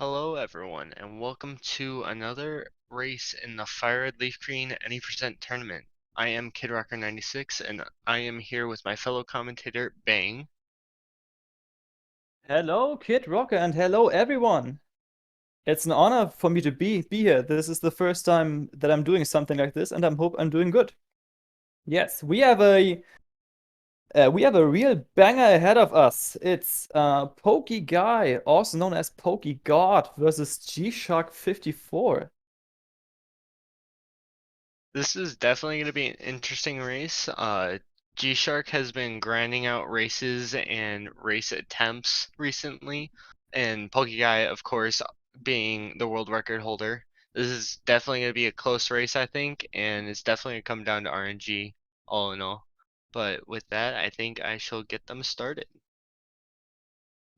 Hello everyone, and welcome to another race in the FireRed LeafGreen Any Percent Tournament. I am KidRocker96, and I am here with my fellow commentator, Bang. Hello, Kid Rocker, and hello, everyone. It's an honor for me to be here. This is the first time that I'm doing something like this, and I hope I'm doing good. Yes, we have a real banger ahead of us. It's Pokeguy, also known as Pokegod, versus Gshark54. This is definitely going to be an interesting race. Gshark has been grinding out races and race attempts recently, and Pokeguy, of course, being the world record holder. This is definitely going to be a close race, I think, and it's definitely going to come down to RNG, all in all. But with that, I think I shall get them started.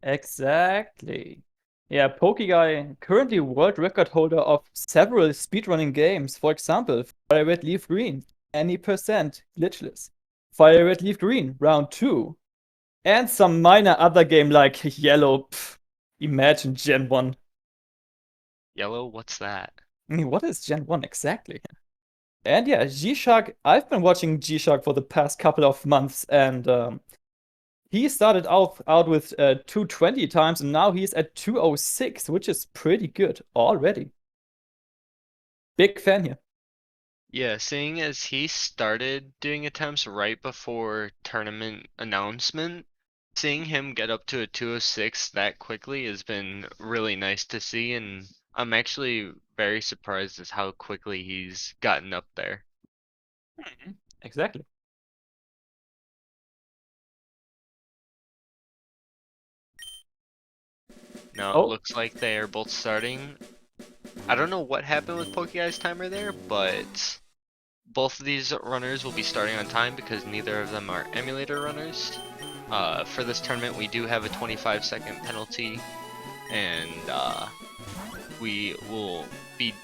Exactly. Yeah, Pokeguy, currently world record holder of several speedrunning games. For example, FireRed LeafGreen, any percent, glitchless. FireRed LeafGreen, round 2. And some minor other game like Yellow. Imagine Gen 1. Yellow, what's that? What is Gen 1 exactly? And yeah, G-Shark, I've been watching G-Shark for the past couple of months, and he started out with 220 times, and now he's at 206, which is pretty good already. Big fan here. Yeah, seeing as he started doing attempts right before tournament announcement, seeing him get up to a 206 that quickly has been really nice to see, and I'm actually very surprised as how quickly he's gotten up there. Exactly. Now it Oh, looks like they are both starting. I don't know what happened with Pokeguy's timer there, but both of these runners will be starting on time because neither of them are emulator runners. For this tournament, we do have a 25-second penalty, and we will be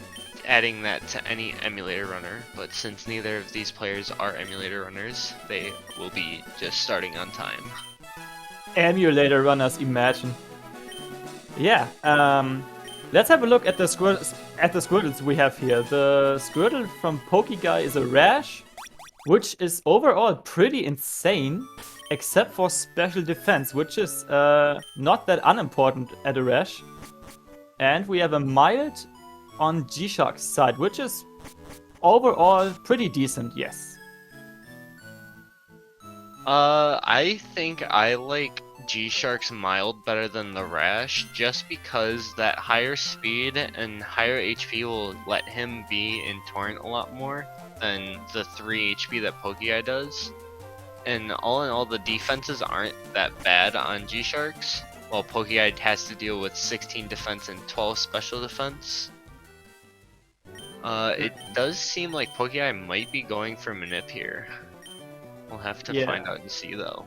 adding that to any emulator runner. But since neither of these players are emulator runners, they will be just starting on time. emulator runners, imagine. Yeah, let's have a look at the Squirtles we have here. The Squirtle from Pokeguy is a Rash, which is overall pretty insane, except for special defense, which is not that unimportant at a Rash. And we have a mild on G-Shark's side, which is overall pretty decent, yes. I think I like G-Shark's mild better than the Rash, just because that higher speed and higher HP will let him be in Torrent a lot more than the 3 HP that Pokeguy does. And all in all, the defenses aren't that bad on G-Sharks, while Pokeguy has to deal with 16 defense and 12 special defense. It does seem like Pokeguy might be going for Manip here. We'll have to Yeah. find out and see though.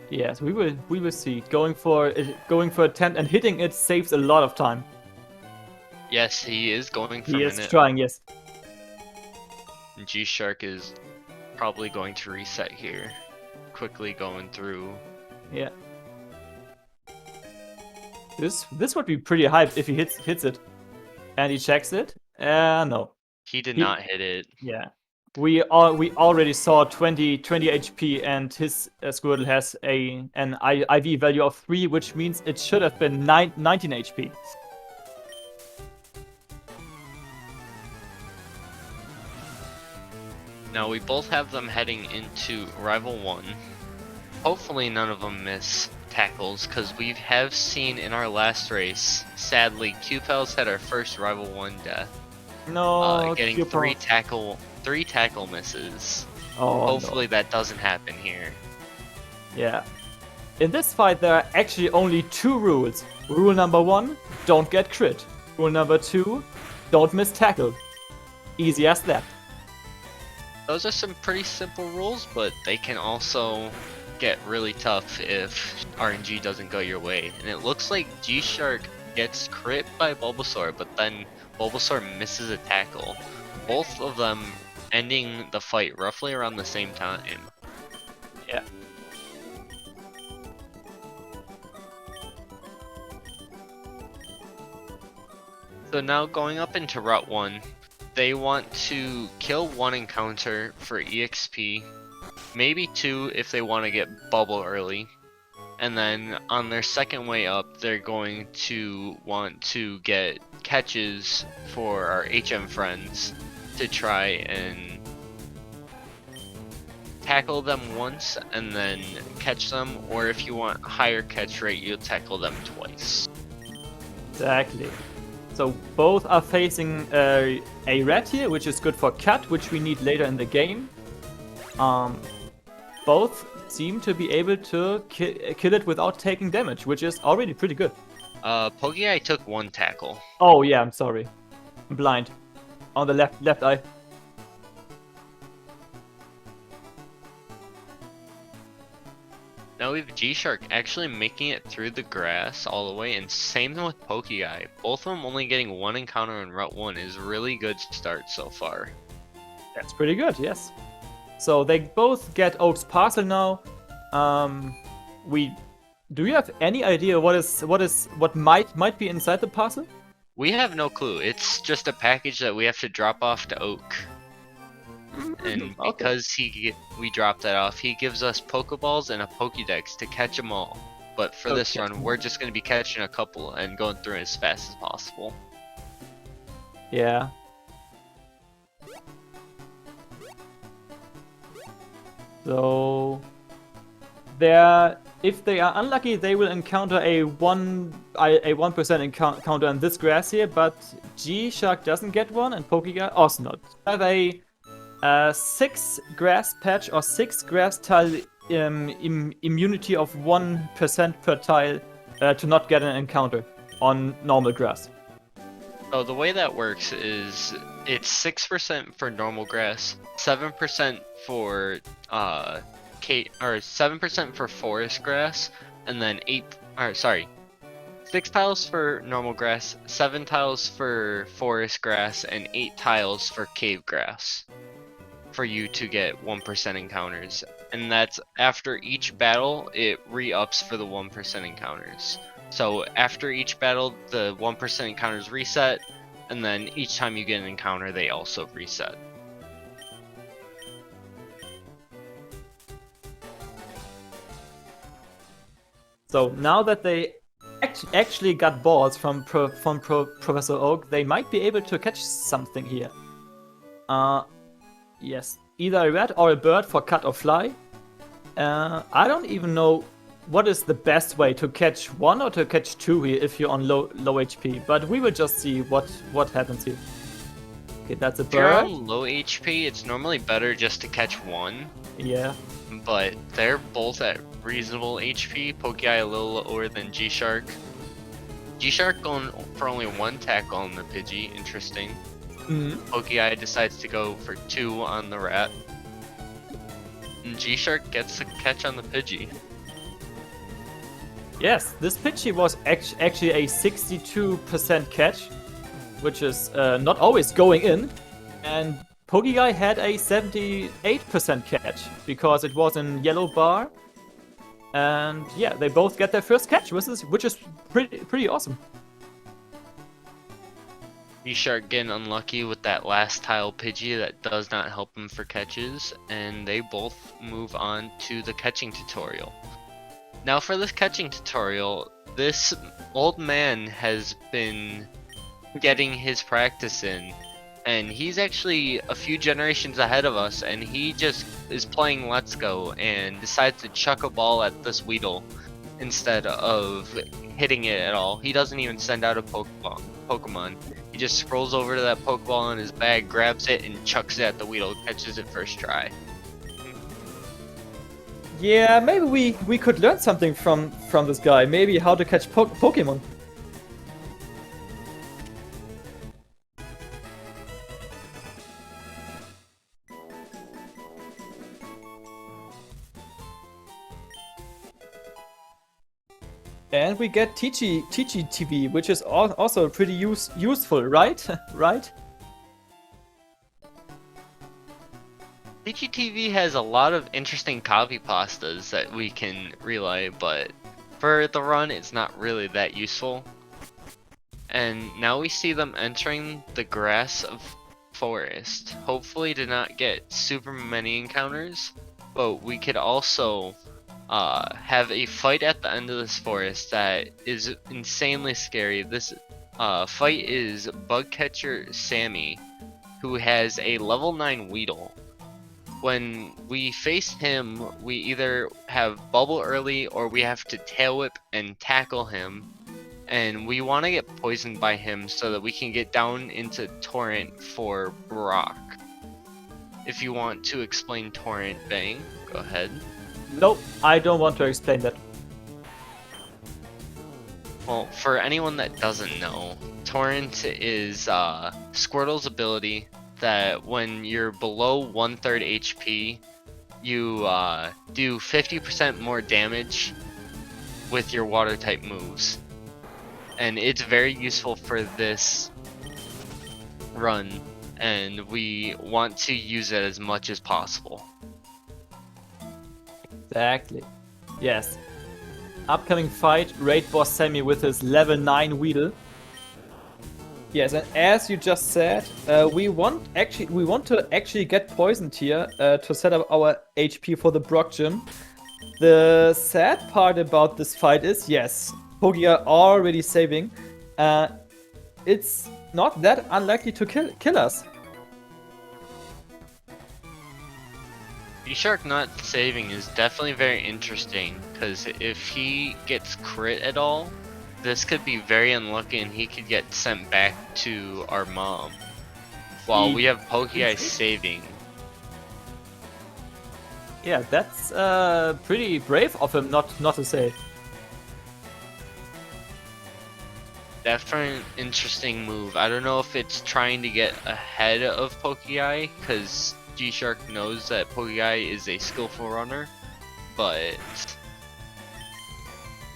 Yes, we will see. Going for attempt and hitting it saves a lot of time. Yes, he is going for He is Manip. trying, yes. G-Shark is probably going to reset here. Quickly going through. Yeah. This would be pretty hype if he hits it. And he checks it. No. He did He not hit it. Yeah. We already saw 20 HP, and his Squirtle has an IV value of 3, which means it should have been 19 HP. Now we both have them heading into Rival 1. Hopefully none of them miss tackles, because we have seen in our last race, sadly, Q-Pals had our first Rival 1 death. No, Getting Q-Pal. three tackle misses. Oh, Hopefully no. that doesn't happen here. Yeah. In this fight, there are actually only 2 rules. Rule number 1, don't get crit. Rule number 2, don't miss tackle. Easy as that. Those are some pretty simple rules, but they can also get really tough if RNG doesn't go your way. And it looks like G-Shark gets crit by Bulbasaur, but then Bulbasaur misses a tackle. Both of them ending the fight roughly around the same time. Yeah. So now going up into Route 1, they want to kill 1 encounter for EXP, maybe 2 if they want to get bubble early. And then on their second way up, they're going to want to get catches for our HM friends to try and tackle them once and then catch them, or if you want higher catch rate, you'll tackle them twice. Exactly. So both are facing a red here, which is good for cut, which we need later in the game. Both seem to be able to kill it without taking damage, which is already pretty good. Pokeguy took 1 tackle. Oh yeah, I'm sorry. I'm blind. On the left eye. Now we have Gshark actually making it through the grass all the way, and same with Pokeguy. Both of them only getting 1 encounter in Route 1 is really good start so far. That's pretty good, yes. So they both get Oak's parcel now. Do you have any idea what might be inside the parcel? We have no clue. It's just a package that we have to drop off to Oak. And because we dropped that off, he gives us Pokeballs and a Pokédex to catch them all. But for this run, we're just going to be catching a couple and going through it as fast as possible. Yeah. So if they are unlucky, they will encounter a 1% encounter in this grass here, but Gshark doesn't get one, and Pokeguy also not. Have a 6 grass patch or 6 grass tile immunity of 1% per tile to not get an encounter on normal grass. So the way that works is it's 6% for normal grass, 7% for 7% for forest grass, and then 6 tiles for normal grass, 7 tiles for forest grass, and 8 tiles for cave grass for you to get 1% encounters. And that's after each battle, it re-ups for the 1% encounters. So after each battle, the 1% encounters reset, and then each time you get an encounter, they also reset. So now that they actually got balls from Professor Oak, they might be able to catch something here. Yes, either a rat or a bird for cut or fly. I don't even know what is the best way to catch 1 or to catch 2 here if you're on low HP, but we will just see what happens here. Okay, that's a bird. If you're on low HP, it's normally better just to catch 1. Yeah. But they're both at reasonable HP. Pokeguy a little lower than Gshark. Gshark going for only 1 tackle on the Pidgey, interesting. Pokeguy decides to go for 2 on the rat. And Gshark gets a catch on the Pidgey. Yes, this Pidgey was actually a 62% catch, which is not always going in. And Pokeguy had a 78% catch because it was in yellow bar. And yeah, they both get their first catch, which is pretty awesome. Gshark getting unlucky with that last tile Pidgey that does not help him for catches, and they both move on to the catching tutorial. Now for this catching tutorial, this old man has been getting his practice in, and he's actually a few generations ahead of us, and he just is playing Let's Go and decides to chuck a ball at this Weedle instead of hitting it at all. He doesn't even send out a Pokemon. He just scrolls over to that Pokeball in his bag, grabs it, and chucks it at the Weedle, catches it first try. Yeah, maybe we could learn something from this guy. Maybe how to catch Pokemon. And we get Teachy TV, which is also pretty useful, right? Right? TV has a lot of interesting copy pastas that we can relay, but for the run, it's not really that useful. and now we see them entering the grass of forest. Hopefully to not get super many encounters, but we could also have a fight at the end of this forest that is insanely scary. This fight is Catcher Sammy, who has a level 9 Weedle. When we face him, we either have bubble early or we have to tail whip and tackle him. And we want to get poisoned by him so that we can get down into Torrent for Brock. If you want to explain Torrent, Bang, go ahead. Nope, I don't want to explain that. Well, for anyone that doesn't know, Torrent is Squirtle's ability that when you're below 1/3 HP, you do 50% more damage with your water type moves. And it's very useful for this run, and we want to use it as much as possible. Exactly. Yes. Upcoming fight, Raid Boss Sammy with his level 9 Weedle. Yes, and as you just said, we want to actually get poisoned here to set up our HP for the Brock gym. The sad part about this fight is, yes, Pokeguy are already saving. It's not that unlikely to kill us. Gshark not saving is definitely very interesting, because if he gets crit at all, this could be very unlucky and he could get sent back to our mom. While we have Pokeguy saving. Yeah, that's pretty brave of him not to save. Definitely an interesting move. I don't know if it's trying to get ahead of Pokeguy, because Gshark knows that Pokeguy is a skillful runner, but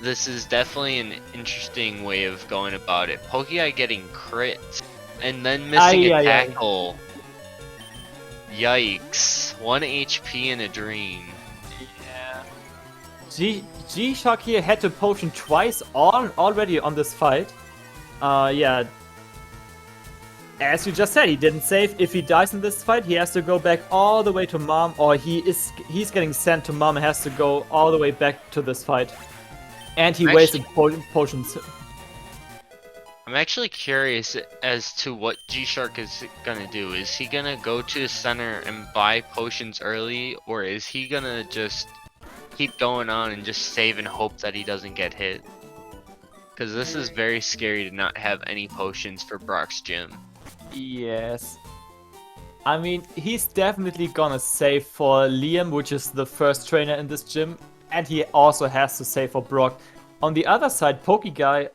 this is definitely an interesting way of going about it. Pokeguy getting crit and then missing a tackle. Yikes. 1 HP in a dream. Yeah. Gshark here had to potion twice already on this fight. Yeah. As you just said, he didn't save. If he dies in this fight, he has to go back all the way to mom, or he's getting sent to mom and has to go all the way back to this fight. And he wasted potions. I'm actually curious as to what Gshark is gonna do. Is he gonna go to the center and buy potions early, or is he gonna just keep going on and just save and hope that he doesn't get hit? Because this is very scary to not have any potions for Brock's gym. Yes. I mean, he's definitely gonna save for Liam, which is the first trainer in this gym, and he also has to save for Brock. On the other side, Pokeguy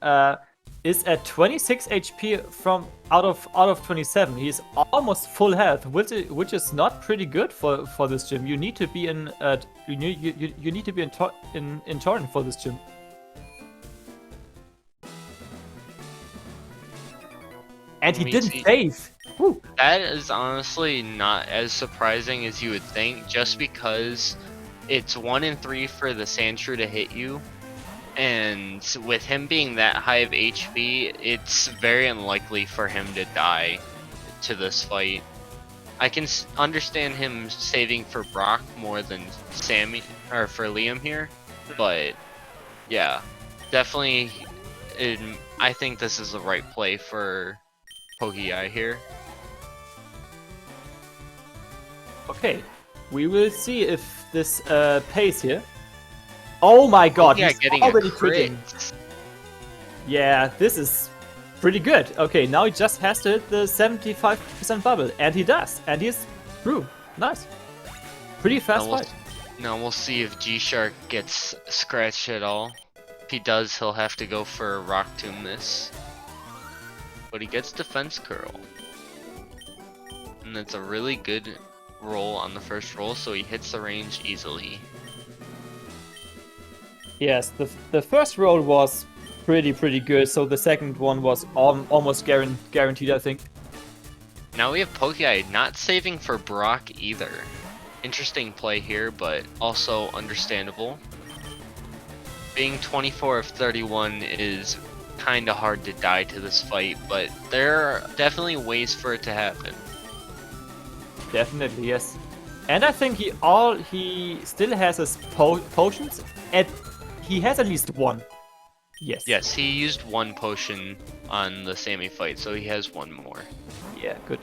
is at 26 HP from out of 27. He's almost full health, which is not pretty good for this gym. You need to be in you need to be in Torrent for this gym. And he didn't save. Whew. That is honestly not as surprising as you would think, just because it's 1 in 3 for the Sandshrew to hit you, and with him being that high of HP, it's very unlikely for him to die to this fight. I can understand him saving for Brock more than Sammy or for Liam here, but yeah, definitely, I think this is the right play for Pokeguy here. Okay, we will see if this pays here. Oh my god, he's getting already a crit. critting. Yeah, this is pretty good. Okay, now he just has to hit the 75% bubble, and he does, and he's through. Nice. Pretty fast fight. Now we'll see if Gshark gets scratched at all. If he does, he'll have to go for a Rock Tomb this. But he gets Defense Curl. And that's a really good roll on the first roll, so he hits the range easily. Yes, the first roll was pretty good, so the second one was almost guaranteed, I think. Now we have Pokeguy not saving for Brock either. Interesting play here, but also understandable. Being 24 of 31 is kind of hard to die to this fight, but there are definitely ways for it to happen. Definitely, yes. And I think he still has his potions. He has at least one. Yes. Yes, he used one potion on the Sammy fight, so he has one more. Yeah, good.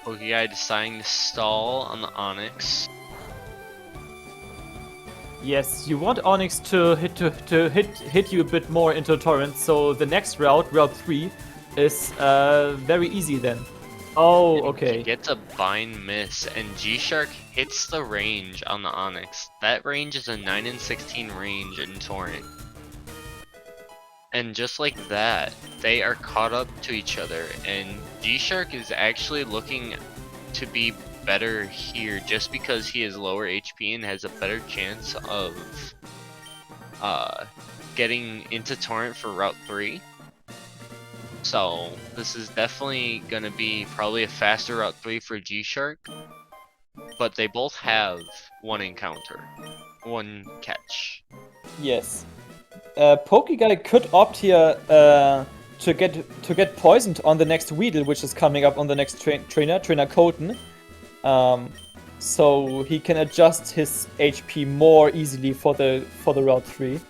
Pokeguy deciding to stall on the Onyx. Yes, you want Onyx to hit you a bit more into Torrent, so the next route, Route 3, is very easy then. Oh, okay. He gets a bind miss, and Gshark hits the range on the Onyx. That range is a 9 and 16 range in Torrent. And just like that, they are caught up to each other, and Gshark is actually looking to be better here just because he is lower HP and has a better chance of getting into Torrent for Route 3. So this is definitely gonna be probably a faster Route 3 for Gshark, but they both have one encounter, one catch. Yes. Pokeguy could opt here to get poisoned on the next Weedle, which is coming up on the next trainer Colton. So he can adjust his HP more easily for the Route 3.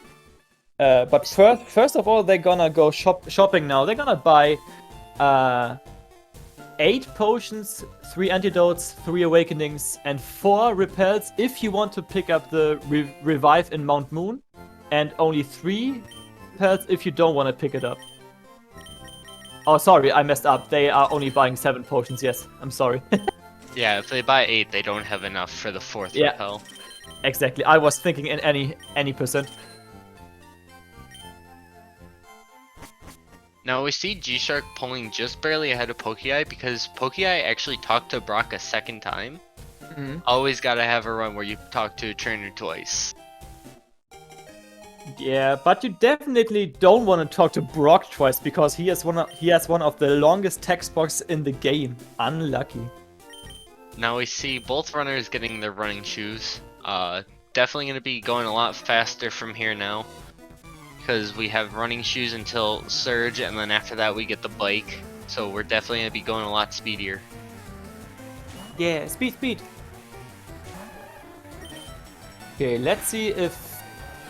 But first of all, they're gonna go shopping now. They're gonna buy 8 potions, 3 antidotes, 3 awakenings, and 4 repels if you want to pick up the revive in Mount Moon, and only 3 repels if you don't want to pick it up. Oh, sorry, I messed up. They are only buying 7 potions. Yes, I'm sorry. Yeah, if they buy 8, they don't have enough for the 4th Yeah. repel. Exactly. I was thinking in any percent. Now we see Gshark pulling just barely ahead of Pokeguy because Pokeguy actually talked to Brock a second time. Mm-hmm. Always gotta have a run where you talk to a trainer twice. Yeah, but you definitely don't want to talk to Brock twice because he has one of the longest text boxes in the game. Unlucky. Now we see both runners getting their running shoes. Definitely gonna be going a lot faster from here now, because we have running shoes until Surge, and then after that we get the bike. So we're definitely gonna be going a lot speedier. Yeah, speed. Okay, let's see if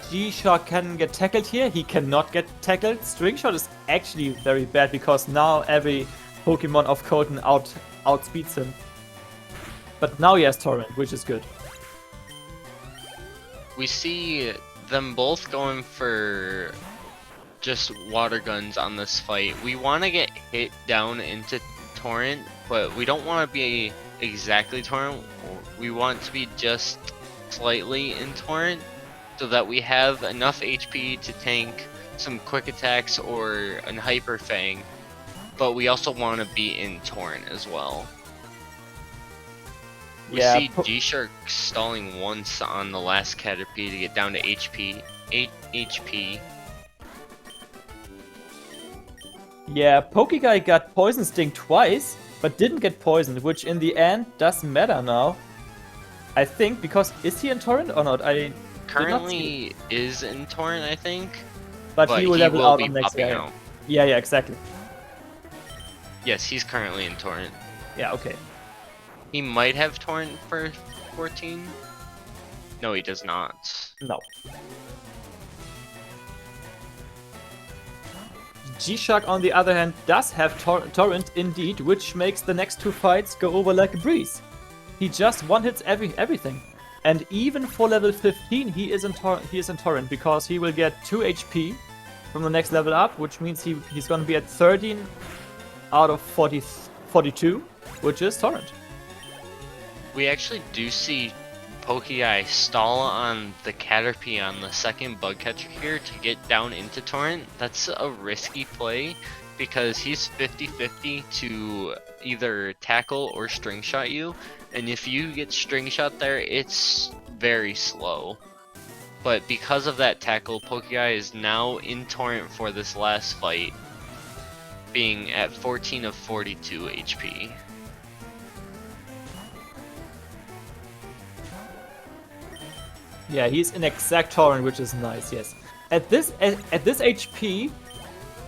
Gshark can get tackled here. He cannot get tackled. String Shot is actually very bad because now every Pokemon of Colton outspeeds him. But now he has Torrent, which is good. We see them both going for just water guns on this fight. We want to get hit down into Torrent, but we don't want to be exactly Torrent. We want to be just slightly in Torrent so that we have enough HP to tank some quick attacks or an Hyper Fang, but we also want to be in Torrent as well. We see Gshark stalling once on the last Caterpie to get down to 8 HP. Yeah, Pokeguy got Poison Sting twice, but didn't get poisoned, which in the end doesn't matter now. I think, because is he in Torrent or not? I currently is in Torrent, I think. But he will level out on next game. game. Yeah, exactly. Yes, he's currently in Torrent. Yeah, okay. He might have Torrent for 14. No, he does not. No. Gshark, on the other hand, does have Torrent indeed, which makes the next 2 fights go over like a breeze. He just one-hits everything. And even for level 15, he is in Torrent because he will get 2 HP from the next level up, which means he's gonna be at 13 out of 42, which is Torrent. We actually do see Pokeguy stall on the Caterpie on the second bug catcher here to get down into Torrent. That's a risky play because he's 50-50 to either tackle or string shot you, and if you get string shot there, it's very slow. But because of that tackle, Pokeguy is now in Torrent for this last fight, being at 14 of 42 HP. Yeah, he's in exact torrent, which is nice. Yes. At this HP,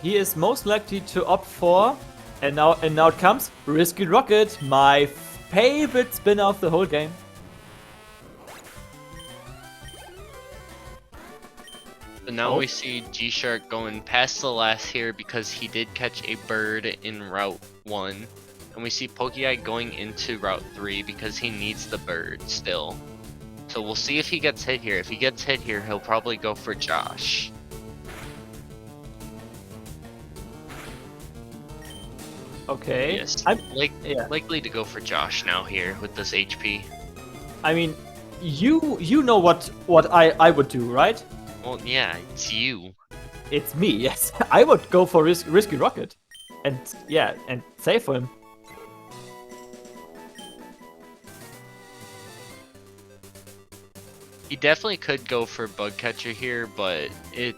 he is most likely to opt for, and now it comes Risky Rocket, my favorite spinner of the whole game. So now we see Gshark going past the last here because he did catch a bird in Route 1. And we see Pokeguy going into Route 3 because he needs the bird still. So we'll see if he gets hit here. If he gets hit here, he'll probably go for Josh. Okay. Yes, I'm likely to go for Josh now here with this HP. I mean, you know what I would do, right? Well, yeah, it's you. It's me, yes. I would go for Risky Rocket. And yeah, and save for him. He definitely could go for Bug Catcher here, but it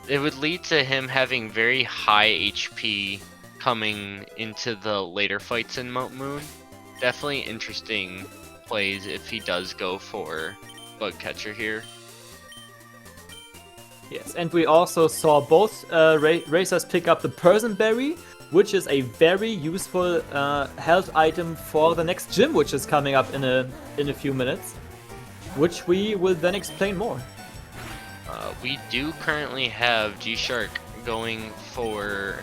would lead to him having very high HP coming into the later fights in Mount Moon. Definitely interesting plays if he does go for Bug Catcher here. Yes, and we also saw both racers pick up the Person Berry, which is a very useful health item for the next gym, which is coming up in a few minutes, which we will then explain more. We do currently have Gshark going for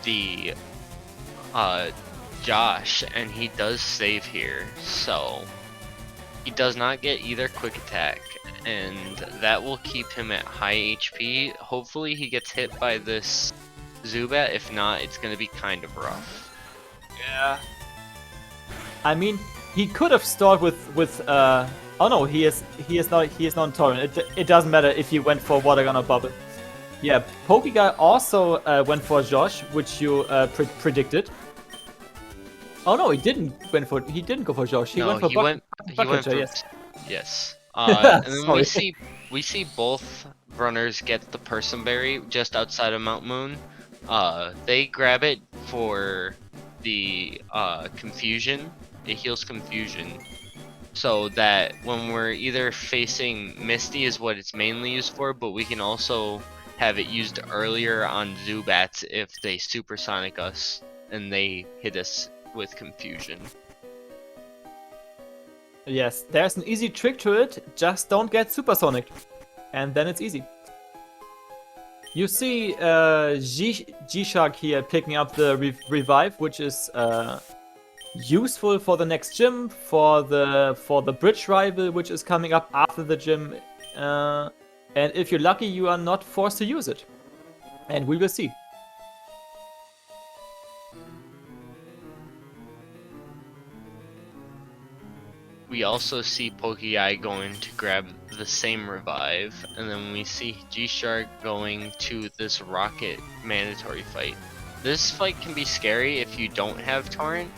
the Josh, and he does save here, so he does not get either quick attack, and that will keep him at high HP. Hopefully he gets hit by this Zubat. If not, it's going to be kind of rough. Yeah. I mean, he could have stalled with oh no, he is not torrent. It doesn't matter if he went for Water Gun or Bubble. Yeah, Pokeguy also went for Josh, which you predicted. Oh no, he didn't go for Josh. He went for Bucketcher, yes. Yes. And then we see both runners get the Person Berry just outside of Mount Moon. They grab it for the confusion. It heals confusion. So that when we're either facing Misty is what it's mainly used for, but we can also have it used earlier on Zubats if they supersonic us and they hit us with confusion. Yes, there's an easy trick to it, just don't get supersonic, and then it's easy. You see Gshark here picking up the revive, which is useful for the next gym, for the bridge rival, which is coming up after the gym, and if you're lucky, you are not forced to use it, and we will see. We also see Pokeguy going to grab the same revive, and then we see Gshark going to this rocket mandatory fight. This fight can be scary if you don't have Torrent,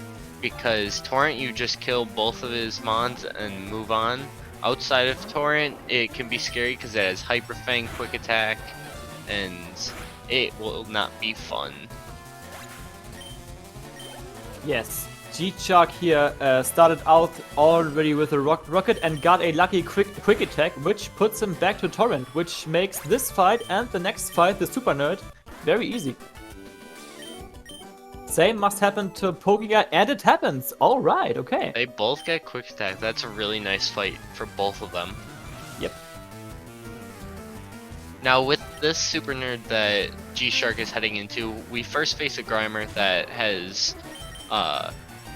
because Torrent you just kill both of his mons and move on. Outside of Torrent, it can be scary because it has Hyper Fang, Quick Attack, and it will not be fun. Yes, Gshark here started out already with a rocket and got a lucky quick attack, which puts him back to Torrent, which makes this fight and the next fight, the Super Nerd, very easy. Same must happen to Pokeguy, and it happens! Alright, okay. They both get quick attack. That's a really nice fight for both of them. Yep. Now with this Super Nerd that Gshark is heading into, we first face a Grimer that has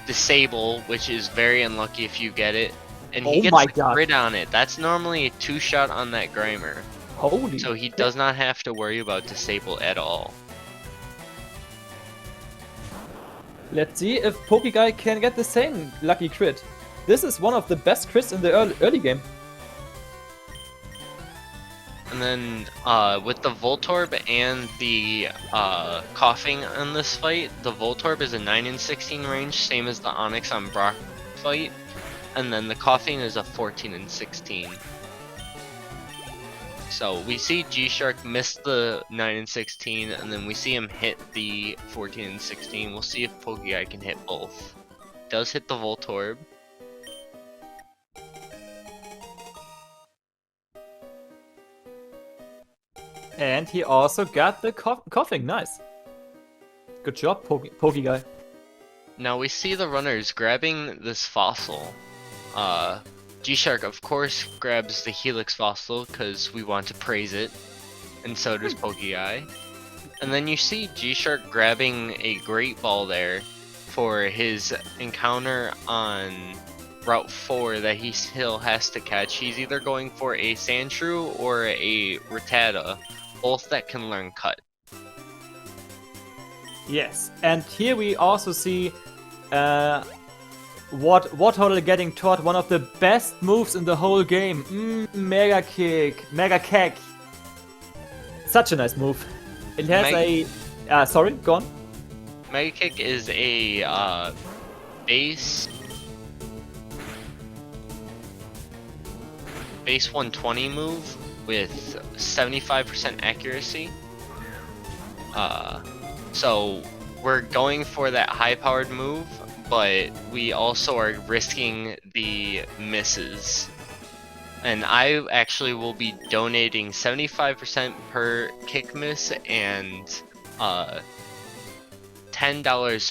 Disable, which is very unlucky if you get it. And he gets a crit on it. That's normally a 2-shot on that Grimer. Holy so he does not have to worry about Disable at all. Let's see if Pokeguy can get the same lucky crit. This is one of the best crits in the early game. And then with the Voltorb and the Coughing on this fight, the Voltorb is a 9 and 16 range, same as the Onix on Brock fight. And then the Coughing is a 14 and 16. So we see Gshark miss the 9 and 16, and then we see him hit the 14 and 16. We'll see if Pokeguy can hit both. Does hit the Voltorb. And he also got the coughing. Nice. Good job, Pokeguy. Now we see the runners grabbing this fossil. Gshark, of course, grabs the Helix fossil because we want to praise it, and so does Pokeguy. And then you see Gshark grabbing a Great Ball there for his encounter on Route 4 that he still has to catch. He's either going for a Sandshrew or a Rattata, both that can learn Cut. Yes, and here we also see Wartortle getting taught one of the best moves in the whole game. Mega Kick, Mega Kick. Such a nice move. It has sorry, go on. Mega Kick is a base 120 move with 75% accuracy. So we're going for that high-powered move, but we also are risking the misses. And I actually will be donating 75% per kick miss and $10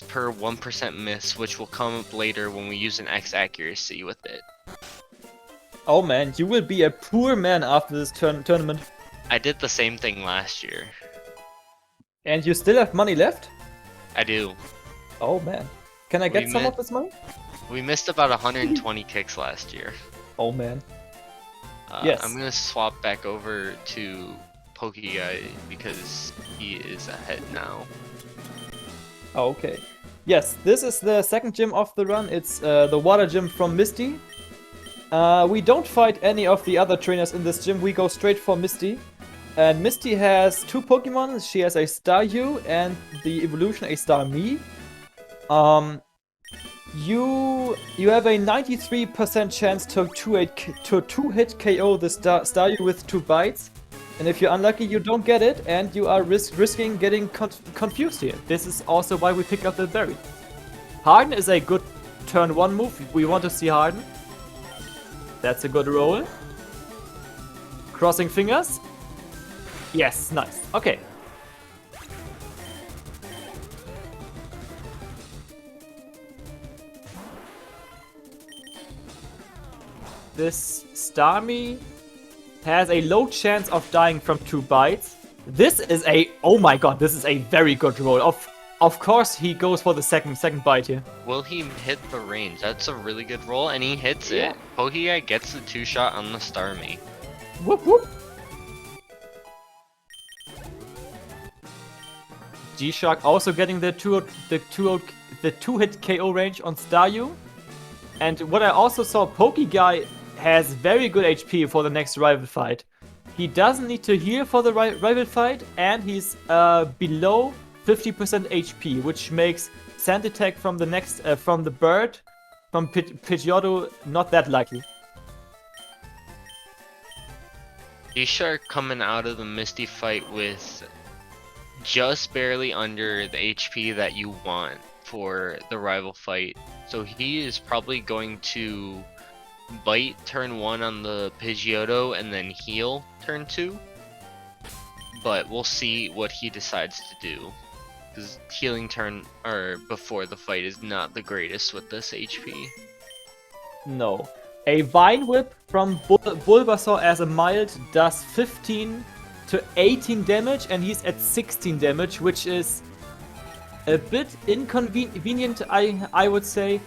per 1% miss, which will come up later when we use an X accuracy with it. Oh man, you will be a poor man after this tournament. I did the same thing last year. And you still have money left? I do. Oh man. Can I get some of this money? We missed about 120 kicks last year. Oh man. Yes. I'm gonna swap back over to Pokeguy because he is ahead now. Oh, okay. Yes, this is the second gym of the run. It's the water gym from Misty. We don't fight any of the other trainers in this gym. We go straight for Misty. And Misty has two Pokemon. She has a Staryu and the evolution a Starmie. You have a 93% chance to two-hit KO the Staryu with 2 bites. And if you're unlucky, you don't get it, and you are risking getting confused here. This is also why we pick up the berry. Harden is a good turn 1 move. We want to see Harden. That's a good roll. Crossing fingers. Yes, nice. Okay. This Starmie has a low chance of dying from 2 bites. This is a... Oh my god, this is a very good roll. Of course he goes for the second bite here. Will he hit the range? That's a really good roll, and he hits it. Pokeguy gets the 2-shot on the Starmie. Whoop whoop. Gshark also getting the 2-hit KO range on Staryu. And what I also saw, Pokeguy has very good HP for the next rival fight. He doesn't need to heal for the rival fight, and he's below 50% HP, which makes Sand Attack from the next from the bird, from Pidgeotto, not that likely. Gshark coming out of the Misty fight with just barely under the HP that you want for the rival fight. So he is probably going to bite turn 1 on the Pidgeotto and then heal turn 2. But we'll see what he decides to do. Because healing turn or before the fight is not the greatest with this HP. No. A Vine Whip from Bulbasaur as a mild does 15 to 18 damage, and he's at 16 damage, which is a bit inconvenient, I would say.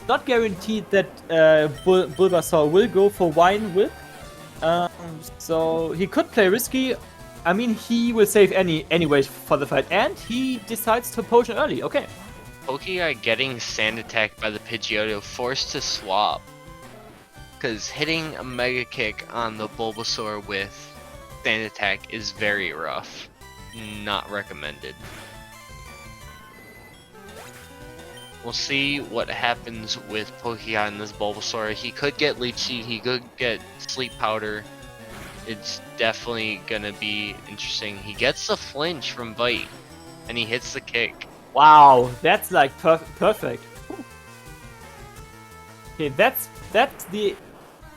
Not guaranteed that Bulbasaur will go for Vine Whip. So he could play risky. I mean, he will save anyways for the fight, and he decides to potion early. Okay. Pokeguy getting Sand Attack by the Pidgeotto, forced to swap. Because hitting a Mega Kick on the Bulbasaur with Sand Attack is very rough. Not recommended. We'll see what happens with Pokeguy and this Bulbasaur. He could get Leechy, he could get Sleep Powder. It's definitely gonna be interesting. He gets the flinch from Bite, and he hits the kick. Wow, that's like perfect. Okay, that's the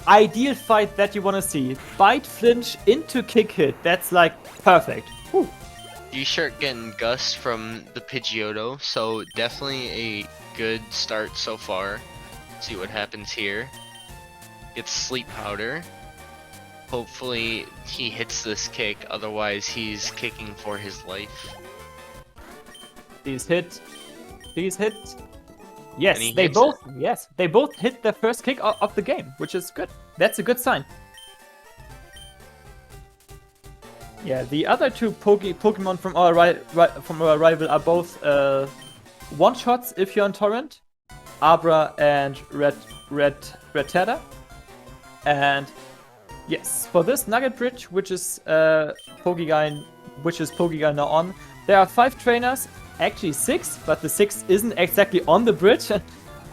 ideal fight that you want to see. Bite, flinch, into kick hit. That's like perfect. Whew. Gshark getting Gust from the Pidgeotto, so definitely a good start so far. See what happens here. Gets Sleep Powder. Hopefully he hits this kick, otherwise he's kicking for his life. Please hit. Please hit. Yes, And he they hits both. Yes, they both hit their first kick of the game, which is good. That's a good sign. Yeah, the other two Pokemon from our rival are both one shots if you're on Torrent, Abra and Rattata. And yes, for this Nugget Bridge, which is Pokeguy now on, there are 5 trainers. Actually 6, but the 6th isn't exactly on the bridge.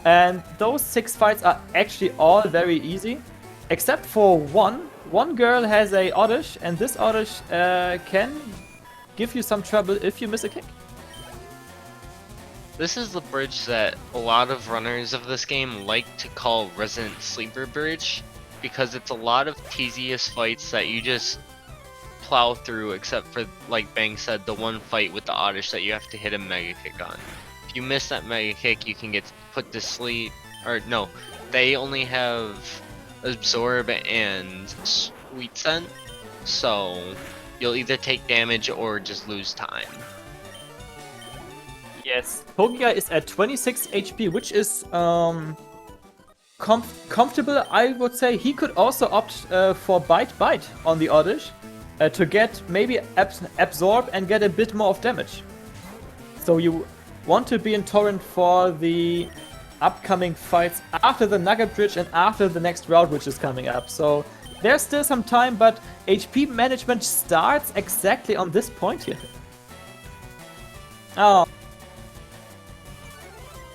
And those 6 fights are actually all very easy. Except for one. One girl has a Oddish, and this Oddish can give you some trouble if you miss a kick. This is the bridge that a lot of runners of this game like to call Resident Sleeper Bridge, because it's a lot of tedious fights that you just plow through, except for, like Bang said, the one fight with the Oddish that you have to hit a Mega Kick on. If you miss that Mega Kick, you can get put to sleep. Or no, they only have Absorb and Sweet Scent, so you'll either take damage or just lose time. Yes, Pokeguy is at 26 HP, which is comfortable, I would say. He could also opt for Bite on the Oddish. To get maybe absorb and get a bit more of damage. So you want to be in Torrent for the upcoming fights after the Nugget Bridge and after the next route which is coming up. So there's still some time, but HP management starts exactly on this point here. Oh.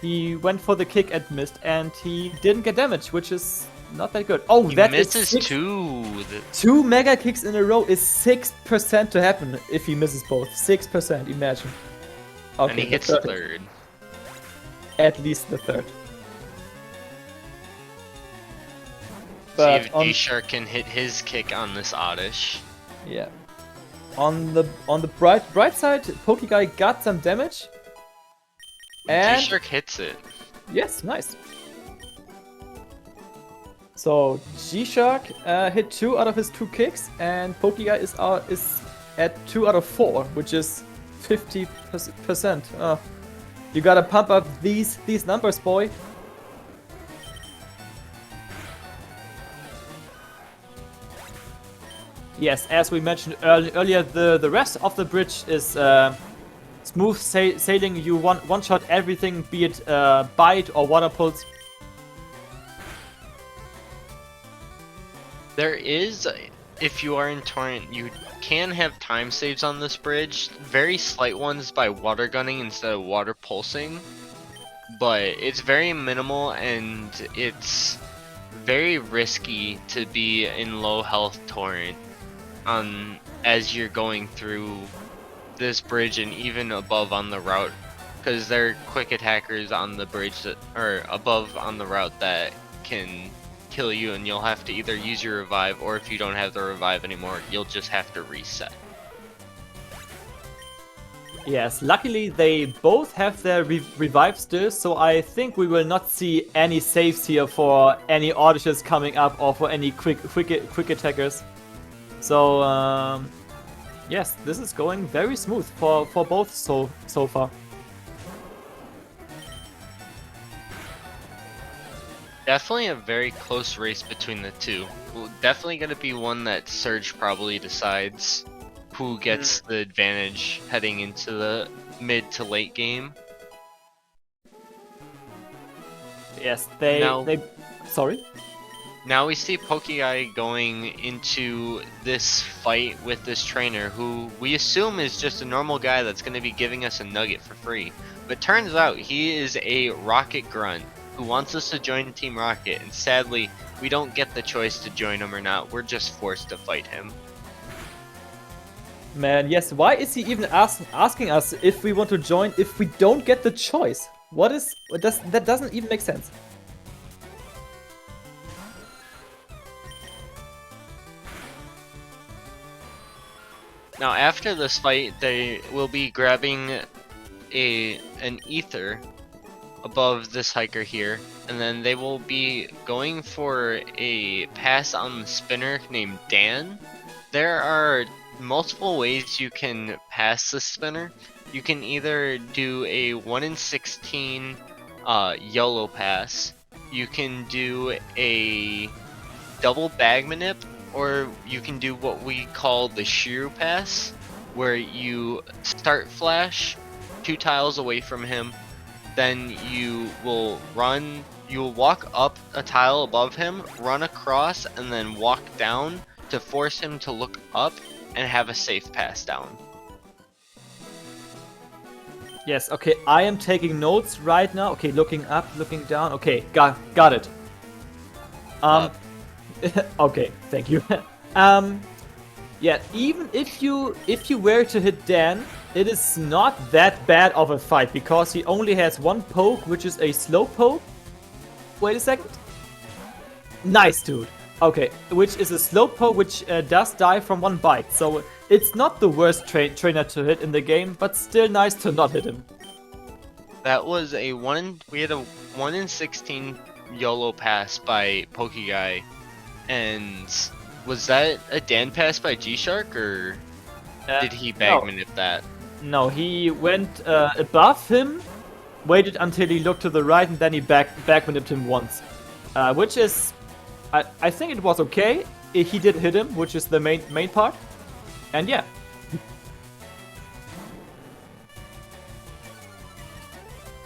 He went for the kick and missed, and he didn't get damage, which is not that good. Oh, that misses is two. 2 Mega Kicks in a row is 6% to happen if he misses both. 6%, imagine. Okay, And he hits the third. At least the third. See But if Gshark can hit his kick on this Oddish. yeah, on the bright side, Pokeguy got some damage. And Gshark hits it. yes, nice. So Gshark hit 2 out of his 2 kicks, and Pokeguy is at 2 out of 4, which is 50%. You gotta pump up these numbers, boy. Yes, as we mentioned earlier, the rest of the bridge is smooth sailing. You one shot everything, be it Bite or Water Pulse. There is, if you are in Torrent, you can have time saves on this bridge. Very slight ones by water gunning instead of water pulsing. But it's very minimal, and it's very risky to be in low health Torrent as you're going through this bridge and even above on the route, because there are quick attackers on the bridge that, or above on the route, that can kill you, and you'll have to either use your revive, or if you don't have the revive anymore, you'll just have to reset. Yes, luckily they both have their revive still, so I think we will not see any saves here for any Oddishes coming up or for any quick attackers. So yes, this is going very smooth for both so far. Definitely a very close race between the two. Definitely going to be one that Surge probably decides who gets the advantage heading into the mid to late game. Yes, they sorry? Now we see Pokeguy going into this fight with this trainer, who we assume is just a normal guy that's going to be giving us a nugget for free. But turns out he is a Rocket Grunt who wants us to join Team Rocket, and sadly, we don't get the choice to join him or not. We're just forced to fight him. Man, yes, why is he even asking us if we want to join if we don't get the choice? That doesn't even make sense. Now after this fight, they will be grabbing an ether above this hiker here, and then they will be going for a pass on the spinner named Dan. There are multiple ways you can pass the spinner. You can either do a 1 in 16 YOLO pass, you can do a double bag manip, or you can do what we call the Shiru pass, where you start flash 2 tiles away from him, then you will walk up a tile above him, run across, and then walk down to force him to look up and have a safe pass down. Yes, okay, I am taking notes right now. Okay, looking up, looking down. Okay, got it. Okay, thank you. Yeah, even if you were to hit Dan, it is not that bad of a fight because he only has 1 poke, which is a slow poke. Wait a second. Nice, dude. Okay, which is a slow poke which does die from 1 bite. So it's not the worst trainer to hit in the game, but still nice to not hit him. That was we had a 1 in 16 YOLO pass by Pokeguy, and was that a Dan pass by Gshark, or did he bag manip that? No, he went above him, waited until he looked to the right, and then he back manipped him once. Which is, I think it was okay. He did hit him, which is the main part. And yeah.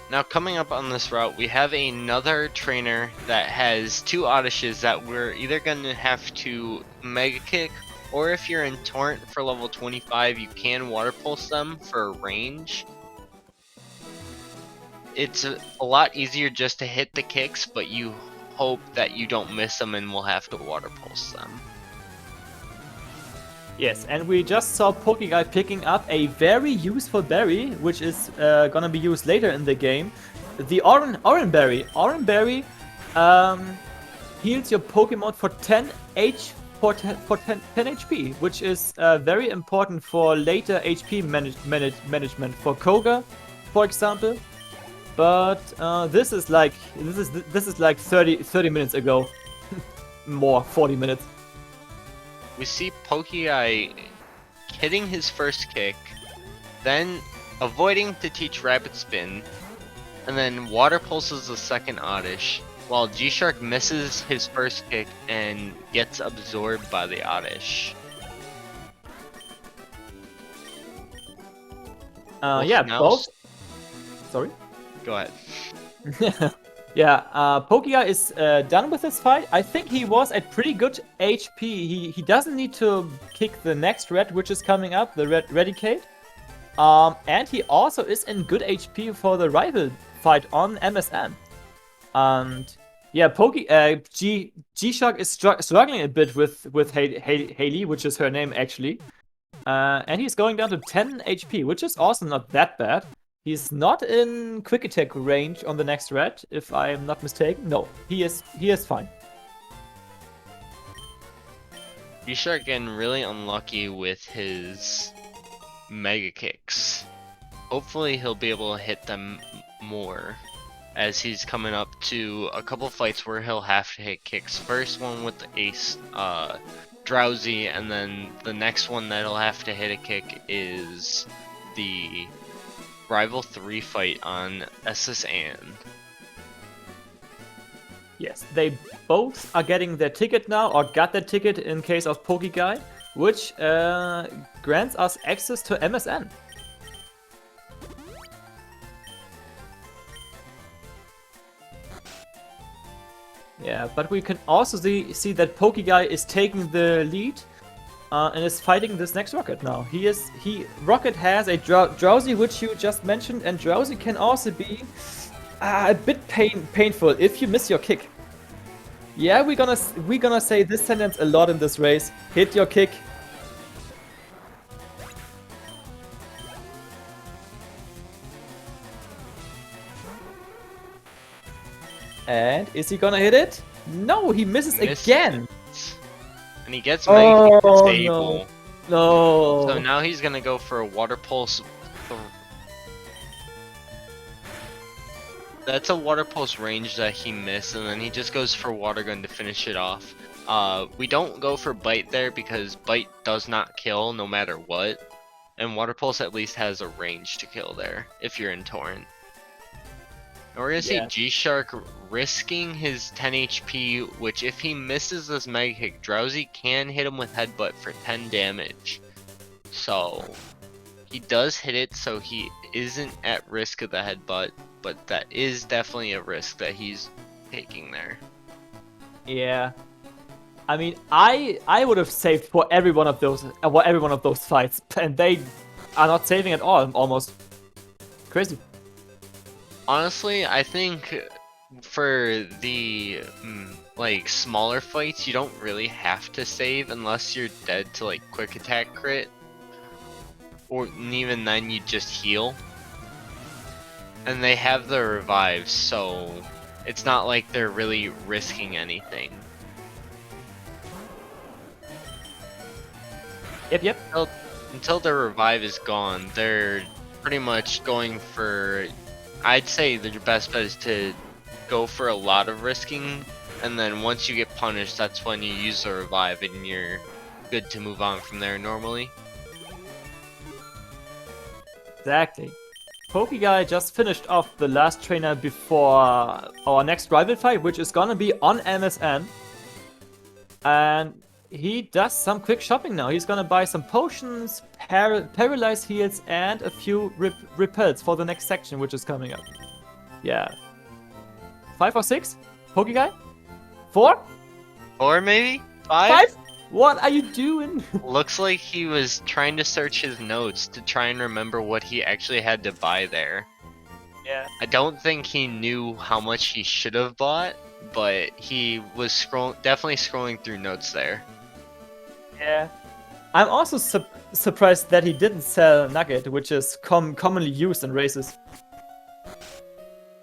Now coming up on this route, we have another trainer that has 2 Oddishes that we're either going to have to Mega Kick, or if you're in Torrent for level 25, you can Water Pulse them for range. It's a lot easier just to hit the kicks, but you hope that you don't miss them and will have to Water Pulse them. Yes, and we just saw Pokeguy picking up a very useful berry, which is gonna be used later in the game. The Oran Berry. Oran Berry heals your Pokemon for 10 HP, which is very important for later HP management for Koga, for example. But this is like 30 minutes ago, more 40 minutes. We see Pokeguy hitting his first kick, then avoiding to teach Rapid Spin, and then Water Pulses the second Oddish, while Gshark misses his first kick and gets absorbed by the Oddish. Yeah, both. Sorry? Go ahead. Yeah, Pokeguy is done with this fight. I think he was at pretty good HP. He doesn't need to kick the next red, which is coming up, the Redicate. And he also is in good HP for the rival fight on MSN. And yeah, Gshark is struggling a bit with Hailey, which is her name actually. And he's going down to 10 HP, which is also not that bad. He's not in quick attack range on the next red, if I am not mistaken. No, he is fine. Gshark getting really unlucky with his Mega Kicks. Hopefully he'll be able to hit them more, as he's coming up to a couple fights where he'll have to hit kicks. First one with the Ace Drowsy, and then the next one that he'll have to hit a kick is the Rival 3 fight on SS Anne. Yes, they both are getting their ticket now, or got their ticket in case of Pokeguy, which grants us access to MSN. Yeah, but we can also see that Pokeguy is taking the lead and is fighting this next Rocket now. Rocket has a Drowsy, which you just mentioned, and Drowsy can also be a bit painful if you miss your kick. Yeah, we're gonna say this sentence a lot in this race. Hit your kick. And is he gonna hit it? No, he misses again. And he gets Mega Kick disable. No. No. So now he's gonna go for a water pulse. That's a water pulse range that he missed, and then he just goes for water gun to finish it off. We don't go for bite there because bite does not kill no matter what, and water pulse at least has a range to kill there if you're in torrent. And we're gonna see Gshark risking his 10 HP, which if he misses this Mega Kick, Drowsy can hit him with Headbutt for 10 damage. So he does hit it, so he isn't at risk of the Headbutt, but that is definitely a risk that he's taking there. Yeah. I mean, I would have saved for every one of those fights, and they are not saving at all. Almost crazy. Honestly, I think for the like smaller fights, you don't really have to save unless you're dead to like quick attack crit, or even then you just heal. And they have the revives, so it's not like they're really risking anything. Yep. Until their revive is gone, they're pretty much going for... I'd say that your best bet is to go for a lot of risking, and then once you get punished, that's when you use the revive and you're good to move on from there normally. Exactly. Pokeguy just finished off the last trainer before our next rival fight, which is gonna be on MSN. And he does some quick shopping now. He's gonna buy some potions, paralyze heals, and a few repels for the next section, which is coming up. Yeah. 5 or 6? Pokeguy? 4? 4 maybe? 5? What are you doing? Looks like he was trying to search his notes to try and remember what he actually had to buy there. Yeah. I don't think he knew how much he should have bought, but he was definitely scrolling through notes there. Yeah. I'm also surprised that he didn't sell Nugget, which is commonly used in races.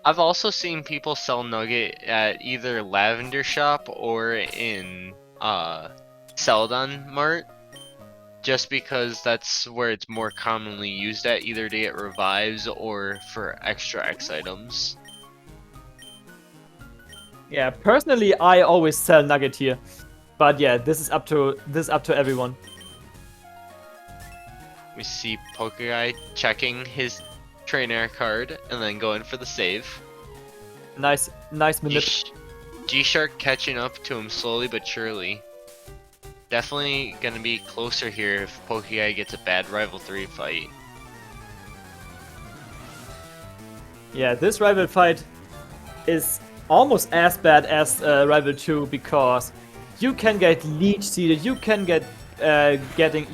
I've also seen people sell Nugget at either Lavender Shop or in Celadon Mart, just because that's where it's more commonly used at, either to get revives or for extra X items. Yeah, personally, I always sell Nugget here, but yeah, this is up to everyone. We see Pokeguy checking his trainer card and then going for the save. Nice manip. Gshark catching up to him slowly but surely. Definitely gonna be closer here if Pokeguy gets a bad Rival 3 fight. Yeah, this Rival fight is almost as bad as Rival 2 because you can get leech seeded, you can get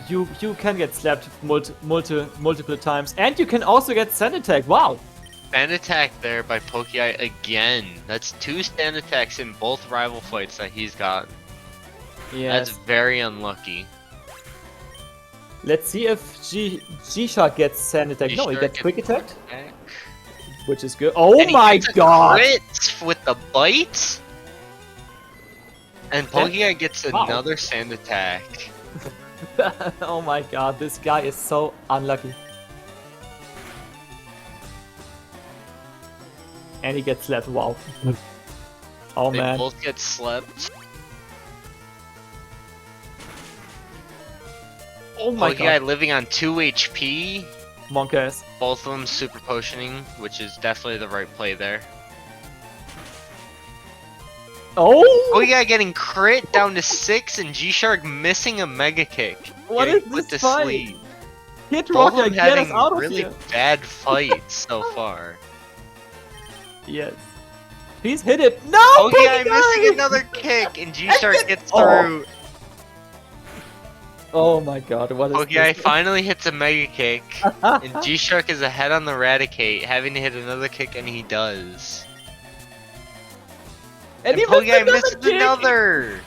you can get slapped multiple times, and you can also get sand attack. Wow! Sand attack there by Pokeguy again. That's 2 stand attacks in both rival fights that he's gotten. Yes. That's very unlucky. Let's see if Gshark gets sand attack. No, he gets quick attack, which is good. Oh my god! Crits with the bite, and Pokeguy gets another sand attack. Oh my god, this guy is so unlucky. And he gets slapped. Wow. Oh they man. both get slept. Oh my Pokeguy god. living on 2 HP. Monkers. Both of them super potioning, which is definitely the right play there. Oh! Pokeguy getting crit down to 6 and Gshark missing a Mega Kick. What getting is put this to fight? sleep. Hit Both of Rocket, them get us having out of really here! bad fights so far. Yes. Please hit it! No! Pokeguy missing another kick and Gshark gets through. Oh my god, what is Pokeguy this? finally hits a Mega Kick and Gshark is ahead on the Eradicate, having to hit another kick, and he does. And he Pokeguy missed misses another!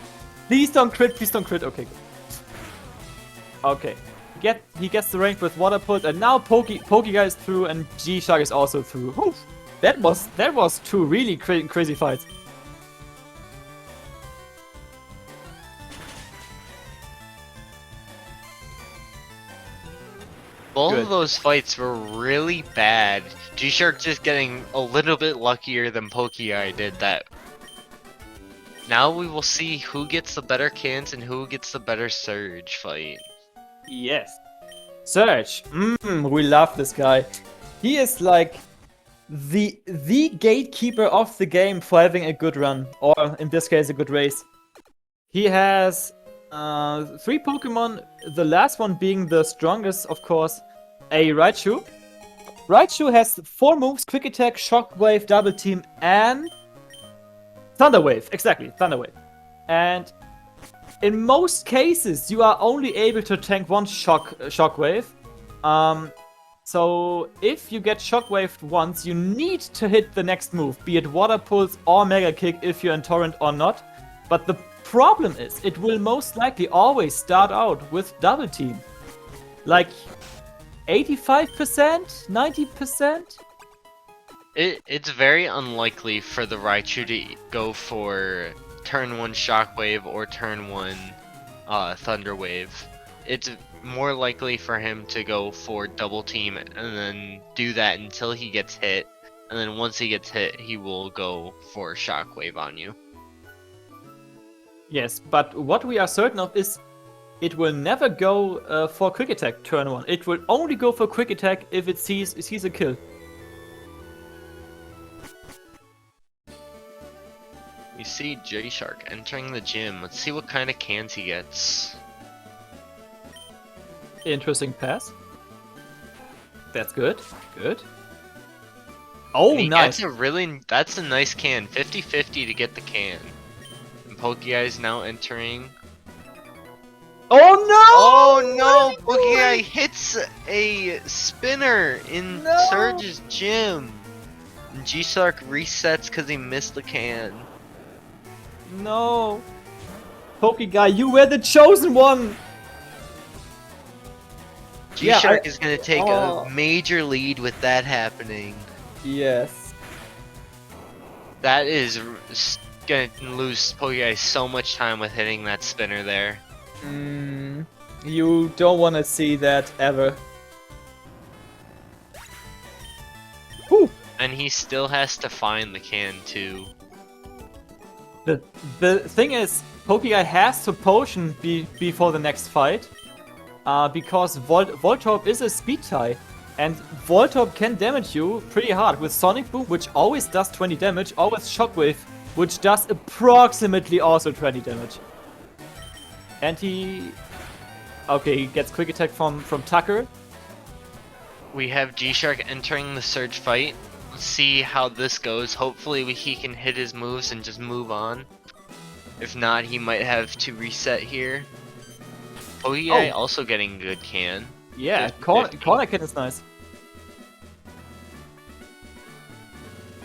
Please don't crit, please don't crit. Okay, good. Okay. He gets the rank with Water Put, and now Pokeguy is through and Gshark is also through. Oof. That was 2 really crazy fights. Both Good. of those fights were really bad. Gshark just getting a little bit luckier than Pokeguy did that. Now we will see who gets the better cans and who gets the better Surge fight. Yes. Surge. We love this guy. He is like the gatekeeper of the game for having a good run, or in this case, a good race. He has 3 Pokemon, the last one being the strongest, of course, a Raichu. Raichu has 4 moves: Quick Attack, Shockwave, Double Team, and Thunder Wave. Exactly, Thunder Wave. And in most cases, you are only able to tank one Shockwave. So if you get Shockwaved once, you need to hit the next move, be it Water Pulse or Mega Kick if you're in Torrent or not. But the problem is, it will most likely always start out with Double Team. Like 85%, 90%? It's very unlikely for the Raichu to go for turn 1 Shockwave or turn 1 Thunder Wave. It's more likely for him to go for Double Team and then do that until he gets hit. And then once he gets hit, he will go for Shockwave on you. Yes, but what we are certain of is it will never go for Quick Attack turn 1. It will only go for Quick Attack if it sees a kill. We see Gshark entering the gym. Let's see what kind of cans he gets. Interesting pass. That's good. Good. Oh, And he nice. gets that's a nice can. 50-50 to get the can. And Pokeguy is now entering. Oh no! Oh no! Pokeguy hits a spinner in No! Surge's gym. And Gshark resets because he missed the can. No. Pokeguy, you were the chosen one! Gshark is gonna take Oh. a major lead with that happening. Yes. That is gonna lose Pokeguy so much time with hitting that spinner there. You don't want to see that ever. Whew. And he still has to find the can too. The thing is, Pokeguy has to potion before the next fight. Because Voltorb is a speed tie. And Voltorb can damage you pretty hard with Sonic Boom, which always does 20 damage, or with Shockwave, which does approximately also 20 damage. And he gets Quick Attack from Tucker. We have Gshark entering the Surge fight. Let's see how this goes. Hopefully he can hit his moves and just move on. If not, he might have to reset here. Pokeguy also getting good can. Yeah, 50-50. corner kick is nice.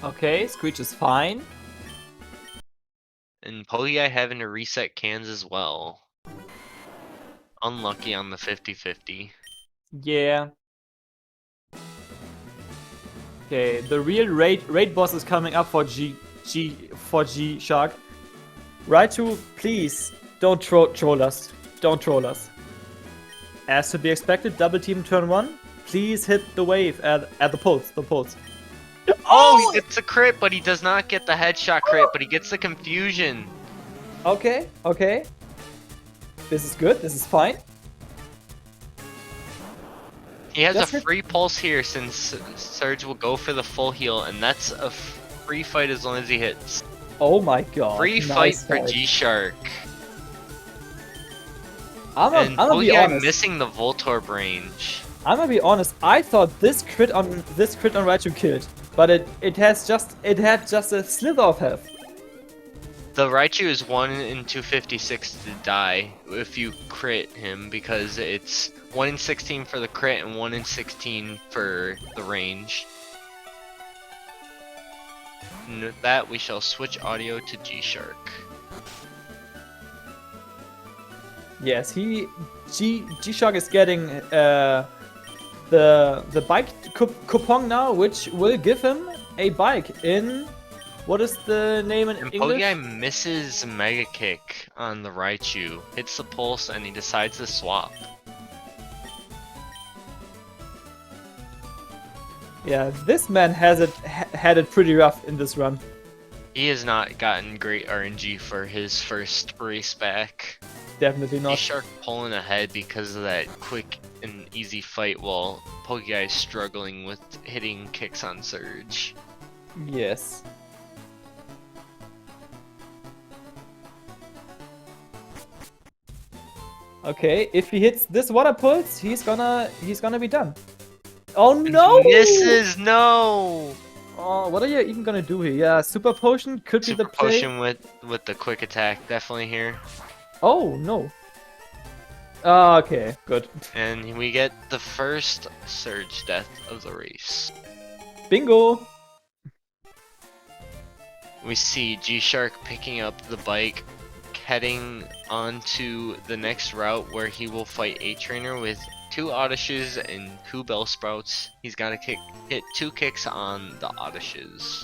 Okay, Screech is fine. And Pokeguy having to reset cans as well. Unlucky on the 50-50. Yeah. Okay, the real raid boss is coming up for Gshark. Raichu, please don't troll us. Don't troll us. As to be expected, Double Team turn 1. Please hit the wave at the pulse. Oh, he gets a crit, but he does not get the headshot crit, but he gets the confusion. Okay. This is good. This is fine. He has That's a it. free pulse here since Surge will go for the full heal, and that's a free fight as long as he hits. Oh my god. Free fight for Gshark. I'm And gonna be Pokeguy honest. missing the Voltorb range. I'm gonna be honest. I thought this crit on Raichu killed, but it had just a slither of health. The Raichu is 1 in 256 to die if you crit him, because it's 1 in 16 for the crit and 1 in 16 for the range. And with that, we shall switch audio to Gshark. Yes, Gshark is getting the bike coupon now, which will give him a bike in. What is the name in And English? Pokeguy misses Mega Kick on the Raichu, hits the pulse, and he decides to swap. Yeah, this man had it pretty rough in this run. He has not gotten great RNG for his first race back. Definitely not. Gshark pulling ahead because of that quick and easy fight while Pokeguy is struggling with hitting kicks on Surge. Yes. Okay, if he hits this water pulse, he's gonna be done. Oh no! Misses, no! Oh, what are you even gonna do here? Yeah, super potion could be Super the play. potion with the quick attack, definitely here. Oh no. Okay, good. And we get the first Surge death of the race. Bingo! We see Gshark picking up the bike, heading onto the next route where he will fight a trainer with 2 Oddishes and 2 Bellsprouts. He's gotta hit 2 kicks on the Oddishes.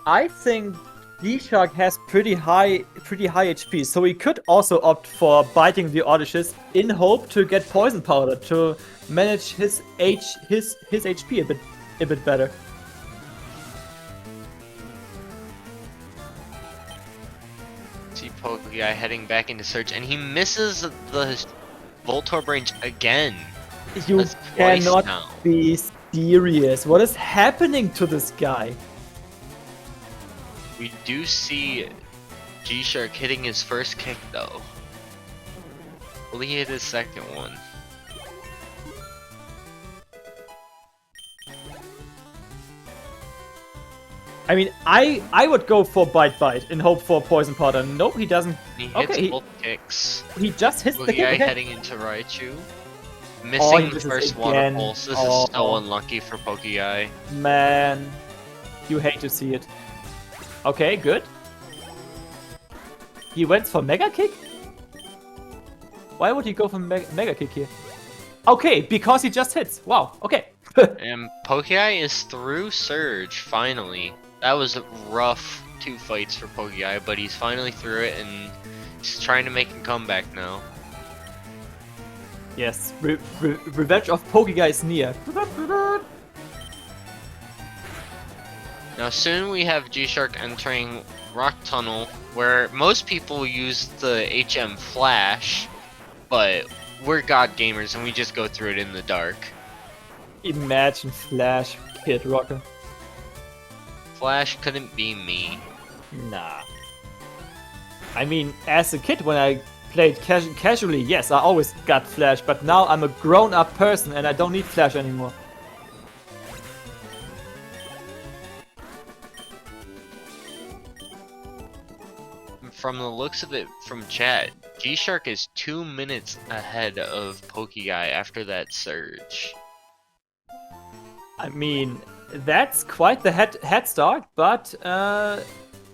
I think Gshark has pretty high HP, so he could also opt for biting the Oddishes in hope to get poison powder to manage his HP a bit better. See Pokeguy heading back into Surge, and he misses the Voltorb range again. You That's twice cannot now. be serious. What is happening to this guy? We do see Gshark hitting his first kick though. Will he hit his second one? I mean, I would go for bite in hope for poison powder. Nope, he doesn't. He hits Okay, both kicks. he just hits the Pokeguy kick again. heading into Raichu. Missing the misses first water again. pulse. This is so unlucky for Pokeguy. Man, you hate to see it. Okay, good. He went for Mega Kick? Why would he go for Mega Kick here? Okay, because he just hits. Wow, okay. And Pokeguy is through Surge, finally. That was a rough 2 fights for Pokeguy, but he's finally through it and he's trying to make a comeback now. Yes, revenge of Pokeguy is near. Now soon we have Gshark entering Rock Tunnel, where most people use the HM Flash, but we're god gamers and we just go through it in the dark. Imagine Flash, Kid Rocker. Flash couldn't be me. Nah. I mean, as a kid when I played casually, yes, I always got Flash, but now I'm a grown-up person and I don't need Flash anymore. From the looks of it from chat, Gshark is 2 minutes ahead of Pokeguy after that surge. I mean, that's quite the head start, but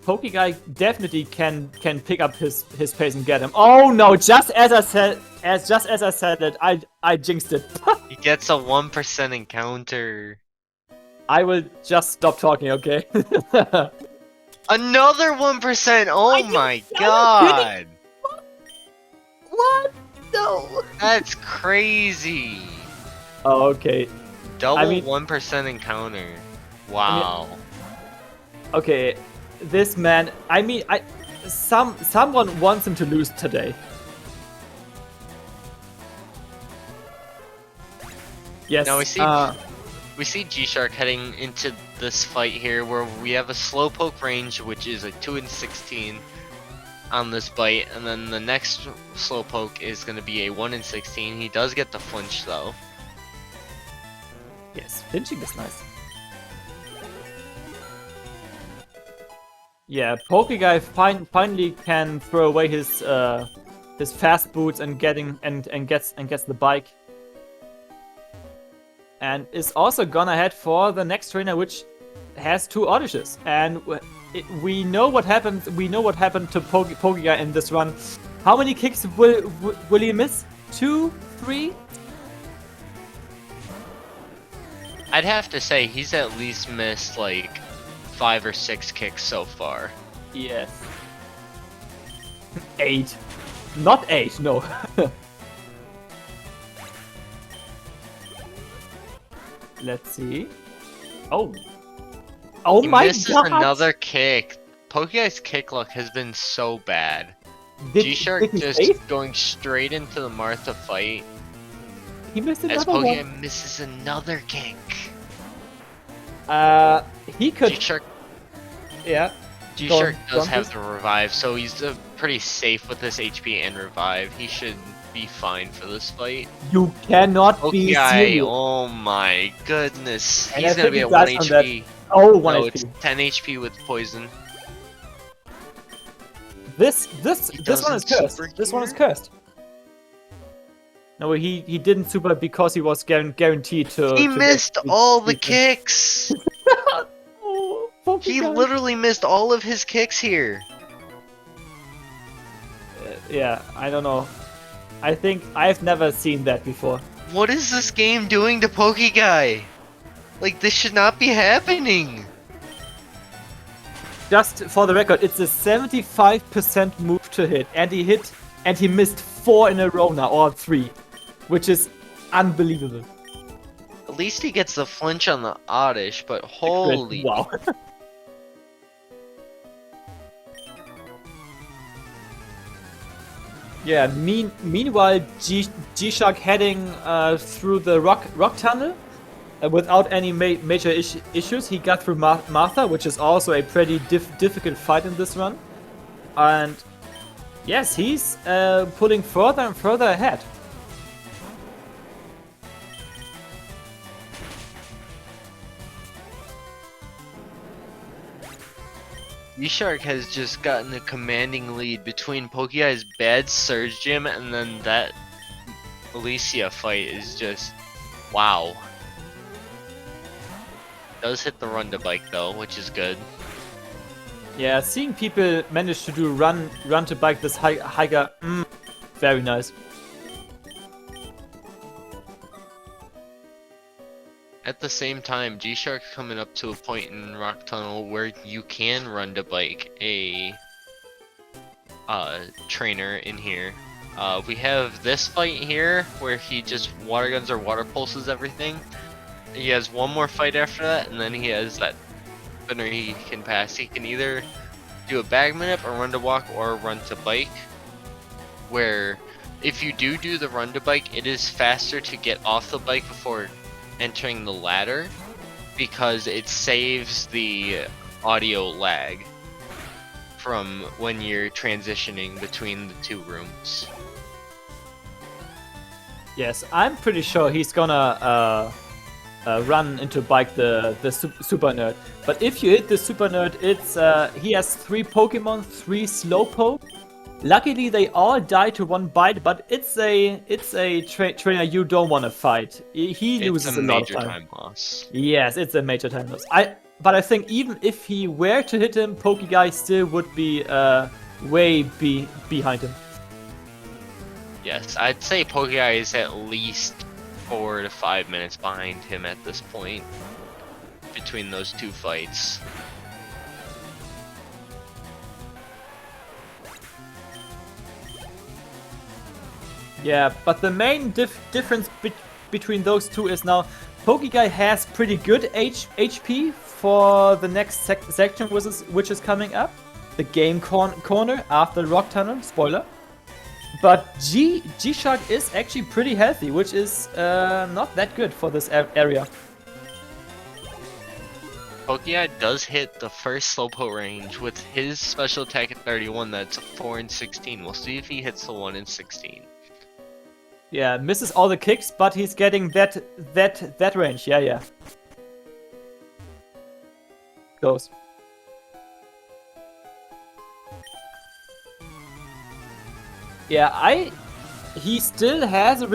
Pokeguy definitely can pick up his pace and get him. Oh no! Just as I said it, I jinxed it. He gets a 1% encounter. I will just stop talking, okay? Another 1%! Oh my god! What? No. That's crazy. Oh, okay. Double 1% encounter. Wow. Okay, this man. I mean, someone wants him to lose today. Yes. Now we see Gshark heading into this fight here, where we have a Slowpoke range, which is a 2 and 16 on this bite, and then the next Slowpoke is going to be a 1 and 16. He does get the flinch though. Yes, flinching is nice. Yeah, Pokeguy finally can throw away his fast boots and gets the bike. And is also gonna head for the next trainer, which has 2 Odysseus. And we know what happened. We know what happened to Pokeguy in this run. How many kicks will he miss? 2, 3? I'd have to say he's at least missed like 5 or 6 kicks so far. Yes. 8. Not 8, no. Let's see. Oh. Oh He my misses god! another kick. Pokeguy's kick luck has been so bad. Did Gshark he just save? going straight into the Martha fight He missed as another Pokeguy one. misses another kick. He could. Gshark Yeah. Gshark Go does on, have please. the revive, so he's pretty safe with this HP and revive. He should be fine for this fight. You cannot be Pokeguy, serious. oh my goodness. And He's I gonna think be he at 1 dies from that. HP. Oh, 1 No, HP. it's 10 HP with poison. This one doesn't is cursed. super This one is here? cursed. No, he didn't super because he was guaranteed to. He to missed get- all the to- kicks! Oh, He Pokeguy. literally missed all of his kicks here. Yeah, I don't know. I think I've never seen that before. What is this game doing to Pokeguy? Like, this should not be happening. Just for the record, it's a 75% move to hit, and he missed 4 in a row now, or 3, which is unbelievable. At least he gets the flinch on the Oddish, but holy... Wow. Yeah. Meanwhile, Gshark heading through the rock tunnel without any major issues. He got through Martha, which is also a pretty difficult fight in this run, and yes, he's pulling further and further ahead. Gshark has just gotten a commanding lead between Pokeguy's bad Surge Gym and then that Alicia fight is just... wow. Does hit the run to bike though, which is good. Yeah, seeing people manage to do run to bike this hiker, very nice. At the same time, Gshark's coming up to a point in Rock Tunnel where you can run to bike a trainer in here. We have this fight here where he just water guns or water pulses everything. He has one more fight after that, and then he has that spinner he can pass. He can either do a bag minute or run to walk or run to bike. Where if you do the run to bike, it is faster to get off the bike before entering the ladder because it saves the audio lag from when you're transitioning between the two rooms. Yes, I'm pretty sure he's gonna run into bike the super nerd. But if you hit the super nerd, it's he has 3 Pokemon, 3 Slowpoke. Luckily, they all die to 1 bite, but it's a trainer you don't want to fight. He loses a lot of time. Loss. Yes, it's a major time loss. But I think even if he were to hit him, Pokeguy still would be way behind him. Yes, I'd say Pokeguy is at least 4 to 5 minutes behind him at this point between those 2 fights. Yeah, but the main difference between those two is now Pokeguy has pretty good HP for the next section which is coming up. The game corner after the Rock Tunnel, spoiler. But Gshark is actually pretty healthy, which is not that good for this area. Pokeguy does hit the first Slowpoke range with his special attack at 31, that's 4 and 16. We'll see if he hits the 1 and 16. Yeah, misses all the kicks, but he's getting that range. Yeah. Goes. Yeah, he still has a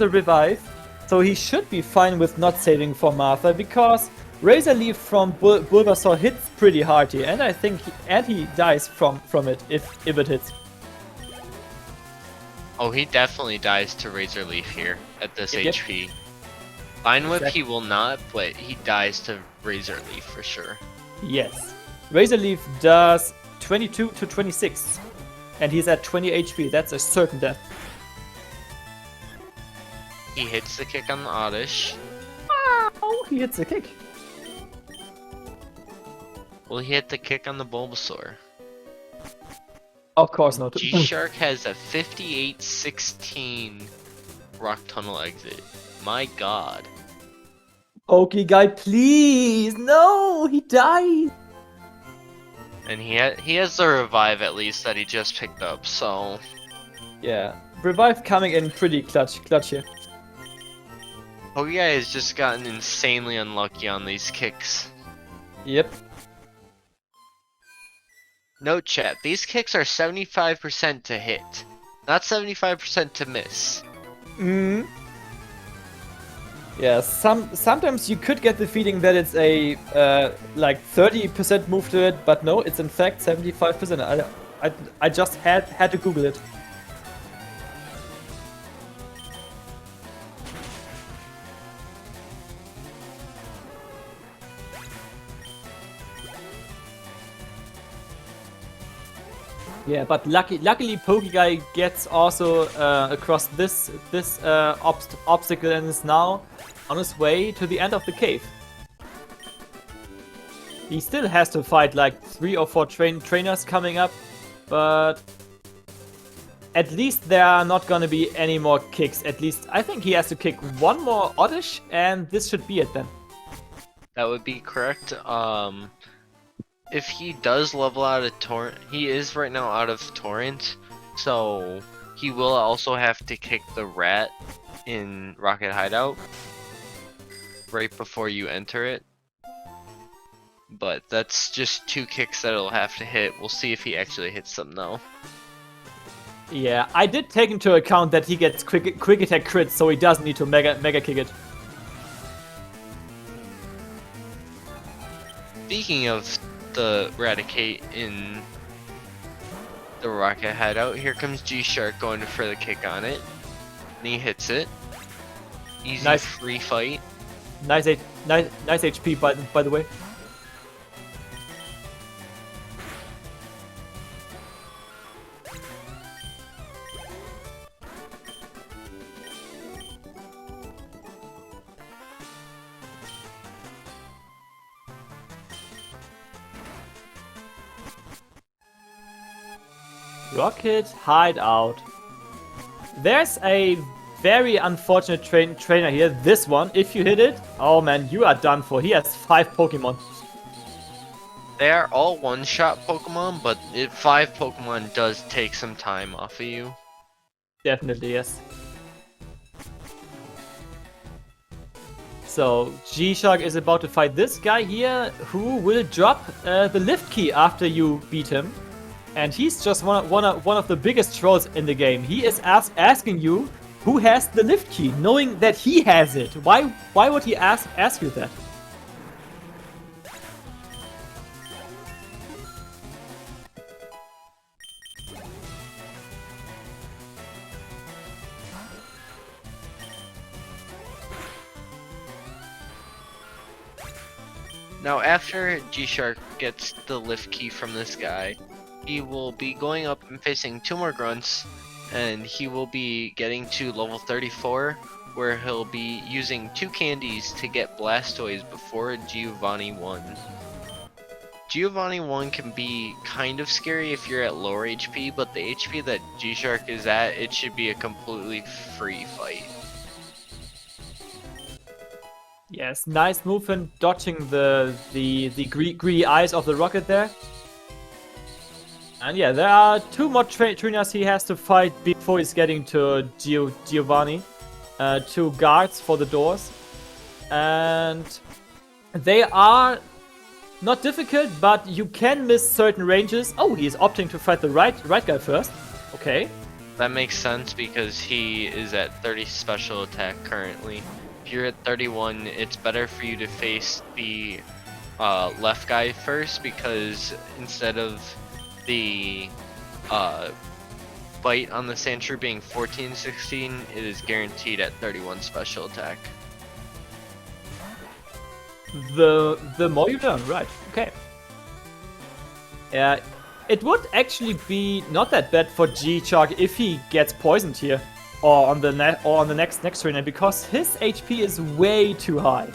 revive, so he should be fine with not saving for Martha because Razor Leaf from Bulbasaur hits pretty hard here, and I think he dies from it if it hits. Oh, he definitely dies to Razor Leaf here at this Yep. HP. Vine Whip Exactly. he will not, but he dies to Razor Leaf for sure. Yes. Razor Leaf does 22 to 26. And he's at 20 HP. That's a certain death. He hits the kick on the Oddish. he hits a kick. Well, he hit the kick on the Bulbasaur. Of course not. Gshark has a 58-16 rock tunnel exit. My god. Pokeguy, please! No! He died! And he has the revive at least that he just picked up, so... Yeah. Revive coming in pretty clutch here. Pokeguy has just gotten insanely unlucky on these kicks. Yep. Note chat, these kicks are 75% to hit, not 75% to miss. Yeah, sometimes you could get the feeling that it's a like 30% move to it, but no, it's in fact 75%. I just had to Google it. Yeah, but luckily Pokeguy gets also across this obstacle and is now on his way to the end of the cave. He still has to fight like 3 or 4 trainers coming up, but at least there are not gonna be any more kicks. At least I think he has to kick one more Oddish, and this should be it then. That would be correct. If he does level out of Torrent, he is right now out of Torrent, so he will also have to kick the rat in Rocket Hideout right before you enter it. But that's just 2 kicks that he'll have to hit. We'll see if he actually hits them though. Yeah, I did take into account that he gets quick attack crits, so he doesn't need to mega kick it. Speaking of the Raticate in the Rocket Hideout, here comes Gshark going for the kick on it. And he hits it. Easy Nice. free fight. Nice HP by the way. Rocket Hideout. There's a very unfortunate trainer here. This one, if you hit it, oh man, you are done for. He has 5 Pokemon. They are all one-shot Pokemon, but 5 Pokemon does take some time off of you. Definitely, yes. So, Gshark is about to fight this guy here, who will drop the lift key after you beat him. And he's just one of the biggest trolls in the game. He is asking you who has the lift key, knowing that he has it. Why would he ask you that? Now after Gshark gets the lift key from this guy, he will be going up and facing 2 more grunts, and he will be getting to level 34, where he'll be using 2 candies to get Blastoise before Giovanni 1. Giovanni 1 can be kind of scary if you're at lower HP, but the HP that Gshark is at, it should be a completely free fight. Yes, nice movement, dodging the greedy eyes of the rocket there. And yeah, there are 2 more trainers he has to fight before he's getting to Giovanni. 2 guards for the doors. And they are not difficult, but you can miss certain ranges. Oh, he's opting to fight the right guy first. Okay. That makes sense because he is at 30 special attack currently. If you're at 31, it's better for you to face the left guy first, because instead of the bite on the Sandshrew being 14-16, it is guaranteed at 31 special attack. The more you learn, right? Okay. Yeah, it would actually be not that bad for Gshark if he gets poisoned here, or on the next trainer, because his HP is way too high.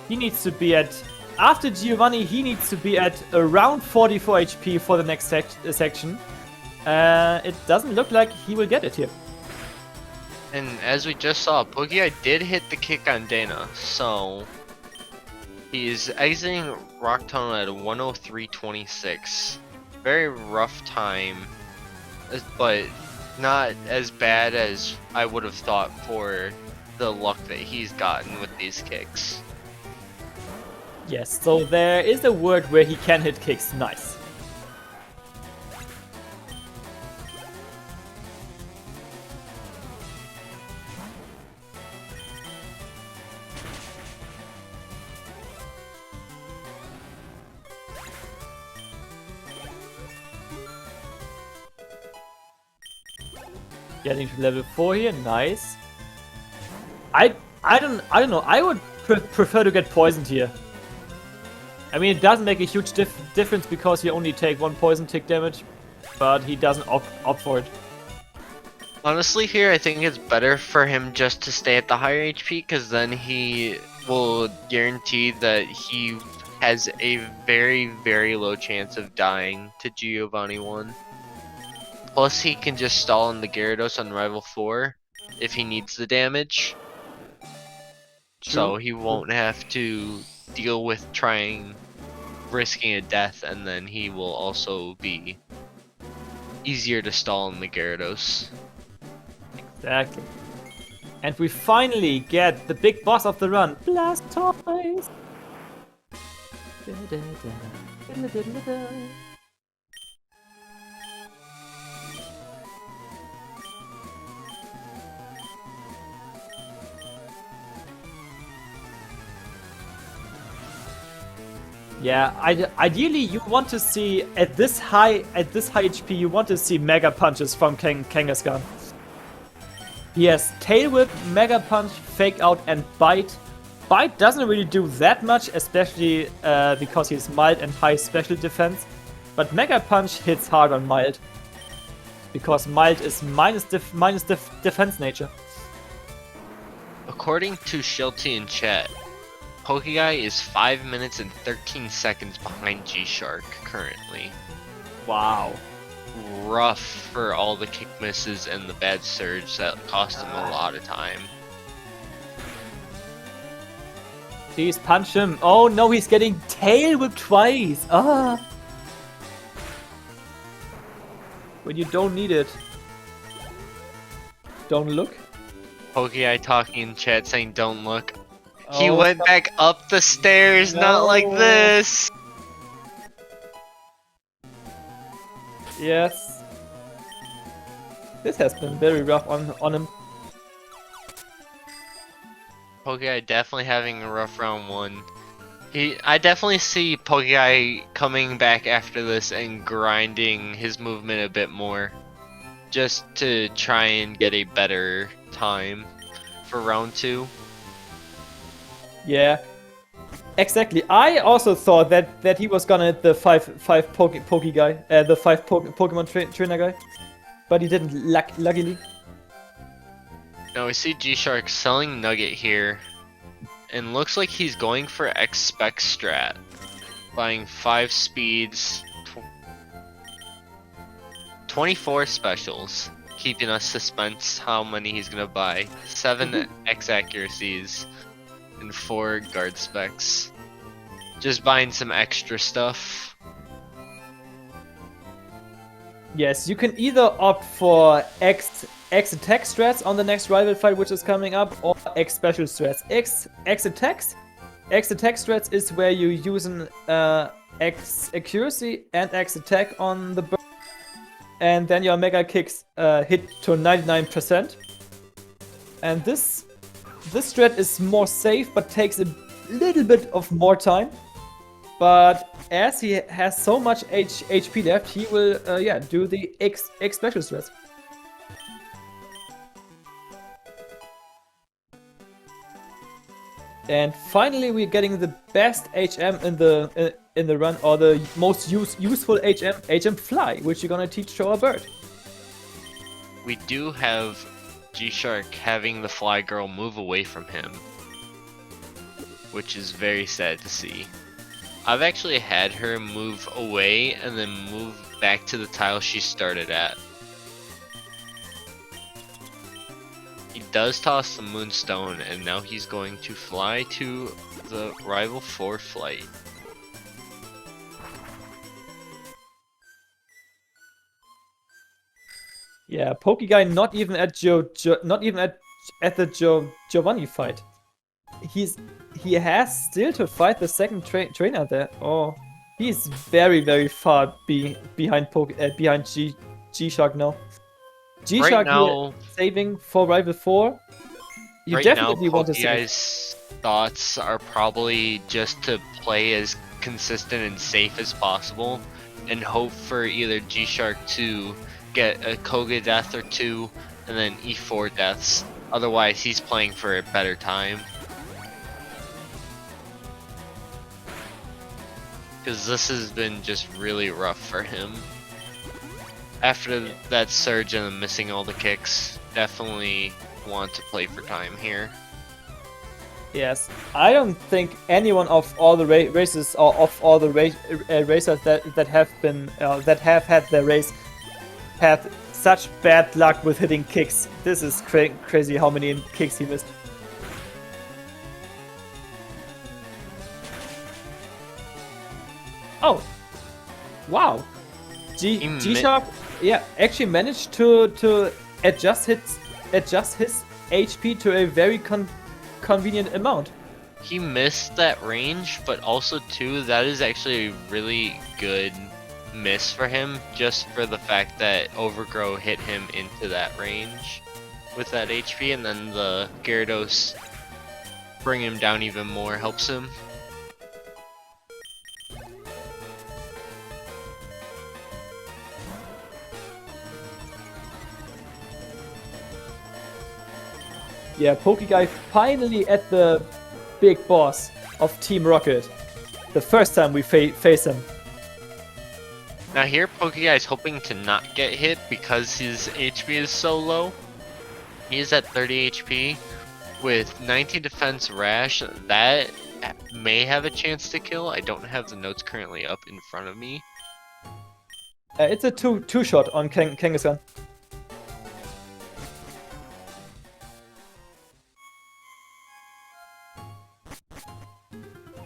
he needs to be at... After Giovanni, he needs to be at around 44 HP for the next section. It doesn't look like he will get it here. And as we just saw, Pokeguy did hit the kick on Dana, so he's exiting Rock Tunnel at 103.26. Very rough time, but not as bad as I would have thought for the luck that he's gotten with these kicks. Yes, so there is a word where he can hit kicks. Nice. Getting to level 4 here, nice. I don't know. I would prefer to get poisoned here. I mean, it doesn't make a huge difference because you only take 1 poison tick damage, but he doesn't opt for it. Honestly, here I think it's better for him just to stay at the higher HP, because then he will guarantee that he has a very, very low chance of dying to Giovanni 1. Plus, he can just stall in the Gyarados on Rival 4 if he needs the damage. True. So he won't have to deal with risking a death, and then he will also be easier to stall in the Gyarados. Exactly. And we finally get the big boss of the run, Blastoise! Yeah, ideally you want to see at this high HP you want to see Mega Punches from Kangaskhan. He has Tail Whip, Mega Punch, Fake Out, and Bite. Bite doesn't really do that much, especially because he's mild and high special defense. But Mega Punch hits hard on mild, because mild is minus defense nature. According to Shilty in chat, Pokeguy is 5 minutes and 13 seconds behind Gshark currently. Wow. Rough for all the kick misses and the bad surge that cost him a lot of time. Please punch him. Oh no, he's getting Tail Whip twice. Ah. When you don't need it. Don't look. Pokeguy talking in chat saying don't look. He Oh, went back up the stairs, not like this! Yes. This has been very rough on him. Pokeguy definitely having a rough round 1. I definitely see Pokeguy coming back after this and grinding his movement a bit more, just to try and get a better time for round 2. Yeah, exactly. I also thought that he was gonna hit the 5 Pokeguy, the 5 Pokemon trainer guy, but he didn't. Luckily. Now we see Gshark selling Nugget here, and looks like he's going for X-Spec strat, buying 5 speeds, 24 specials, keeping us suspense how many he's gonna buy, 7 X accuracies, and 4 guard specs. Just buying some extra stuff. Yes, you can either opt for X attack strats on the next rival fight, which is coming up, or X special strats. X attack strats is where you use an X accuracy and X attack on the bird, and then your mega kicks hit to 99%. And this strat is more safe, but takes a little bit of more time. But as he has so much HP left, he will do the X special strats. And finally, we're getting the best HM in the run, or the most useful HM Fly, which you're gonna teach to our bird. We do have Gshark having the Fly Girl move away from him. which is very sad to see. I've actually had her move away and then move back to the tile she started at. He does toss the Moonstone, and now he's going to fly to the Rival 4 flight. Yeah, Pokeguy not even at the Giovanni fight. He has still to fight the second trainer there. Oh, he's very far behind Gshark now. Gshark Right now, here saving for Rival 4. You right definitely now, want to save. Pokeguy's thoughts are probably just to play as consistent and safe as possible, and hope for either Gshark to get a Koga death or 2, and then E4 deaths. Otherwise, he's playing for a better time. Because this has been just really rough for him. After that surge and missing all the kicks, definitely want to play for time here. Yes, I don't think anyone of all the races or of all the racers that have had their race had such bad luck with hitting kicks. This is crazy how many kicks he missed. Oh, wow! Gshark, yeah, actually managed to adjust his HP to a very convenient amount. He missed that range, but also too, that is actually a really good miss for him, just for the fact that Overgrow hit him into that range with that HP, and then the Gyarados bring him down even more helps him. Yeah, Pokeguy finally at the big boss of Team Rocket. The first time we face him. Now here, Pokeguy is hoping to not get hit because his HP is so low. He is at 30 HP. With 90 defense Rash, that may have a chance to kill. I don't have the notes currently up in front of me. It's a two shot on Kangaskhan.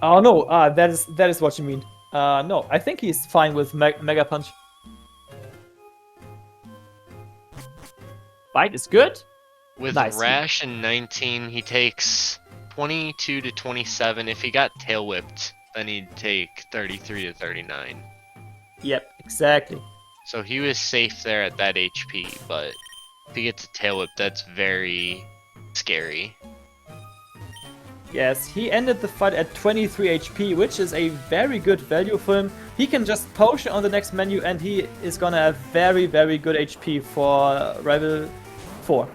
Oh no, that is what you mean. No, I think he's fine with Mega Punch. Bite is good. With nice. Rash and 19, he takes 22 to 27. If he got tail whipped, then he'd take 33 to 39. Yep, exactly. So he was safe there at that HP, but if he gets a tail whip, that's very scary. Yes, he ended the fight at 23 HP, which is a very good value for him. He can just potion on the next menu and he is gonna have very good HP for Rival 4.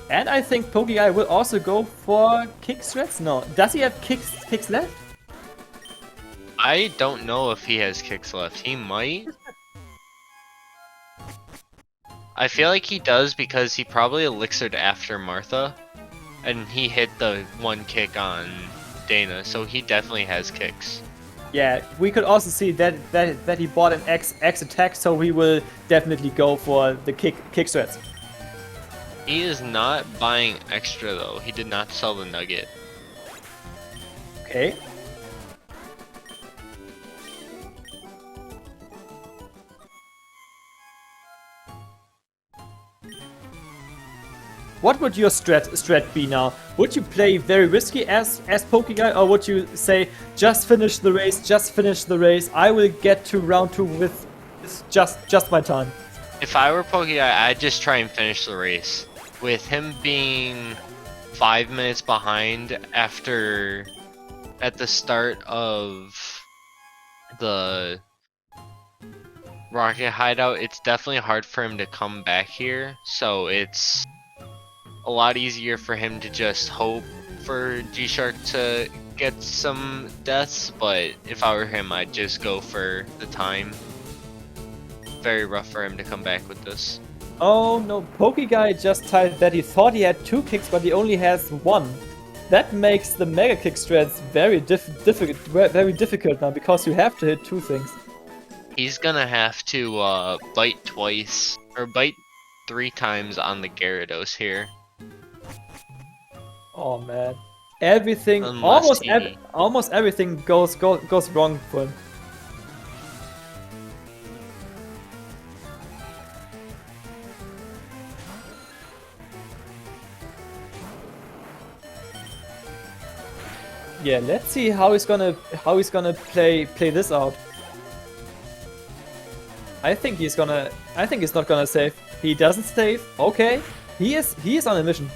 And I think Pokeguy will also go for kick threats? No. Does he have kicks left? I don't know if he has kicks left. He might. I feel like he does because he probably elixired after Martha, and he hit the one kick on Dana, so he definitely has kicks. Yeah, we could also see that he bought an X attack, so we will definitely go for the kick threats. He is not buying extra though. He did not sell the nugget. Okay. What would your strat be now? Would you play very risky as Pokeguy, or would you say just finish the race, I will get to round 2 with just my time? If I were Pokeguy, I'd just try and finish the race. With him being 5 minutes behind at the start of the Rocket Hideout, it's definitely hard for him to come back here, so it's a lot easier for him to just hope for Gshark to get some deaths, but if I were him, I'd just go for the time. Very rough for him to come back with this. Oh no, Pokeguy just typed that he thought he had 2 kicks, but he only has 1. That makes the Mega Kick strats very difficult now, because you have to hit 2 things. He's gonna have to bite twice, or bite 3 times on the Gyarados here. Oh man. Everything, Unless he... almost everything goes wrong for him. Yeah, let's see how he's gonna play this out. I think he's not gonna save. He doesn't save. Okay. He is on a mission.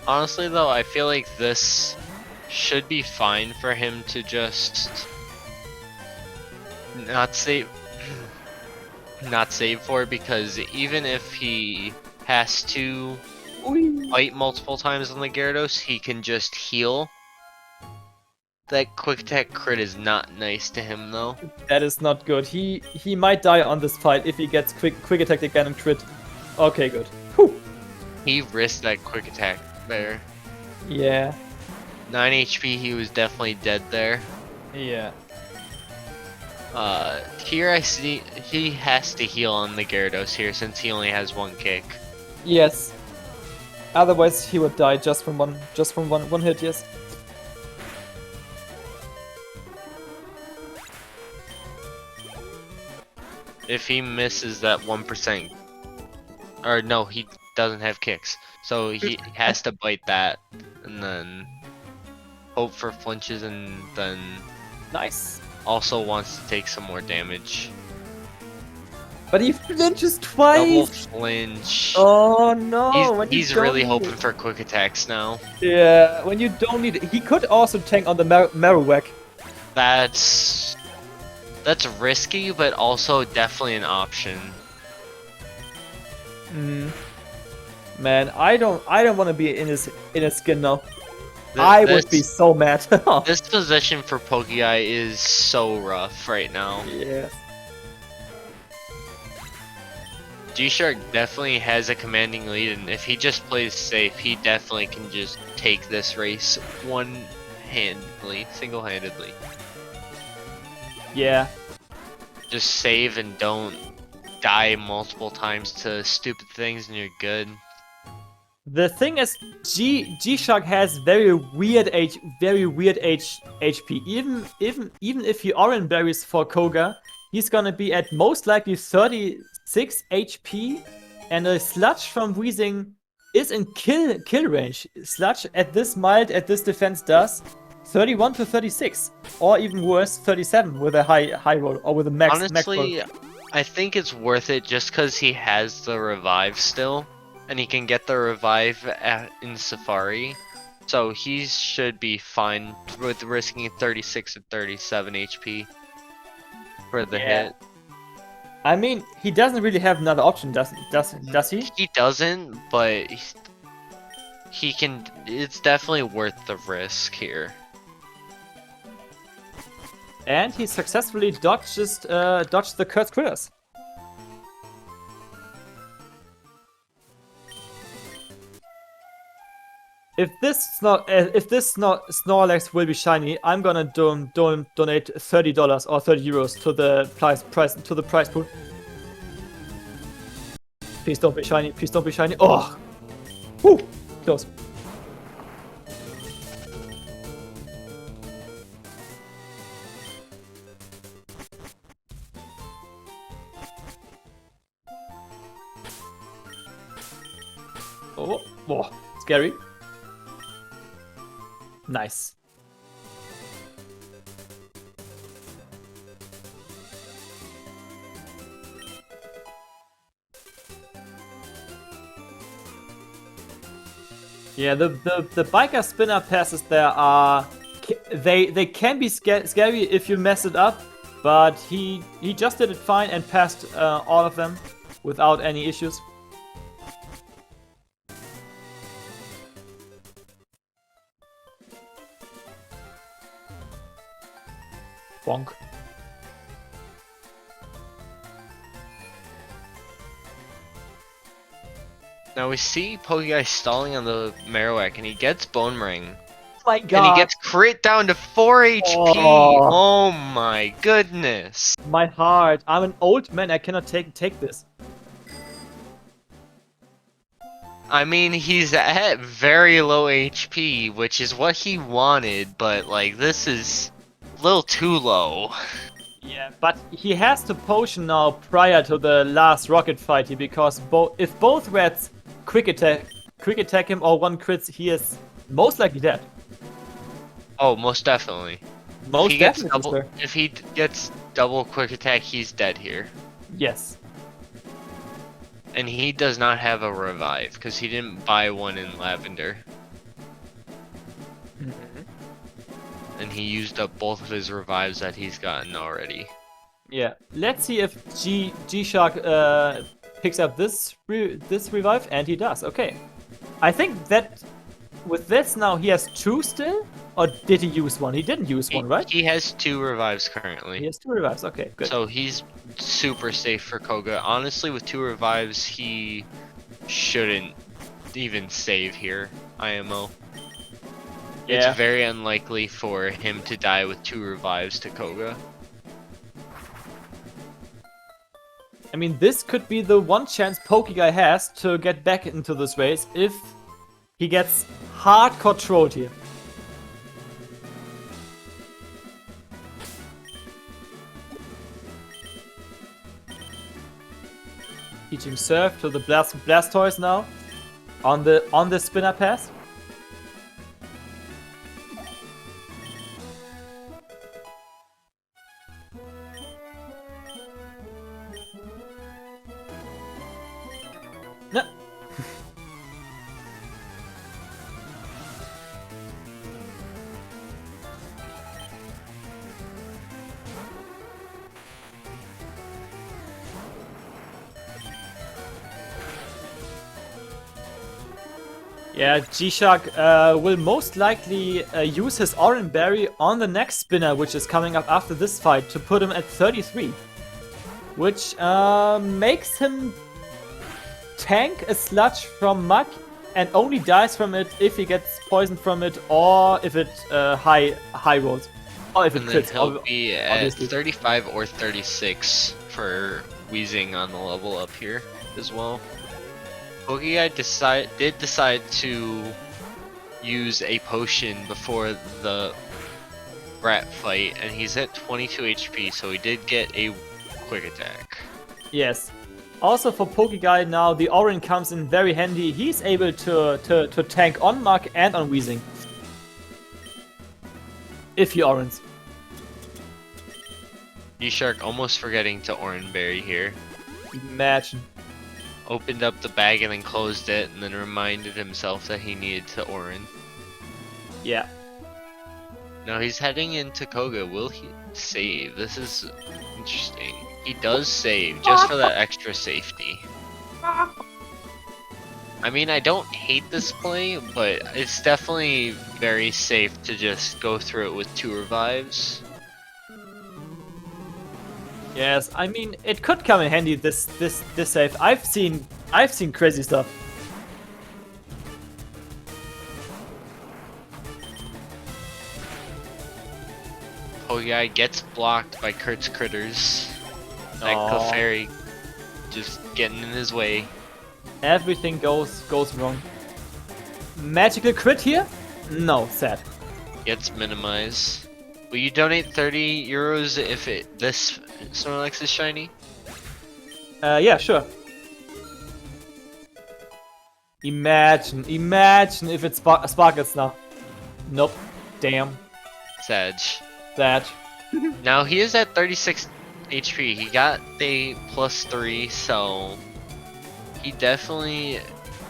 Honestly though, I feel like this should be fine for him to just not save for, because even if he has to fight multiple times on the Gyarados, he can just heal. That quick attack crit is not nice to him though. That is not good. He might die on this fight if he gets quick attack again and crit. Okay, good. Whew. He risked that quick attack there. Yeah. 9 HP, he was definitely dead there. Yeah. Here I see he has to heal on the Gyarados here since he only has 1 kick. Yes. Otherwise he would die just from one hit, yes. If he misses that 1%, or no, he doesn't have kicks, so he has to bite that and then hope for flinches, and then Nice. also wants to take some more damage. But he flinches Double twice. flinch. Oh no! He's really hoping for quick attacks now. Yeah, when you don't need it. He could also tank on the Marowak. That's risky, but also definitely an option. Man, I don't want to be in his skin now. I would be so mad. This position for Pokeguy is so rough right now. Yes. Gshark definitely has a commanding lead, and if he just plays safe, he definitely can just take this race single-handedly. Yeah. Just save and don't die multiple times to stupid things, and you're good. The thing is, Gshark has very weird HP. Even if he Orange berries for Koga, he's gonna be at most likely 36 HP, and a Sludge from Weezing is in kill range. Sludge at this defense does 31 to 36, or even worse, 37 with a high roll, or with a max roll. Honestly, I think it's worth it just because he has the revive still, and he can get the revive in Safari, so he should be fine with risking 36 and 37 HP for the hit. I mean, he doesn't really have another option, does he? He doesn't, but he can. It's definitely worth the risk here. And he successfully dodged the Cursed Critters. If this Snorlax will be shiny, I'm gonna donate $30 or 30 euros to the prize pool. Please don't be shiny. Please don't be shiny. Oh, whoo, close. Oh, scary. Nice. Yeah, the biker spinner passes there are they can be scary if you mess it up, but he just did it fine and passed all of them without any issues. Bonk. Now we see Pokeguy stalling on the Marowak, and he gets Bone Ring. My And he god. gets crit down to 4 HP! Oh. Oh my goodness! My heart. I'm an old man. I cannot take this. I mean, he's at very low HP, which is what he wanted, but like, this is a little too low. Yeah, but he has to potion now prior to the last rocket fight here, because if both Reds quick attack him or one crits, he is most likely dead. Oh, most definitely. Most If he gets definitely, double, sir. if he gets double quick attack, he's dead here. Yes. And he does not have a revive, because he didn't buy one in Lavender. And he used up both of his revives that he's gotten already. Yeah. Let's see if Gshark picks up this revive, and he does. Okay. I think that with this now he has 2 still, or did he use one? He didn't use one, right? He has 2 revives currently. He has 2 revives. Okay, good. So he's super safe for Koga. Honestly, with 2 revives, he shouldn't even save here, IMO. Yeah. It's very unlikely for him to die with 2 revives to Koga. I mean, this could be the one chance Pokeguy has to get back into this race if he gets hardcore trolled here. Teaching Surf to the Blastoise now on the spinner pass. No. Yeah, Gshark will most likely use his Orange Berry on the next spinner, which is coming up after this fight, to put him at 33. Which makes him tank a sludge from Muk and only dies from it if he gets poisoned from it, or if it high rolls. Or if it And then crits, he'll be at obviously. 35 or 36 for Weezing on the level up here as well. Pokeguy did decide to use a potion before the rat fight, and he's at 22 HP, so he did get a quick attack. Yes. Also for Pokeguy now, the Orin comes in very handy. He's able to tank on Muk and on Weezing. If he Orins. Gshark almost forgetting to Orange Berry here. Imagine. Opened up the bag and then closed it, and then reminded himself that he needed to Orin. Yeah. Now he's heading into Koga. Will he save? This is interesting. He does save, just for that extra safety. I mean, I don't hate this play, but it's definitely very safe to just go through it with 2 revives. Yes, I mean it could come in handy this save. I've seen crazy stuff. Pokeguy gets blocked by Kurt's critters. That Aw. Clefairy just getting in his way. Everything goes wrong. Magical crit here? No, sad. Gets minimized. Will you donate 30 euros if this Snorlax is shiny? Yeah, sure. Imagine if it sparkles now. Nope. Damn. Sag. Sad. Now he is at 36 HP. He got the +3, so he definitely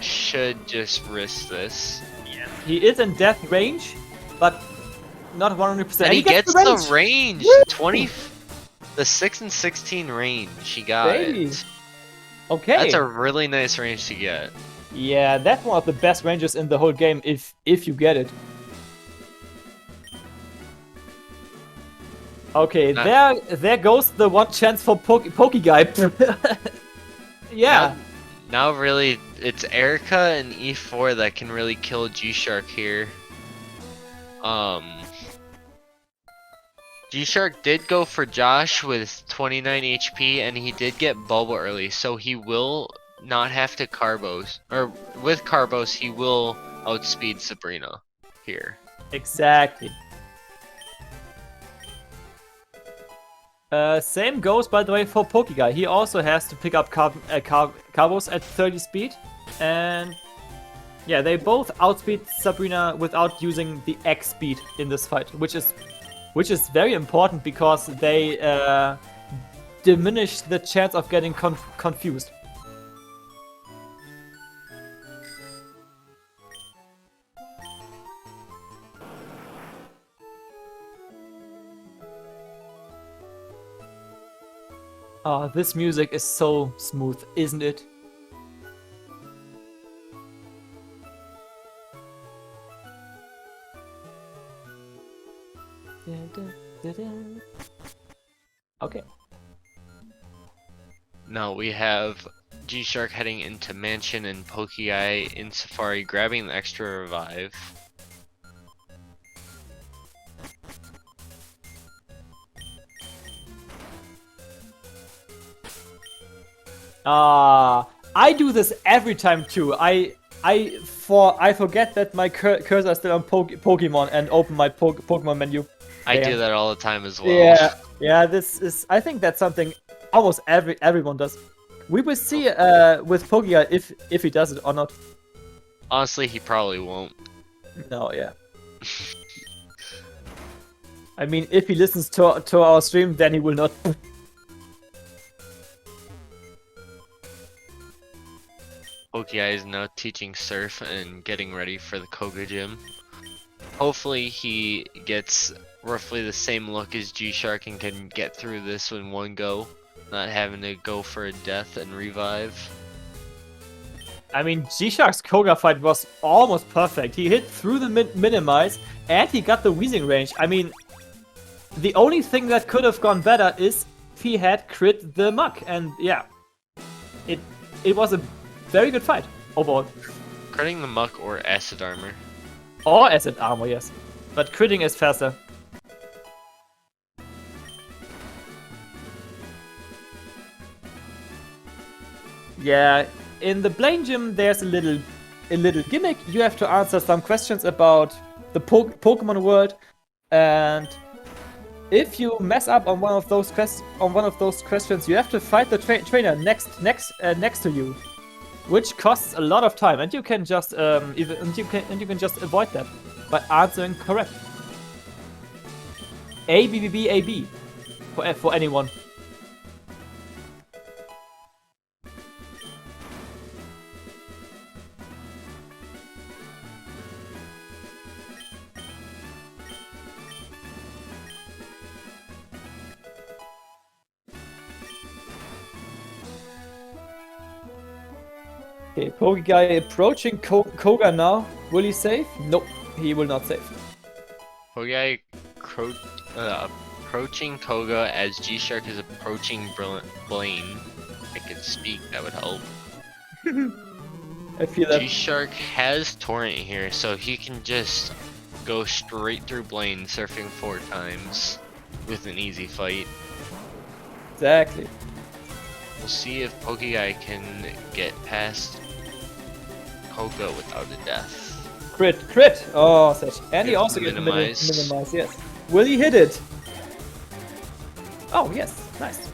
should just risk this. He is in death range, but not 100%. And he gets the range. Woo! 20, the 6 and 16 range. He got Baby. it. Okay. That's a really nice range to get. Yeah, that's one of the best ranges in the whole game if you get it. Okay, there goes the one chance for Pokeguy. Yeah. Now really it's Erica and E4 that can really kill Gshark here. Gshark did go for Josh with 29 HP, and he did get Bubble early, so he will not have to Carbos. Or with Carbos, he will outspeed Sabrina here. Exactly. Same goes, by the way, for Pokeguy. He also has to pick up Carbos at 30 speed. And yeah, they both outspeed Sabrina without using the X speed in this fight, which is very important because they diminish the chance of getting confused. Oh, this music is so smooth, isn't it? Okay. Now we have Gshark heading into Mansion and Pokeguy in Safari grabbing the extra revive. I do this every time too. I forget that my cursor is still on Pokemon and open my Pokemon menu. I do that all the time as well. Yeah. This is. I think that's something almost everyone does. We will see with Pokeguy if he does it or not. Honestly, he probably won't. No, yeah. I mean, if he listens to our stream, then he will not. Pokeguy is now teaching Surf and getting ready for the Koga gym. Hopefully he gets roughly the same look as Gshark and can get through this in one go, not having to go for a death and revive. I mean, Gshark's Koga fight was almost perfect. He hit through the minimize and he got the wheezing range. I mean, the only thing that could have gone better is if he had crit the Muk, and yeah, it was a very good fight overall. Critting the Muk or acid armor. Or acid armor, yes. But critting is faster. Yeah, in the Blaine Gym there's a little gimmick. You have to answer some questions about the Pokemon world, and if you mess up on one of those questions, you have to fight the trainer next to you, which costs a lot of time, and you can just you can just avoid that by answering correct. A B B B A B for anyone. Okay, Pokeguy approaching Koga now. Will he save? Nope, he will not save. Pokeguy approaching Koga as Gshark is approaching Blaine. I could speak, that would help. I feel that. Gshark has Torrent here, so he can just go straight through Blaine, surfing 4 times with an easy fight. Exactly. We'll see if Pokeguy can get past Koga without a death. Crit! Oh, such. And he Good also gets minimize. minimize, yes. Will he hit it? Oh, yes. Nice.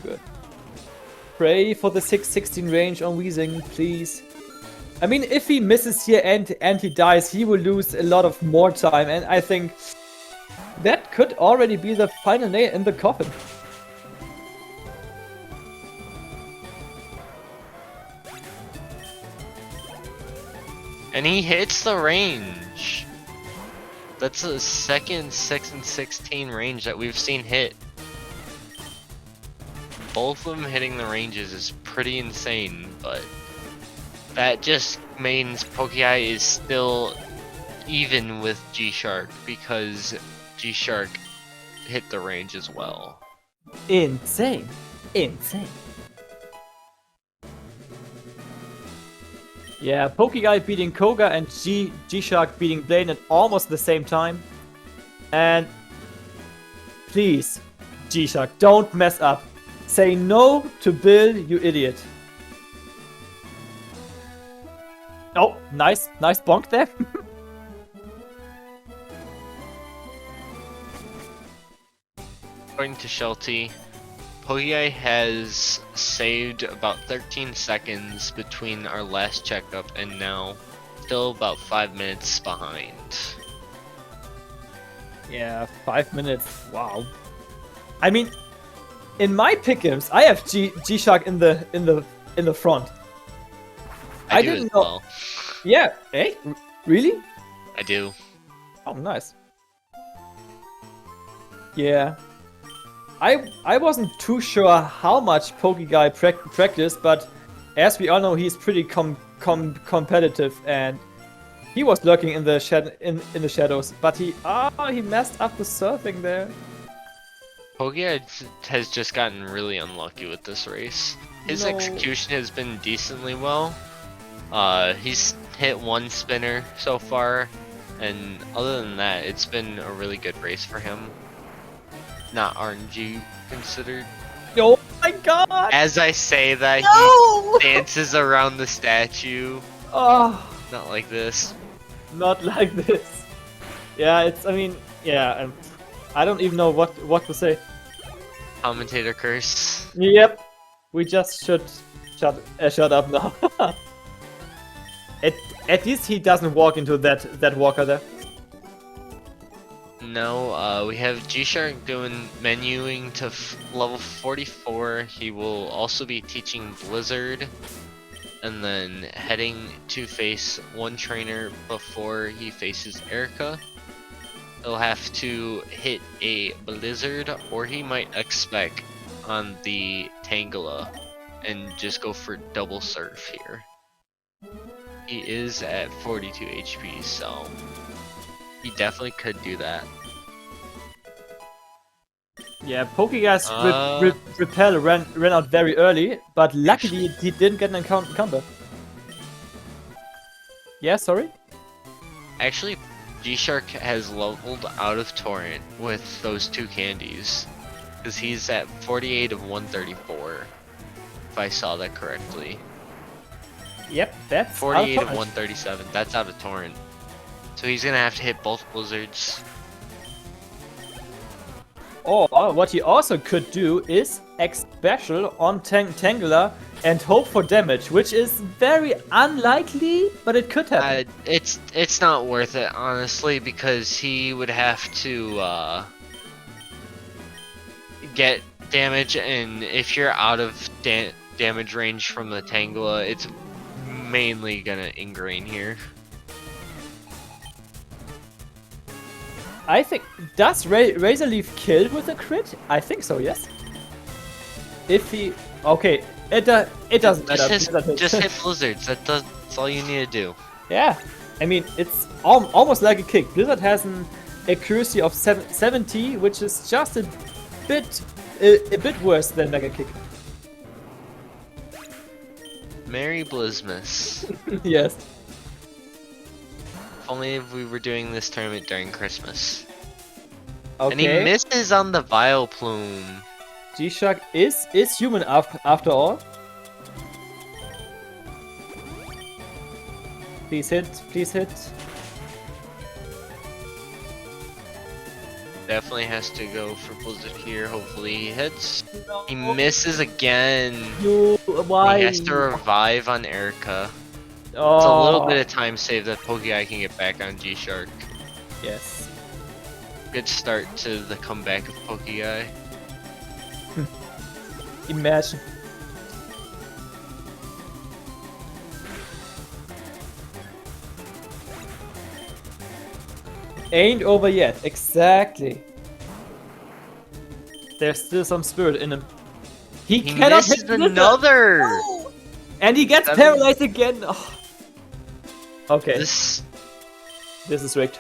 Good. Pray for the 616 range on Weezing, please. I mean, if he misses here and he dies, he will lose a lot of more time, and I think that could already be the final nail in the coffin. And he hits the range. That's the second 6 and 16 range that we've seen hit. Both of them hitting the ranges is pretty insane, but that just means Pokeguy is still even with Gshark because Gshark hit the range as well. Insane. Insane. Yeah, Pokeguy beating Koga and Gshark beating Blaine at almost the same time. And please, Gshark, don't mess up. Say no to Bill, you idiot. Oh, nice bonk there. According to Shelty, Pokeguy has saved about 13 seconds between our last checkup and now, still about 5 minutes behind. Yeah, 5 minutes. Wow. I mean, in my pick'ems, I have Gshark in the front. I do didn't as know. well. Yeah. Hey, really? I do. Oh, nice. Yeah. I wasn't too sure how much Pokeguy practiced, but as we all know, he's pretty competitive, and he was lurking in the shadows. But he messed up the surfing there. Pokeguy has just gotten really unlucky with this race. His execution has been decently well. He's hit one spinner so far, and other than that, it's been a really good race for him. Not RNG considered. Oh my god! As I say that, No! he dances around the statue. Oh, Not like this. not like this. Yeah, I mean, yeah, I don't even know what to say. Commentator curse. Yep, we just should shut up now. At least he doesn't walk into that walker there. No, we have Gshark doing menuing to level 44. He will also be teaching Blizzard, and then heading to face one trainer before he faces Erica. He'll have to hit a Blizzard, or he might expect on the Tangela and just go for double surf here. He is at 42 HP, so he definitely could do that. Yeah, Pokeguy's repel ran out very early, but luckily he didn't get an encounter. Yeah, sorry? Actually, Gshark has leveled out of Torrent with those two candies, because he's at 48 of 134, if I saw that correctly. Yep, that's 48 of 137, that's out of Torrent. So he's gonna have to hit both Blizzards. Or what he also could do is X special on Tangela and hope for damage, which is very unlikely, but it could happen. It's not worth it, honestly, because he would have to get damage, and if you're out of damage range from the Tangela, it's mainly gonna ingrain here. I think, does Razorleaf kill with a crit? I think so, yes. If he, okay, it doesn't matter. Just hit Blizzards. That's all you need to do. Yeah, I mean it's almost like a kick. Blizzard has an accuracy of 70, which is just a bit worse than Mega Kick. Merry Blizmas. Yes. If only if we were doing this tournament during Christmas. Okay. And he misses on the Vileplume. Gshark is human after all. Please hit, please hit. Definitely has to go for Blizzard here. Hopefully he hits. No. He misses again. You, why? He has to revive on Erica. Oh. It's a little bit of time save that Pokeguy can get back on Gshark. Yes. Good start to the comeback of Pokeguy. Imagine. Ain't over yet. Exactly. There's still some spirit in him. He cannot misses hit Blizzard. another. No! And he gets 7. paralyzed again. Oh. Okay, This this is rigged.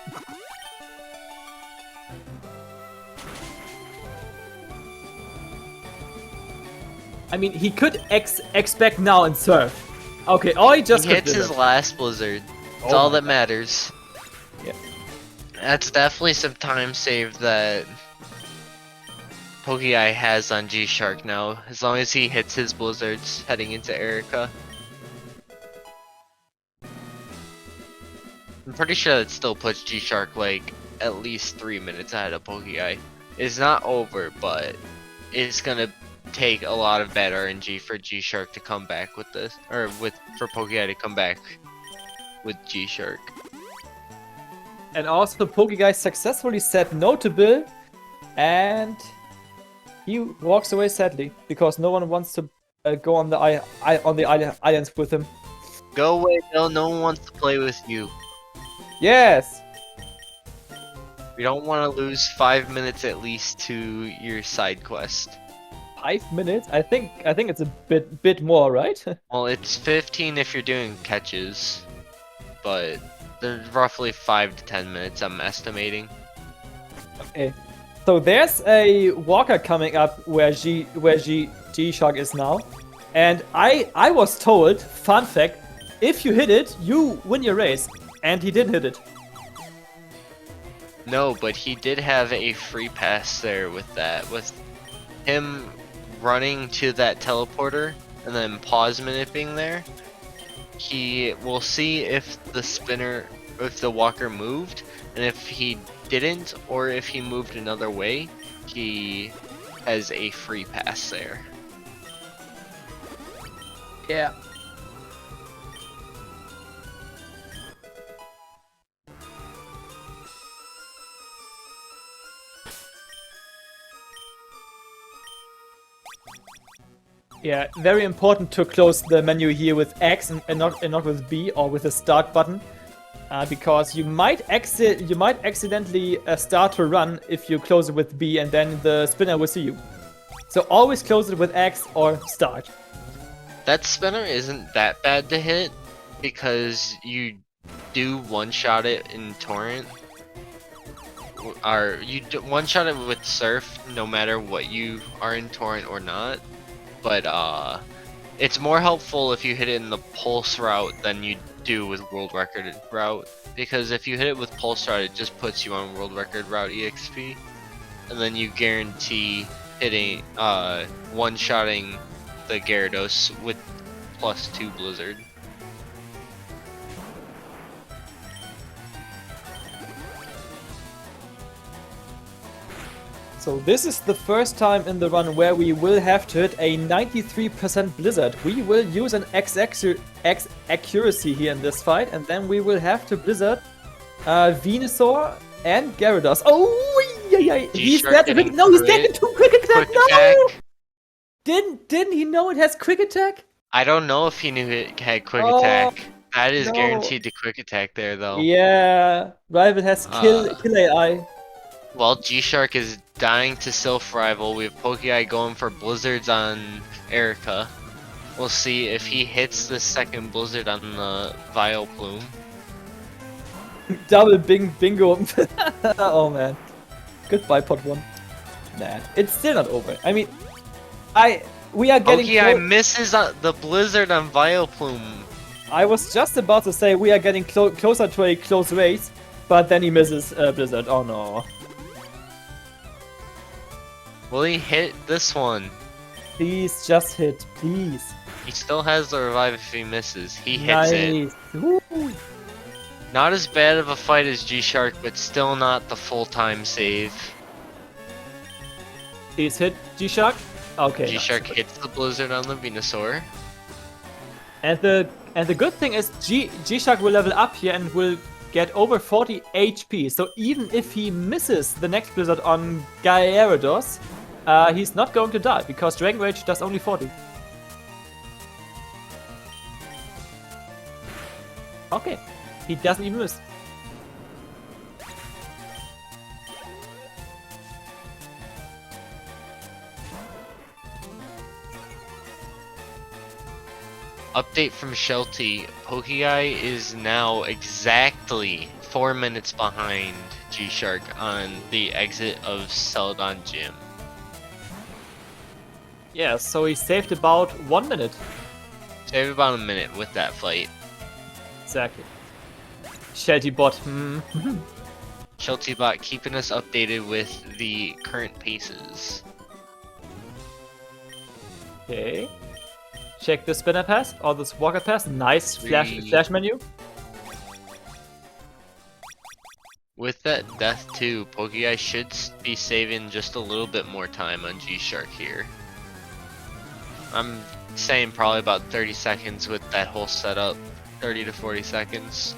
I mean, he could expect now and surf. Okay, oh, he just He hits did his it. last blizzard. That's Oh all my that God. matters. Yeah. That's definitely some time saved that Pokeguy has on Gshark now, as long as he hits his blizzards heading into Erica. I'm pretty sure that still puts Gshark like at least 3 minutes ahead of Pokeguy. It's not over, but it's gonna take a lot of bad RNG for Gshark to come back with this, or for Pokeguy to come back with Gshark. And also, Pokeguy successfully said no to Bill, and he walks away sadly because no one wants to go on the islands with him. Go away, Bill. No one wants to play with you. Yes. We don't want to lose 5 minutes at least to your side quest. 5 minutes? I think it's a bit more, right? Well, it's 15 if you're doing catches, but they're roughly 5 to 10 minutes, I'm estimating. Okay. So there's a walker coming up where Gshark is now, and I was told, fun fact, if you hit it, you win your race, and he didn't hit it. No, but he did have a free pass there with that, with him running to that teleporter and then pause minute being there. He will see if the walker moved, and if he didn't, or if he moved another way, he has a free pass there. Yeah. Yeah, very important to close the menu here with X and not with B or with the start button, because you might accidentally start to run if you close it with B, and then the spinner will see you. So always close it with X or start. That spinner isn't that bad to hit because you do one-shot it in Torrent, or you one-shot it with Surf no matter what you are in Torrent or not. But it's more helpful if you hit it in the Pulse route than you do with World Record route, because if you hit it with Pulse route, it just puts you on World Record route EXP, and then you guarantee hitting one-shotting the Gyarados with +2 Blizzard. So this is the first time in the run where we will have to hit a 93% Blizzard. We will use an X accuracy here in this fight, and then we will have to Blizzard Venusaur and Gyarados. Oh, yeah. He's dead. No, he's dead to Quick Attack. No! Didn't he know it has Quick Attack? I don't know if he knew it had Quick Attack. That is guaranteed to Quick Attack there, though. Yeah, Rival has kill AI. Well, Gshark is dying to Sylph Rival. We have Pokeguy going for Blizzards on Erica. We'll see if he hits the second Blizzard on the Vileplume. Double bingo. Oh man. Goodbye, pot 1. Nah, it's still not over. I mean, we are getting. Pokeguy misses the Blizzard on Vileplume. I was just about to say we are getting closer to a close race, but then he misses Blizzard. Oh no. Will he hit this one? Please just hit, please. He still has the revive if he misses. He hits it. Woo. Not as bad of a fight as Gshark, but still not the full-time save. Please hit Gshark. Okay. Gshark hits the Blizzard on the Venusaur. And the good thing is Gshark will level up here and will get over 40 HP. So even if he misses the next Blizzard on Gyarados, he's not going to die because Dragon Rage does only 40. Okay, he doesn't even miss. Update from Shelty, Pokeguy is now exactly 4 minutes behind Gshark on the exit of Celadon Gym. Yeah, so he saved about 1 minute. Save about a minute with that fight. Exactly. Shelty bot. Sheltybot keeping us updated with the current paces. Okay. Check the spinner pass or this walker pass. Nice flash menu. With that death too, Pokeguy should be saving just a little bit more time on Gshark here. I'm saying probably about 30 seconds with that whole setup. 30 to 40 seconds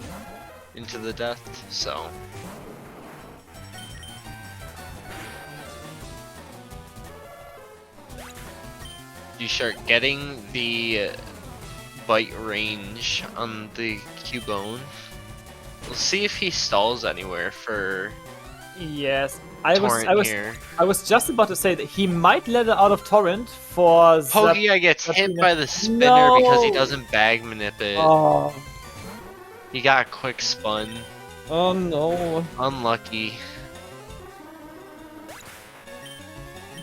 into the death, so. Gshark getting the bite range on the Cubone. We'll see if he stalls anywhere for Yes, I was just about to say that he might let it out of Torrent for Pokeguy gets hit by the spinner because he doesn't bag manip it. Oh. He got a quick spun. Oh no. Unlucky.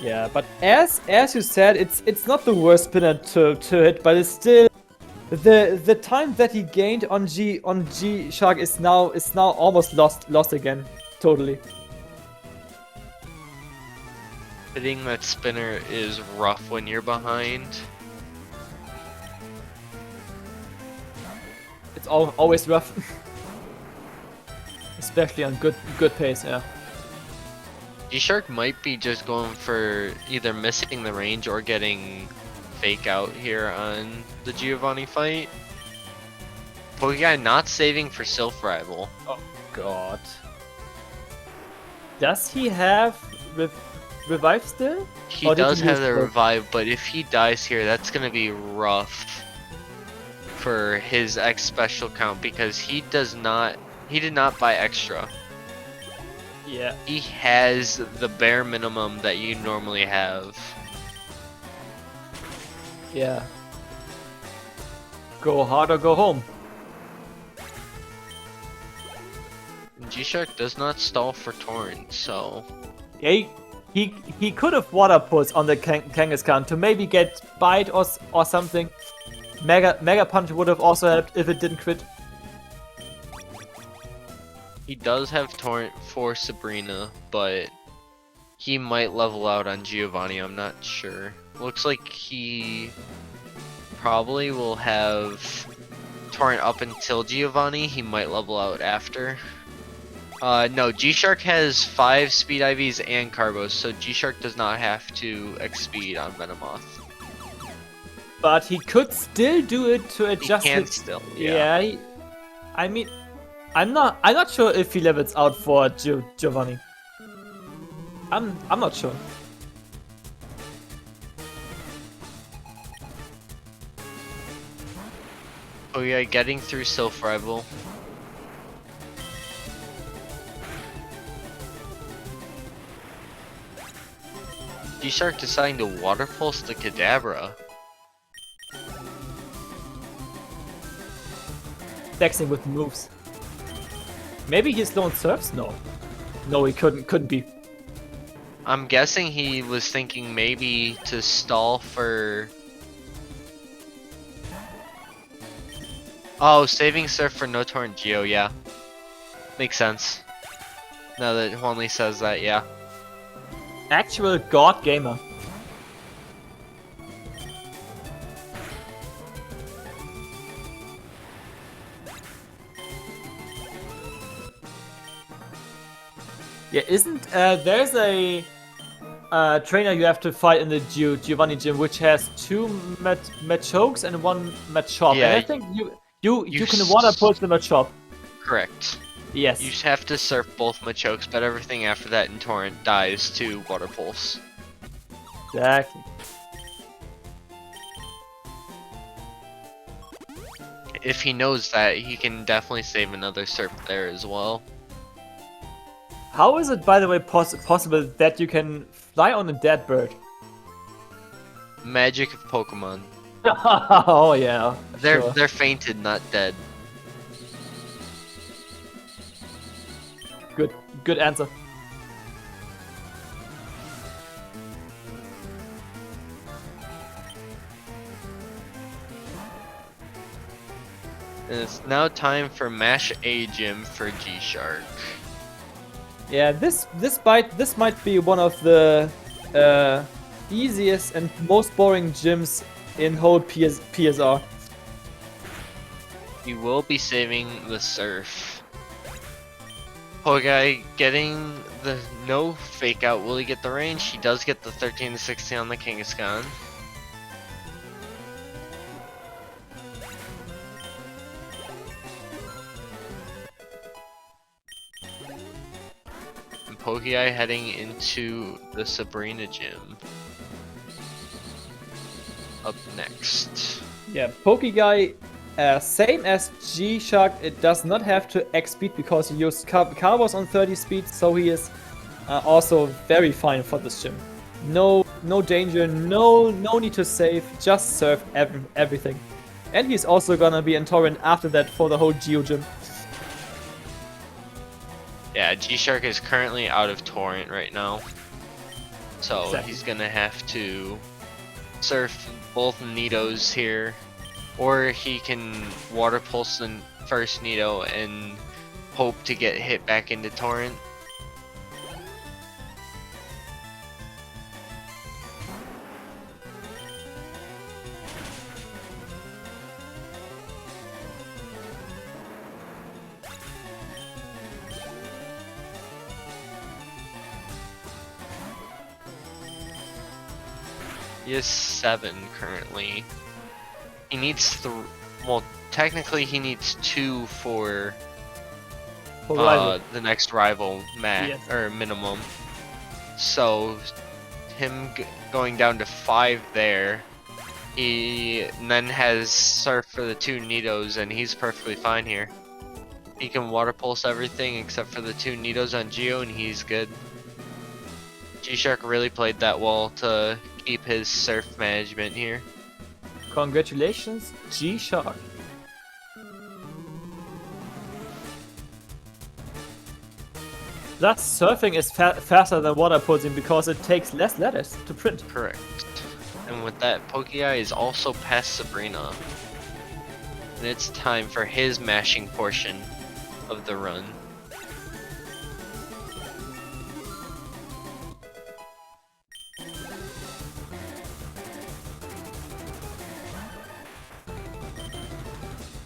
Yeah, but as you said, it's not the worst spinner to hit, but it's still the time that he gained on Gshark is now almost lost again. Totally. Hitting that spinner is rough when you're behind. It's always rough. Especially on good pace, yeah. Gshark might be just going for either missing the range or getting fake out here on the Giovanni fight. Pokeguy not saving for Sylph Rival. Oh god. Does he have revive still? He does have the revive, but if he dies here, that's gonna be rough for his X special count because he did not buy extra. Yeah. He has the bare minimum that you normally have. Yeah. Go hard or go home. Gshark does not stall for Torrent, so Yeah, he could have water pulse on the Kangaskhan to maybe get bite or something. Mega punch would have also helped if it didn't crit. he does have Torrent for Sabrina, but he might level out on Giovanni, I'm not sure. Looks like he probably will have Torrent up until Giovanni, he might level out after. No, Gshark has 5 speed IVs and Carbos, so Gshark does not have to X-speed on Venomoth. But he could still do it to adjust. He can still, yeah. I mean, I'm not sure if he levels out for Giovanni. I'm not sure. Oh yeah, getting through Sylph Rival. Gshark deciding to Water Pulse the Kadabra. Flexing with moves. Maybe he's low on surfs? No, he couldn't be. I'm guessing he was thinking maybe to stall for... Oh, saving surf for no Torrent Geo, yeah. Makes sense. Now that Huanli says that, yeah. Actual god gamer. Yeah, isn't there's a trainer you have to fight in the Giovanni gym which has 2 Machokes and 1 Machop. Yeah, and I think you can water pulse the Machop. Correct. Yes. You just have to surf both Machokes, but everything after that in Torrent dies to Water Pulse. Exactly. If he knows that, he can definitely save another surf there as well. How is it, by the way, possible that you can fly on a dead bird? Magic of Pokemon. Oh yeah. They're fainted, not dead. Good answer. And it's now time for Mash A Gym for Gshark. Yeah, this might be one of the easiest and most boring gyms in whole PSR. He will be saving the Surf. Pokeguy getting the no fake out. Will he get the range? He does get the 13 to 16 on the Kangaskhan. And Pokeguy heading into the Sabrina gym. Up next. Yeah, Pokeguy, same as Gshark, it does not have to X speed because he used Carbos on 30 speed, so he is also very fine for this gym. No danger, no need to save, just serve everything. And he's also gonna be in Torrent after that for the whole Geo gym. Yeah, Gshark is currently out of Torrent right now. So Exactly. he's gonna have to surf both Nidos here, or he can Water Pulse the first Nido and hope to get hit back into Torrent. He is 7 currently. He needs well, technically he needs 2 for the next rival Yes. or minimum. So him going down to 5 there. He then has Surf for the 2 Nidos, and he's perfectly fine here. He can Water Pulse everything except for the 2 Nidos on Geo, and he's good. Gshark really played that well to keep his Surf management here. Congratulations, Gshark. Plus, surfing is faster than water pulsing because it takes less letters to print. Correct. And with that, Pokeguy is also past Sabrina. And it's time for his mashing portion of the run.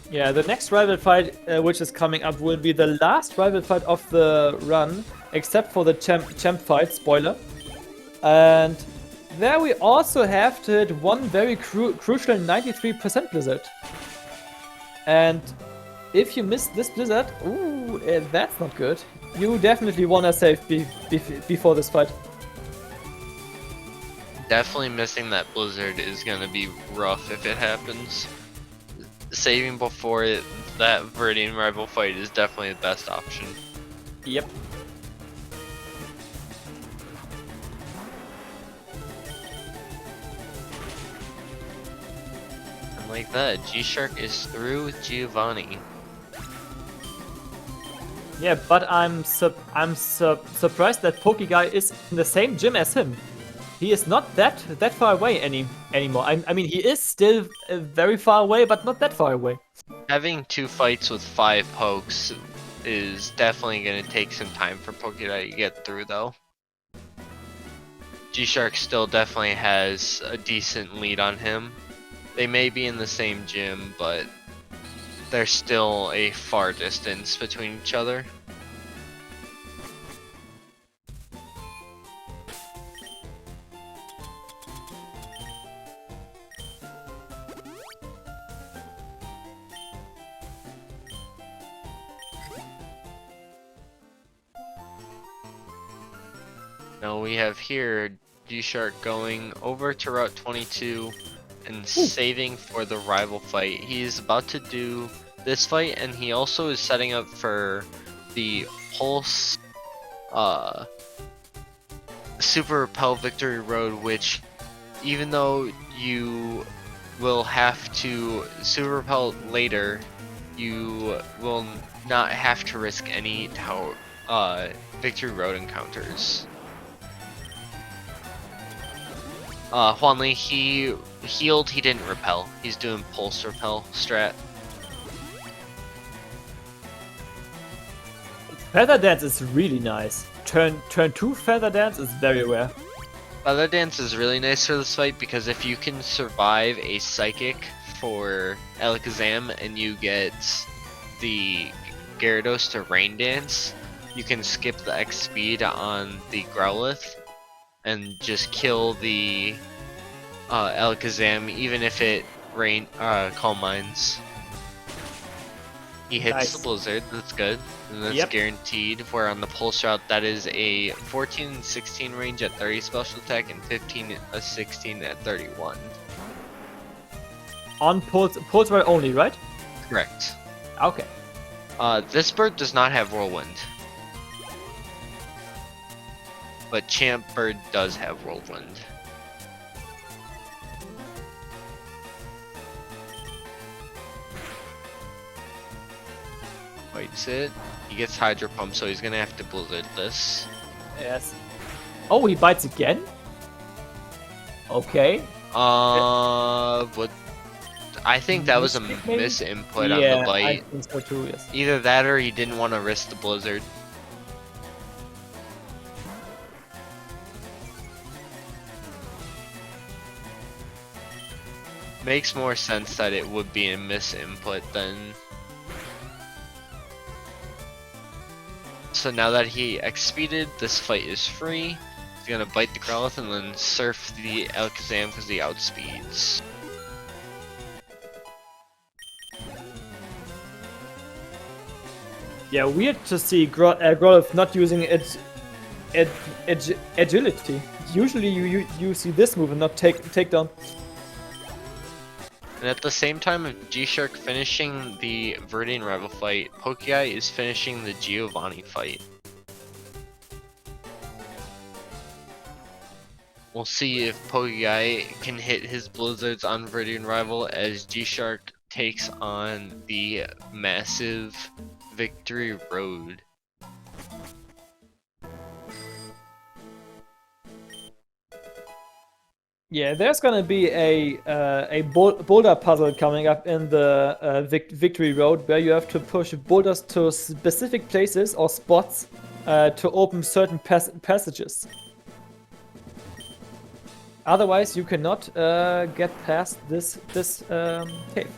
Yeah, the next rival fight which is coming up will be the last rival fight of the run, except for the champ fight, spoiler. And there we also have to hit one very crucial 93% blizzard. And if you miss this blizzard, ooh, that's not good. You definitely wanna save before this fight. Definitely missing that blizzard is gonna be rough if it happens. Saving before that Viridian rival fight is definitely the best option. Yep. And like that, Gshark is through with Giovanni. Yeah, but I'm surprised that Pokeguy is in the same gym as him. He is not that far away anymore. I mean, he is still very far away, but not that far away. Having 2 fights with 5 pokes is definitely going to take some time for Pokeguy to get through, though. Gshark still definitely has a decent lead on him. They may be in the same gym, but there's still a far distance between each other. Now we have here Gshark going over to Route 22 and saving for the rival fight. He's about to do this fight, and he also is setting up for the Pulse Super Repel Victory Road, which even though you will have to Super Repel later, you will not have to risk any Victory Road encounters. Huanli, he healed, he didn't repel. He's doing Pulse Repel strat. Feather Dance is really nice. Turn 2 Feather Dance is very rare. Feather Dance is really nice for this fight because if you can survive a Psychic for Alakazam and you get the Gyarados to Rain Dance, you can skip the X speed on the Growlithe and just kill the Alakazam even if it Calm Minds. He hits Nice. the Blizzard, that's good, and that's Yep. guaranteed. Where on the Pulse Route, that is a 14 and 16 range at 30 special attack and 15 and 16 at 31. On Pulse Ride only, right? Correct. Okay. This bird does not have Whirlwind. But Champ Bird does have Whirlwind. Fights it. He gets Hydro Pump, so he's gonna have to Blizzard this. Yes. Oh, he bites again? Okay. But I think that was a Mistake, maybe? misinput on Yeah, the I bite. think so too, yes. Either that or he didn't want to risk the Blizzard. Makes more sense that it would be a misinput than... So now that he X-speeded, this fight is free. He's gonna bite the Growlithe and then surf the Alakazam because he outspeeds. Yeah, weird to see Growlithe not using its agility. Usually you see this move and not take down. And at the same time of Gshark finishing the Viridian rival fight, Pokeguy is finishing the Giovanni fight. We'll see if Pokeguy can hit his Blizzards on Viridian rival as Gshark takes on the massive Victory Road. Yeah, there's gonna be a boulder puzzle coming up in the Victory Road where you have to push boulders to specific places or spots to open certain passages. Otherwise, you cannot get past this cave.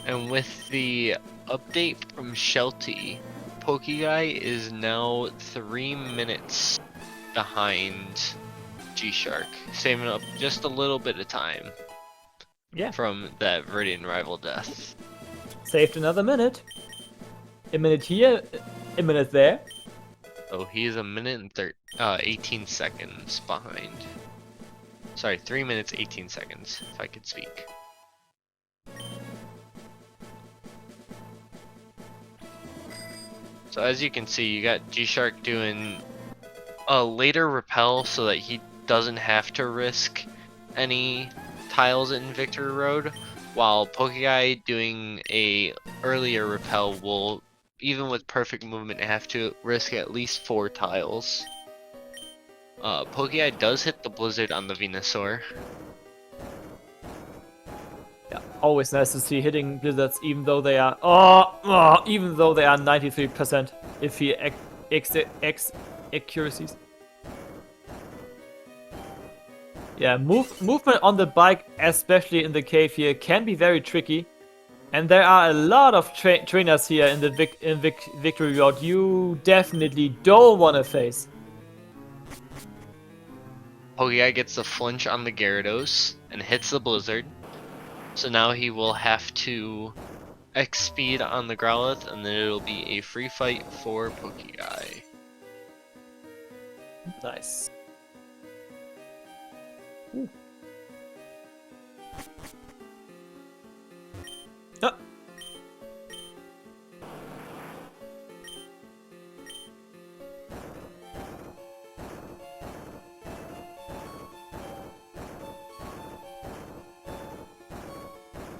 And with the update from Shelty, Pokeguy is now 3 minutes behind Gshark, saving up just a little bit of time. Yeah. From that Viridian rival death. Saved another minute. A minute here, a minute there. So he's a minute and 18 seconds behind. Sorry, 3 minutes 18 seconds, if I could speak. So as you can see, you got Gshark doing a later repel so that he doesn't have to risk any tiles in Victory Road, while Pokeguy doing a earlier repel will, even with perfect movement, have to risk at least 4 tiles. Pokeguy does hit the Blizzard on the Venusaur. Yeah, always nice to see hitting blizzards, even though they are even though they are 93% if he accuracies. Yeah, movement on the bike, especially in the cave here, can be very tricky, and there are a lot of trainers here in the Victory Road you definitely don't want to face. Pokeguy gets the flinch on the Gyarados and hits the Blizzard. So now he will have to X-speed on the Growlithe, and then it'll be a free fight for Pokeguy. Nice. Ooh. Ah.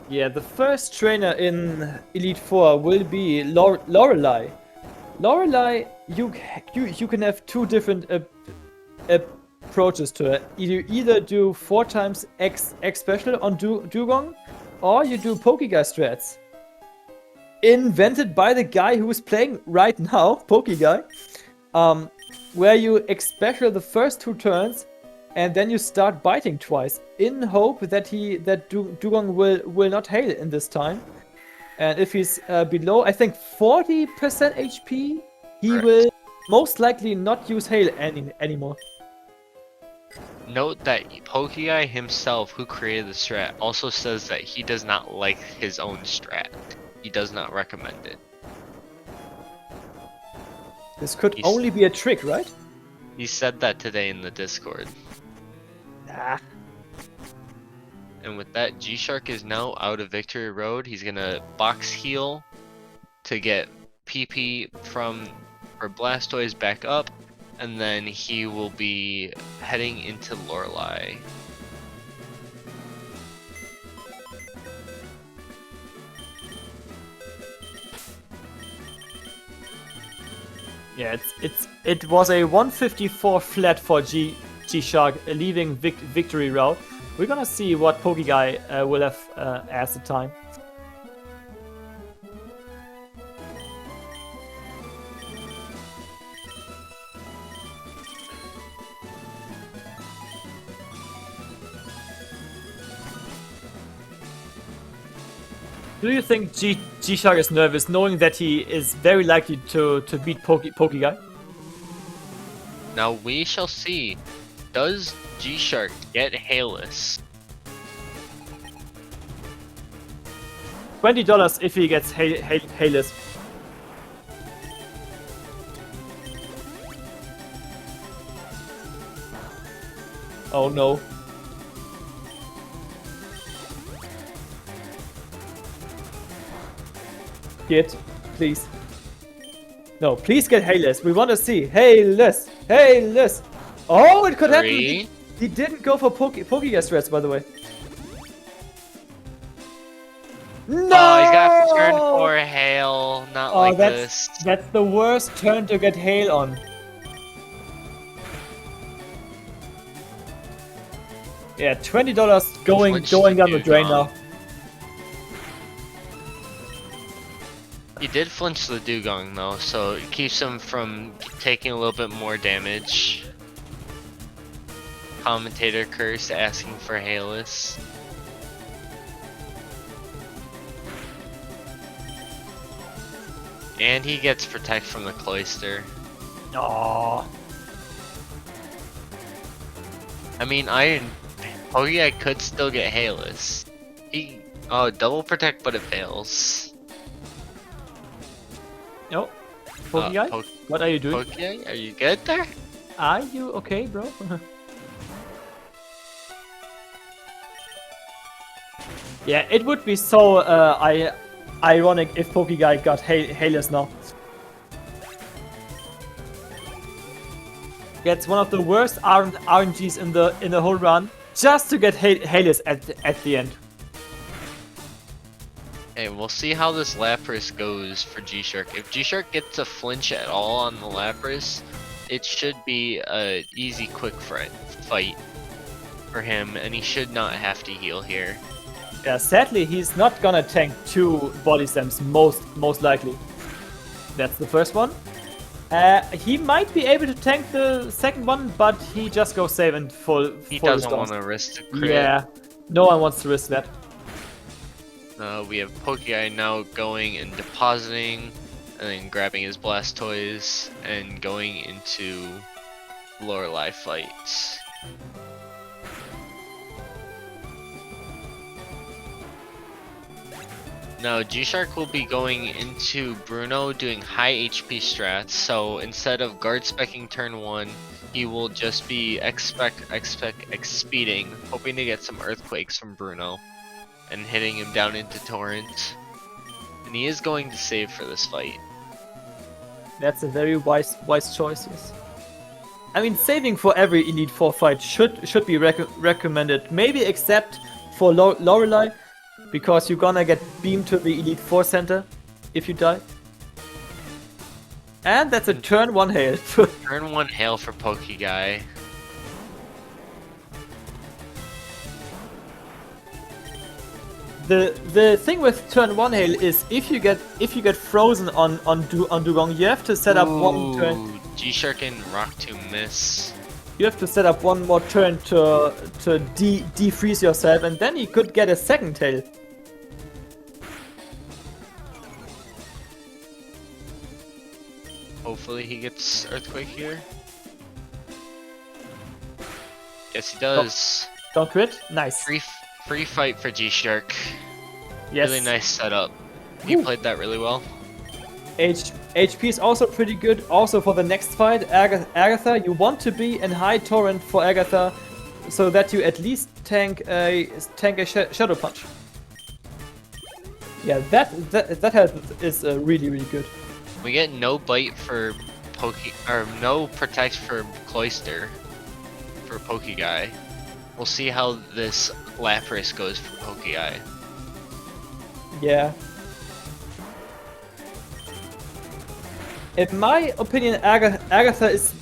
Yeah, the first trainer in Elite Four will be Lorelei. Lorelei, you can have 2 different approaches to it. You either do 4 times X special on Dugong, or you do Pokeguy strats. invented by the guy who is playing right now, Pokeguy, where you expect the first 2 turns and then you start biting twice in hope that Dugong will not hail in this time. And if he's below, I think 40% HP, he Correct. will most likely not use hail anymore. Note that Pokeguy himself, who created the strat, also says that he does not like his own strat. He does not recommend it. This could only be a trick, right? He said that today in the Discord. Ah. And with that, Gshark is now out of Victory Road. He's gonna box heal to get PP for Blastoise back up, and then he will be heading into Lorelei. Yeah, it was a 154 flat for Gshark leaving Victory Route. We're gonna see what Pokeguy will have as the time. Do you think Gshark is nervous, knowing that he is very likely to beat Pokeguy? Now we shall see. Does Gshark get hailless? $20 if he gets hailless. Oh no. Get, please. No, please get hailless. We want to see hailless. Hailless. Oh, it could happen. He didn't go for Pokeguy strats, by the way. No! Oh, he's got to turn for hail. Not like this. That's the worst turn to get hail on. Yeah, $20 going down the drain now. He did flinch the Dugong though, so it keeps him from taking a little bit more damage. Commentator curse asking for hailless. And he gets protect from the cloister. Aww. I mean, Pokeguy could still get hailless. Double protect, but it fails. No. Pokeguy? What are you doing? Pokeguy, are you good there? Are you okay, bro? Yeah, it would be so ironic if Pokeguy got hailless now. Gets one of the worst RNGs in the whole run, just to get hailless at the end. Hey, we'll see how this Lapras goes for Gshark. If Gshark gets a flinch at all on the Lapras, it should be a easy, quick fight for him, and he should not have to heal here. Yeah, sadly, he's not gonna tank 2 body slams, most likely. That's the first one. He might be able to tank the second one, but he just goes save and full. He doesn't want to risk the crit. Yeah, no one wants to risk that. We have Pokeguy now going and depositing, and then grabbing his Blastoise and going into Lorelei fights. Now Gshark will be going into Bruno doing high HP strats, so instead of guard specking turn 1, he will just be expect speeding, hoping to get some earthquakes from Bruno, and hitting him down into Torrent. And he is going to save for this fight. That's a very wise choice, yes. I mean, saving for every Elite 4 fight should be recommended, maybe except for Lorelei, because you're gonna get beamed to the Elite 4 center if you die. And that's a turn 1 hail. Turn 1 hail for Pokeguy. The thing with turn 1 hail is if you get frozen on Dugong, you have to set up one turn. Ooh, Gshark and Rock to miss. You have to set up one more turn to defreeze yourself, and then you could get a second hail. Hopefully he gets Earthquake here. Yes, he does. Don't crit. Nice. Free fight for Gshark. Yes. Really nice setup. He played that really well. HP is also pretty good. Also for the next fight, Agatha, you want to be in high torrent for Agatha, so that you at least tank a Shadow Punch. Yeah, that health is really good. We get no bite for no protect for Cloyster for Pokeguy. We'll see how this Lapras goes for Pokeguy. Yeah. In my opinion, Agatha is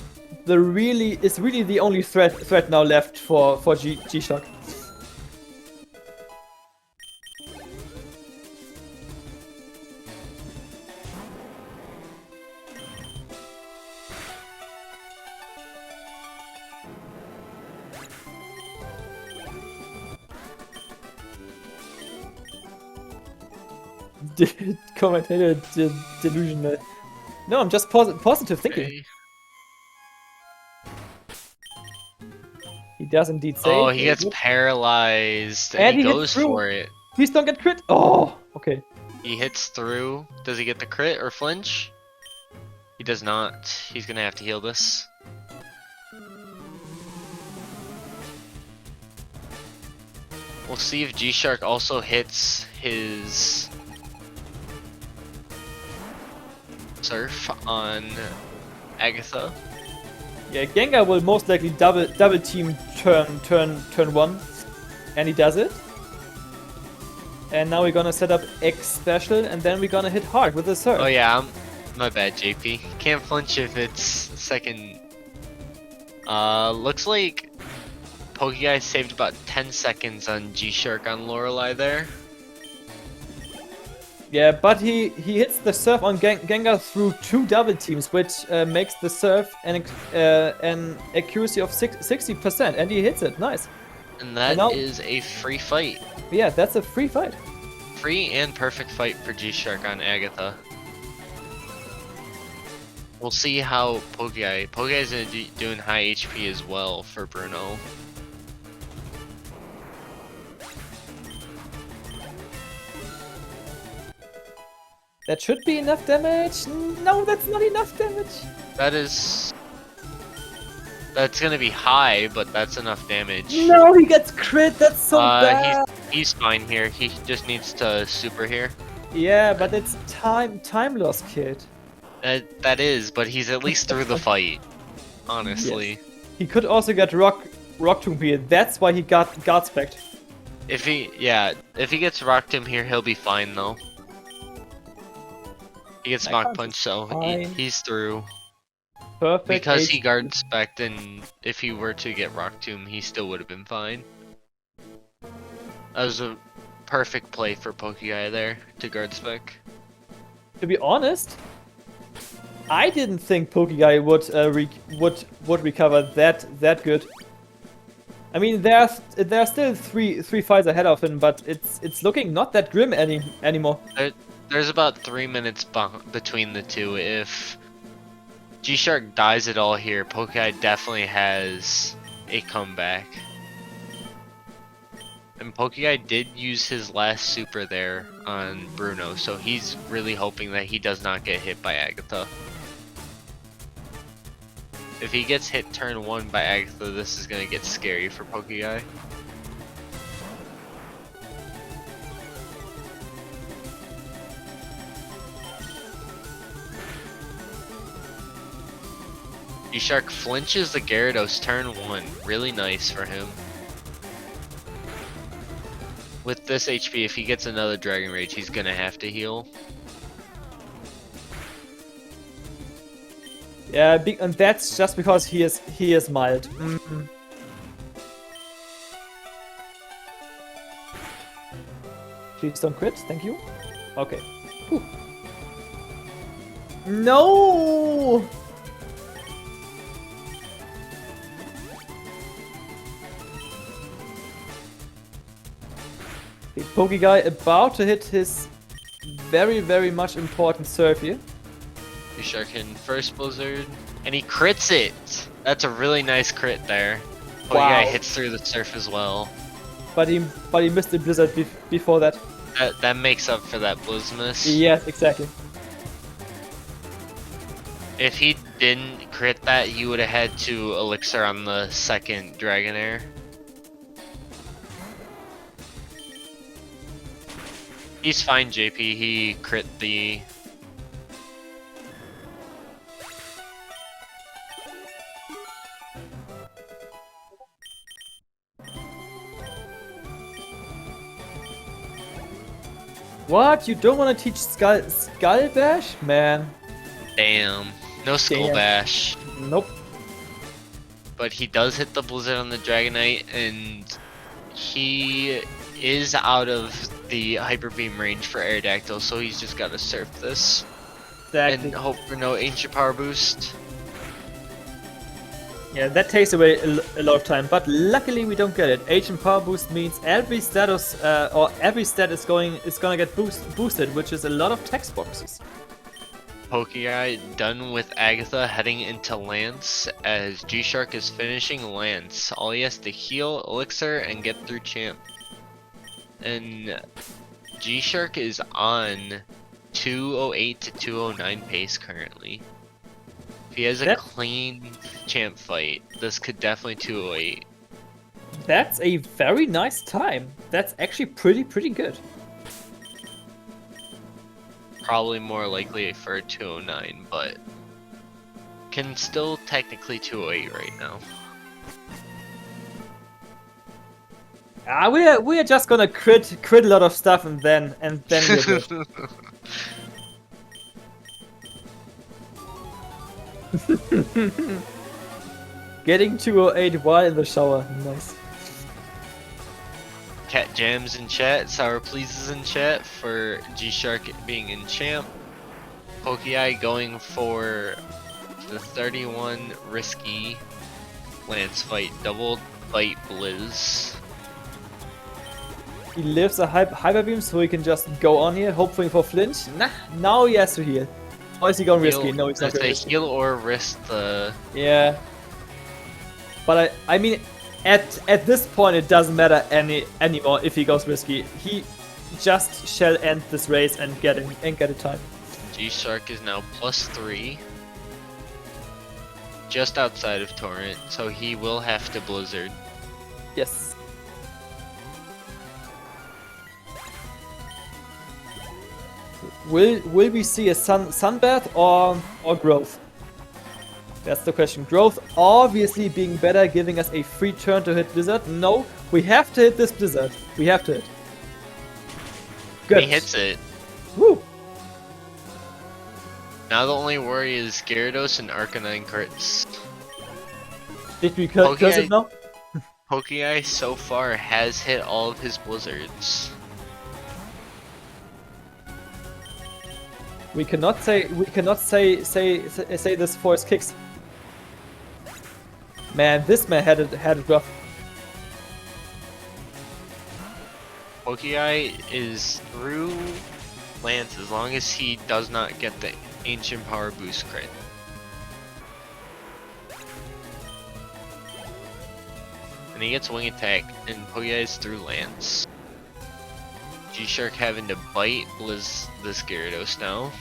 really the only threat now left for Gshark. Commentator delusional. No, I'm just positive thinking. Okay. He does indeed say. Oh, he gets paralyzed and he goes for it. Please don't get crit. Oh, okay. He hits through. Does he get the crit or flinch? He does not. He's gonna have to heal this. We'll see if Gshark also hits his Surf on Agatha. Yeah, Gengar will most likely double team turn 1, and he does it. And now we're gonna set up X special, and then we're gonna hit hard with the Surf. Oh yeah, my bad, JP. Can't flinch if it's second. Looks like Pokeguy saved about 10 seconds on Gshark on Lorelei there. Yeah, but he hits the Surf on Gengar through 2 double teams, which makes the Surf an accuracy of 60%, and he hits it. Nice. And that is a free fight. Yeah, that's a free fight. Free and perfect fight for Gshark on Agatha. We'll see how Pokeguy's doing high HP as well for Bruno. That should be enough damage. No, that's not enough damage. That's gonna be high, but that's enough damage. No, he gets crit. That's so bad. He's fine here. He just needs to super here. Yeah, but it's time loss, kid. That is, but he's at least through the fight. Honestly. Yes. He could also get Rock Tomb here. That's why he got Guard Spect. If he gets Rock Tomb here, he'll be fine though. He gets Mach Punch, so he's through. Perfect. Because he Guard Spect, and if he were to get Rock Tomb, he still would have been fine. That was a perfect play for Pokeguy there to Guard Spec. To be honest, I didn't think Pokeguy would recover that good. I mean, there are still three fights ahead of him, but it's looking not that grim anymore. There's about 3 minutes between the two. If Gshark dies at all here, Pokeguy definitely has a comeback. And Pokeguy did use his last super there on Bruno, so he's really hoping that he does not get hit by Agatha. If he gets hit turn 1 by Agatha, this is gonna get scary for Pokeguy. Gshark flinches the Gyarados turn 1. Really nice for him. With this HP, if he gets another Dragon Rage, he's gonna have to heal. Yeah, and that's just because he is mild. Please don't crit. Thank you. Okay. Whew. No! Okay, Pokeguy about to hit his very, very much important surf here. Gshark in first blizzard, and he crits it. That's a really nice crit there. Pokeguy Wow. hits through the surf as well. But he missed the blizzard before that. That makes up for that blizz miss. Yes, exactly. If he didn't crit that, he would have had to elixir on the second Dragonair. He's fine, JP. He crit the... What? You don't want to teach Skull Bash? Man. Damn. No Skull Damn. Bash. Nope. But he does hit the blizzard on the Dragonite, and he is out of the Hyper Beam range for Aerodactyl, so he's just got to surf this. Exactly. And hope for no ancient power boost. Yeah, that takes away a lot of time, but luckily we don't get it. Ancient Power Boost means every status or every stat is gonna get boosted, which is a lot of text boxes. Pokeguy done with Agatha, heading into Lance as Gshark is finishing Lance. All he has to heal, elixir, and get through champ. And Gshark is on 208 to 209 pace currently. If he has a clean champ fight, this could definitely 208. That's a very nice time. That's actually pretty good. Probably more likely for 209, but can still technically 208 right now. We're just gonna crit a lot of stuff and then we're good. Getting 208 while in the shower. Nice. Cat Jams in chat, Sour Pleases in chat for Gshark being in champ. Pokeguy going for the 31 risky Lance fight, double fight Blizz. He lives a Hyper Beam so he can just go on here, hoping for flinch. Nah, now he has to heal. Or is he going risky? No, he's not going risky. Heal or risk the... Yeah. But I mean, at this point it doesn't matter anymore if he goes risky. He just shall end this race and get a time. Gshark is now +3. Just outside of Torrent, so he will have to Blizzard. Yes. Will we see a sunbath or growth? That's the question. Growth obviously being better, giving us a free turn to hit Blizzard. No, we have to hit this Blizzard. We have to hit. Good. He hits it. Woo! Now the only worry is Gyarados and Arcanine crits. Did we curse it now? Pokeguy so far has hit all of his Blizzards. We cannot say this for his kicks. Man, this man had it rough. Pokeguy is through Lance as long as he does not get the Ancient Power Boost crit. And he gets Wing Attack, and Pokeguy is through Lance. Gshark having to bite this Gyarados now.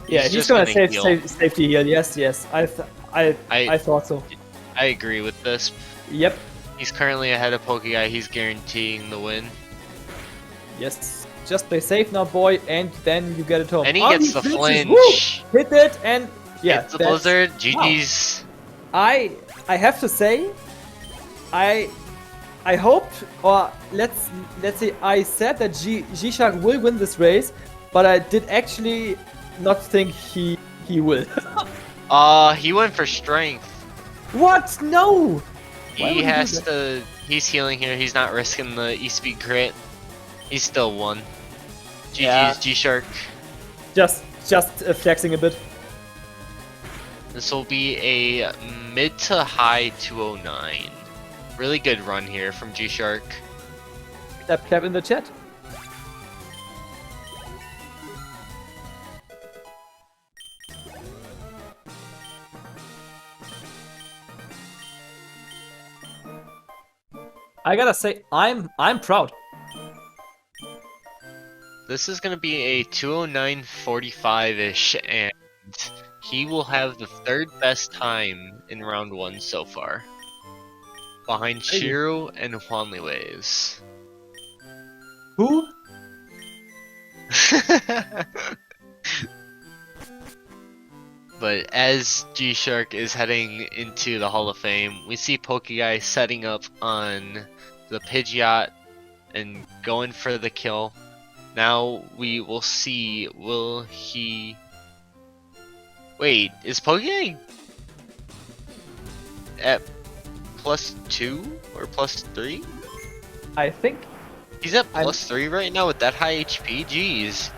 Yeah, he's gonna safety heal. Yes. I thought so. I agree with this. Yep. He's currently ahead of Pokeguy. He's guaranteeing the win. Yes. Just play safe now, boy, and then you get it home. And he gets the flinch. Woo! Hit it, and yeah. Hits the Blizzard. GG's. Wow. I have to say, I hoped, or let's say, I said that Gshark will win this race, but I did actually not think he will. He went for strength. What? No! He has to. He's healing here. He's not risking the E-Speed crit. He's still one. GG's Yeah. Gshark. Just flexing a bit. This will be a mid to high 209. Really good run here from Gshark. Clap in the chat. I gotta say, I'm proud. This is gonna be a 209.45-ish, and he will have the third best time in round 1 so far. Behind Crazy. Shiru and Huanliwei's. Who? But as Gshark is heading into the Hall of Fame, we see Pokeguy setting up on the Pidgeot and going for the kill. Now we will see, will he... Wait, is Pokeguy at +2 or +3? I think He's at +3 right now with that high HP? Jeez.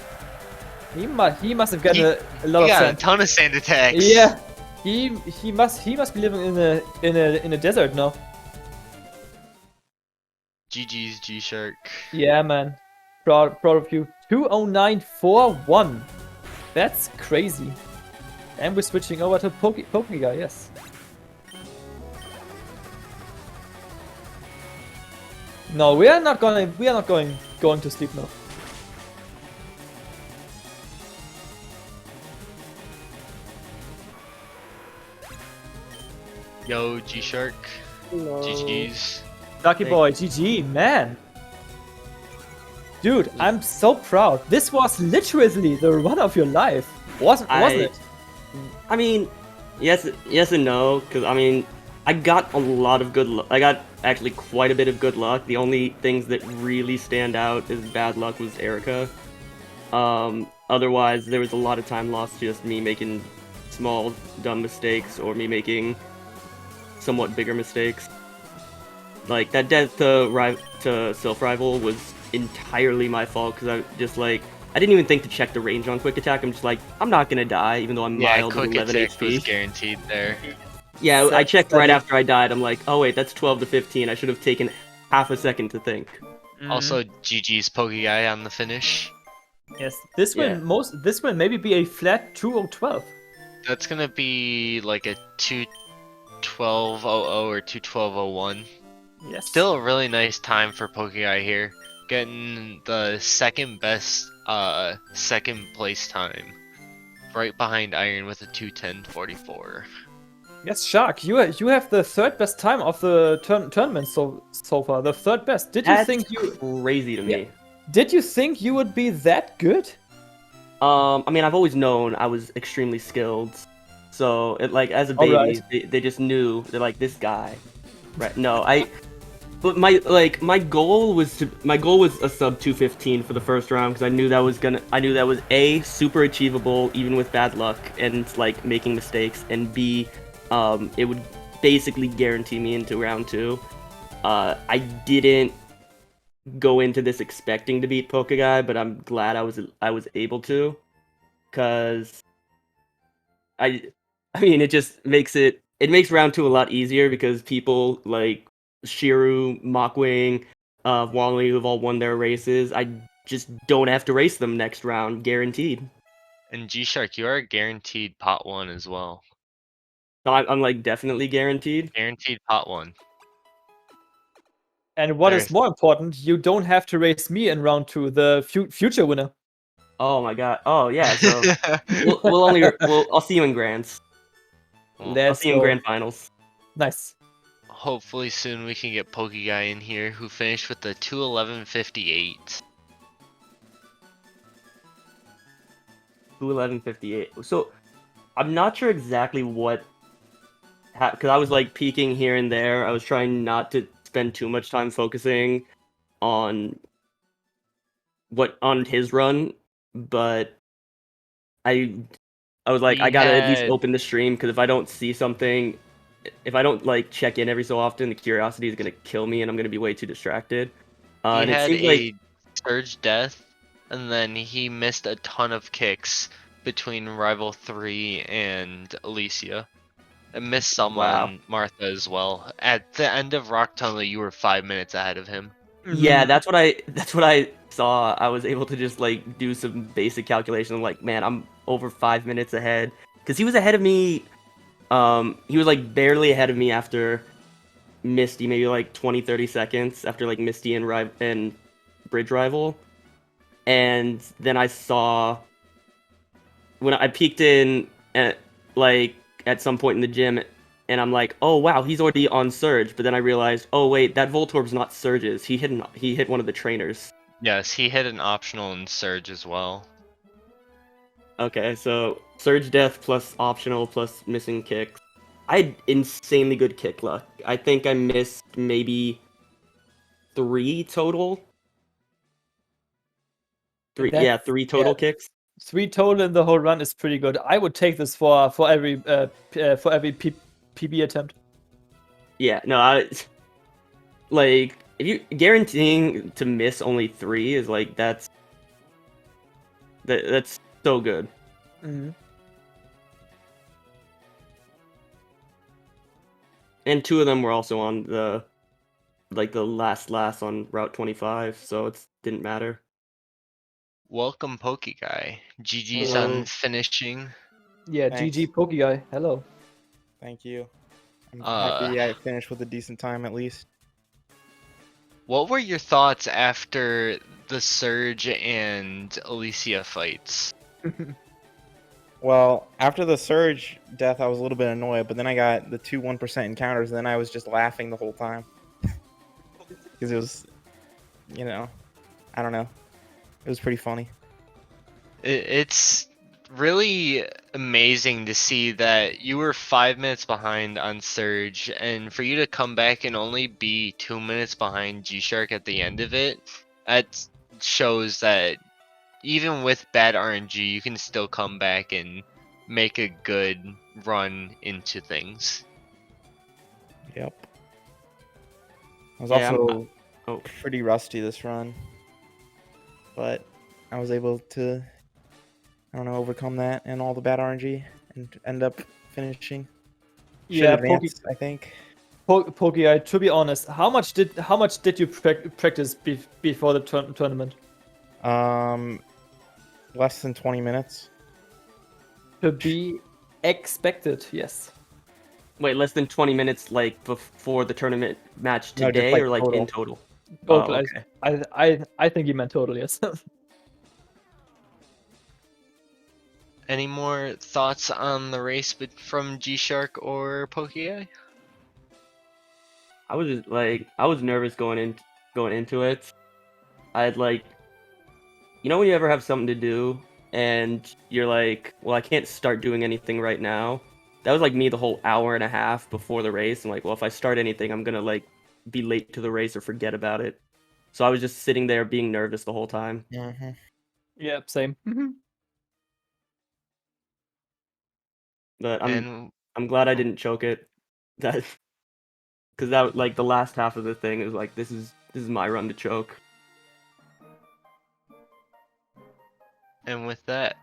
he must have gotten a lot of He got a sand. ton of sand attacks. Yeah, he must be living in a desert now. GG's Gshark. Yeah, man. Proud of you. 20941. That's crazy. And we're switching over to Pokeguy, yes. No, we are not going to sleep now. Yo, Gshark. Hello. GG's. Lucky boy, GG, man. Dude, I'm so proud. This was literally the run of your life, wasn't it? I mean, yes and no, because I mean, I got a lot of good luck. I got actually quite a bit of good luck. The only things that really stand out as bad luck was Erica. Otherwise, there was a lot of time lost just me making small, dumb mistakes or me making somewhat bigger mistakes. Like, that death to Sylph Rival was entirely my fault, because I just, like, I didn't even think to check the range on Quick Attack. I'm just like, I'm not gonna die, even though I'm mild at Quick 11 Attack was HP. guaranteed there. Yeah, I checked right Study. after I died. I'm like, oh wait, that's 12 to 15. I should have taken half a second to think. Also, GG's Pokeguy on the finish. Yes, this will maybe be a flat 2-0-12. That's gonna be like a 2:12:00 or 2:12:01. Yes. Still a really nice time for Pokeguy here, getting the second best second place time, right behind Iron with a 2:10:44. Yes, Shark, you have the third best time of the tournament so far. The third best. That's crazy to me. Did you think you would be that good? I mean, I've always known I was extremely skilled. So, like, as a baby, they just knew. They're like, this guy. Right, no, but my goal was a sub 215 for the first round, because I knew that was A, super achievable even with bad luck and like making mistakes, and B, it would basically guarantee me into round 2. I didn't go into this expecting to beat Pokeguy, but I'm glad I was able to, because I mean, it just makes round 2 a lot easier, because people like Shiru, Mockwing, Wally, who've all won their races, I just don't have to race them next round, guaranteed. And Gshark, you are guaranteed pot 1 as well. So I'm like definitely guaranteed. Guaranteed pot 1. And what is more important, you don't have to race me in round 2, the future winner. Oh my god. Oh yeah. So I'll see you in grands. I'll see you in grand finals. Nice. Hopefully soon we can get Pokeguy in here, who finished with the 2:11:58. 2:11:58. So I'm not sure exactly what, because I was like peeking here and there. I was trying not to spend too much time focusing on his run, but I was like, I gotta at least open the stream, because if I don't see something, if I don't like check in every so often, the curiosity is gonna kill me, and I'm gonna be way too distracted. He And it had seems a like Surge Death, and then he missed a ton of kicks between Rival 3 and Alicia. And missed someone, Martha, as well. At the end of Rock Tunnel, you were 5 minutes ahead of him. Yeah, that's what I saw. I was able to just like do some basic calculation. I'm like, man, I'm over 5 minutes ahead because he was ahead of me. He was like barely ahead of me after Misty, maybe like 20-30 seconds after like Misty and Bridge Rival. And then I saw when I peeked in at like at some point in the gym, and I'm like, oh wow, he's already on Surge. But then I realized, oh wait, that Voltorb's not Surge's. He hit one of the trainers. Yes, he hit an optional in Surge as well. Okay, so Surge Death plus optional plus missing kicks. I had insanely good kick luck. I think I missed maybe 3 total. Three total kicks. 3 total in the whole run is pretty good. I would take this for every PB attempt. Yeah, no, like if you guaranteeing to miss only 3 is like that's so good. Mm-hmm. And 2 of them were also on the last on Route 25, so it didn't matter. Welcome, Pokeguy. GG's Hello. on finishing. Yeah, Thanks. GG Pokeguy. Hello. Thank you. I'm happy I finished with a decent time at least. What were your thoughts after the Surge and Alicia fights? Well, after the Surge death, I was a little bit annoyed, but then I got the 2 1% encounters, and then I was just laughing the whole time. Because it was, I don't know. It was pretty funny. It's really amazing to see that you were 5 minutes behind on Surge, and for you to come back and only be 2 minutes behind Gshark at the end of it, that shows that even with bad RNG, you can still come back and make a good run into things. Yep. I was Yeah, also pretty rusty this run. But I was able to, overcome that and all the bad RNG and end up finishing. Should advance, I think. Pokeguy, to be honest, how much did you practice before the tournament? Less than 20 minutes. To be expected, yes. Wait, less than 20 minutes like before the tournament match today, like or like total. in total? Total. Oh, okay. I think you meant total, yes. Any more thoughts on the race from Gshark or Pokeguy? I was nervous going into it. I had like, when you ever have something to do and you're like, well, I can't start doing anything right now. That was like me the whole hour and a half before the race. I'm like, well, if I start anything, I'm gonna like be late to the race or forget about it. So I was just sitting there being nervous the whole time. Mm-hmm. Yeah, same. But I'm glad I didn't choke it. That because that like the last half of the thing is like this is my run to choke. And with that,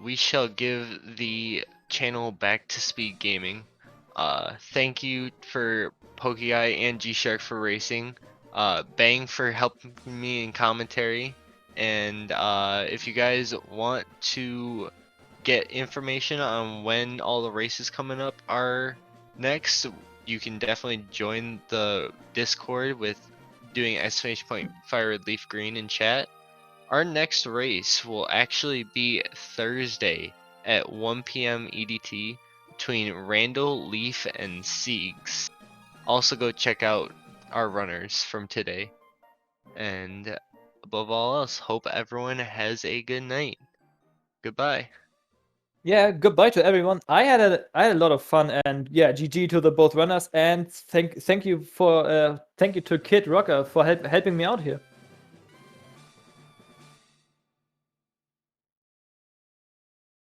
we shall give the channel back to SpeedGaming. Thank you for Pokeguy and Gshark for racing. Bang for helping me in commentary. And if you guys want to get information on when all the races coming up are next, you can definitely join the Discord with doing !FireRed LeafGreen in chat. Our next race will actually be Thursday at 1 p.m. EDT between Randall, Leaf, and Siegs. Also go check out our runners from today. And above all else, hope everyone has a good night. Goodbye. Yeah, goodbye to everyone. I had a lot of fun, and yeah, GG to the both runners, and thank you to Kid Rocker for helping me out here.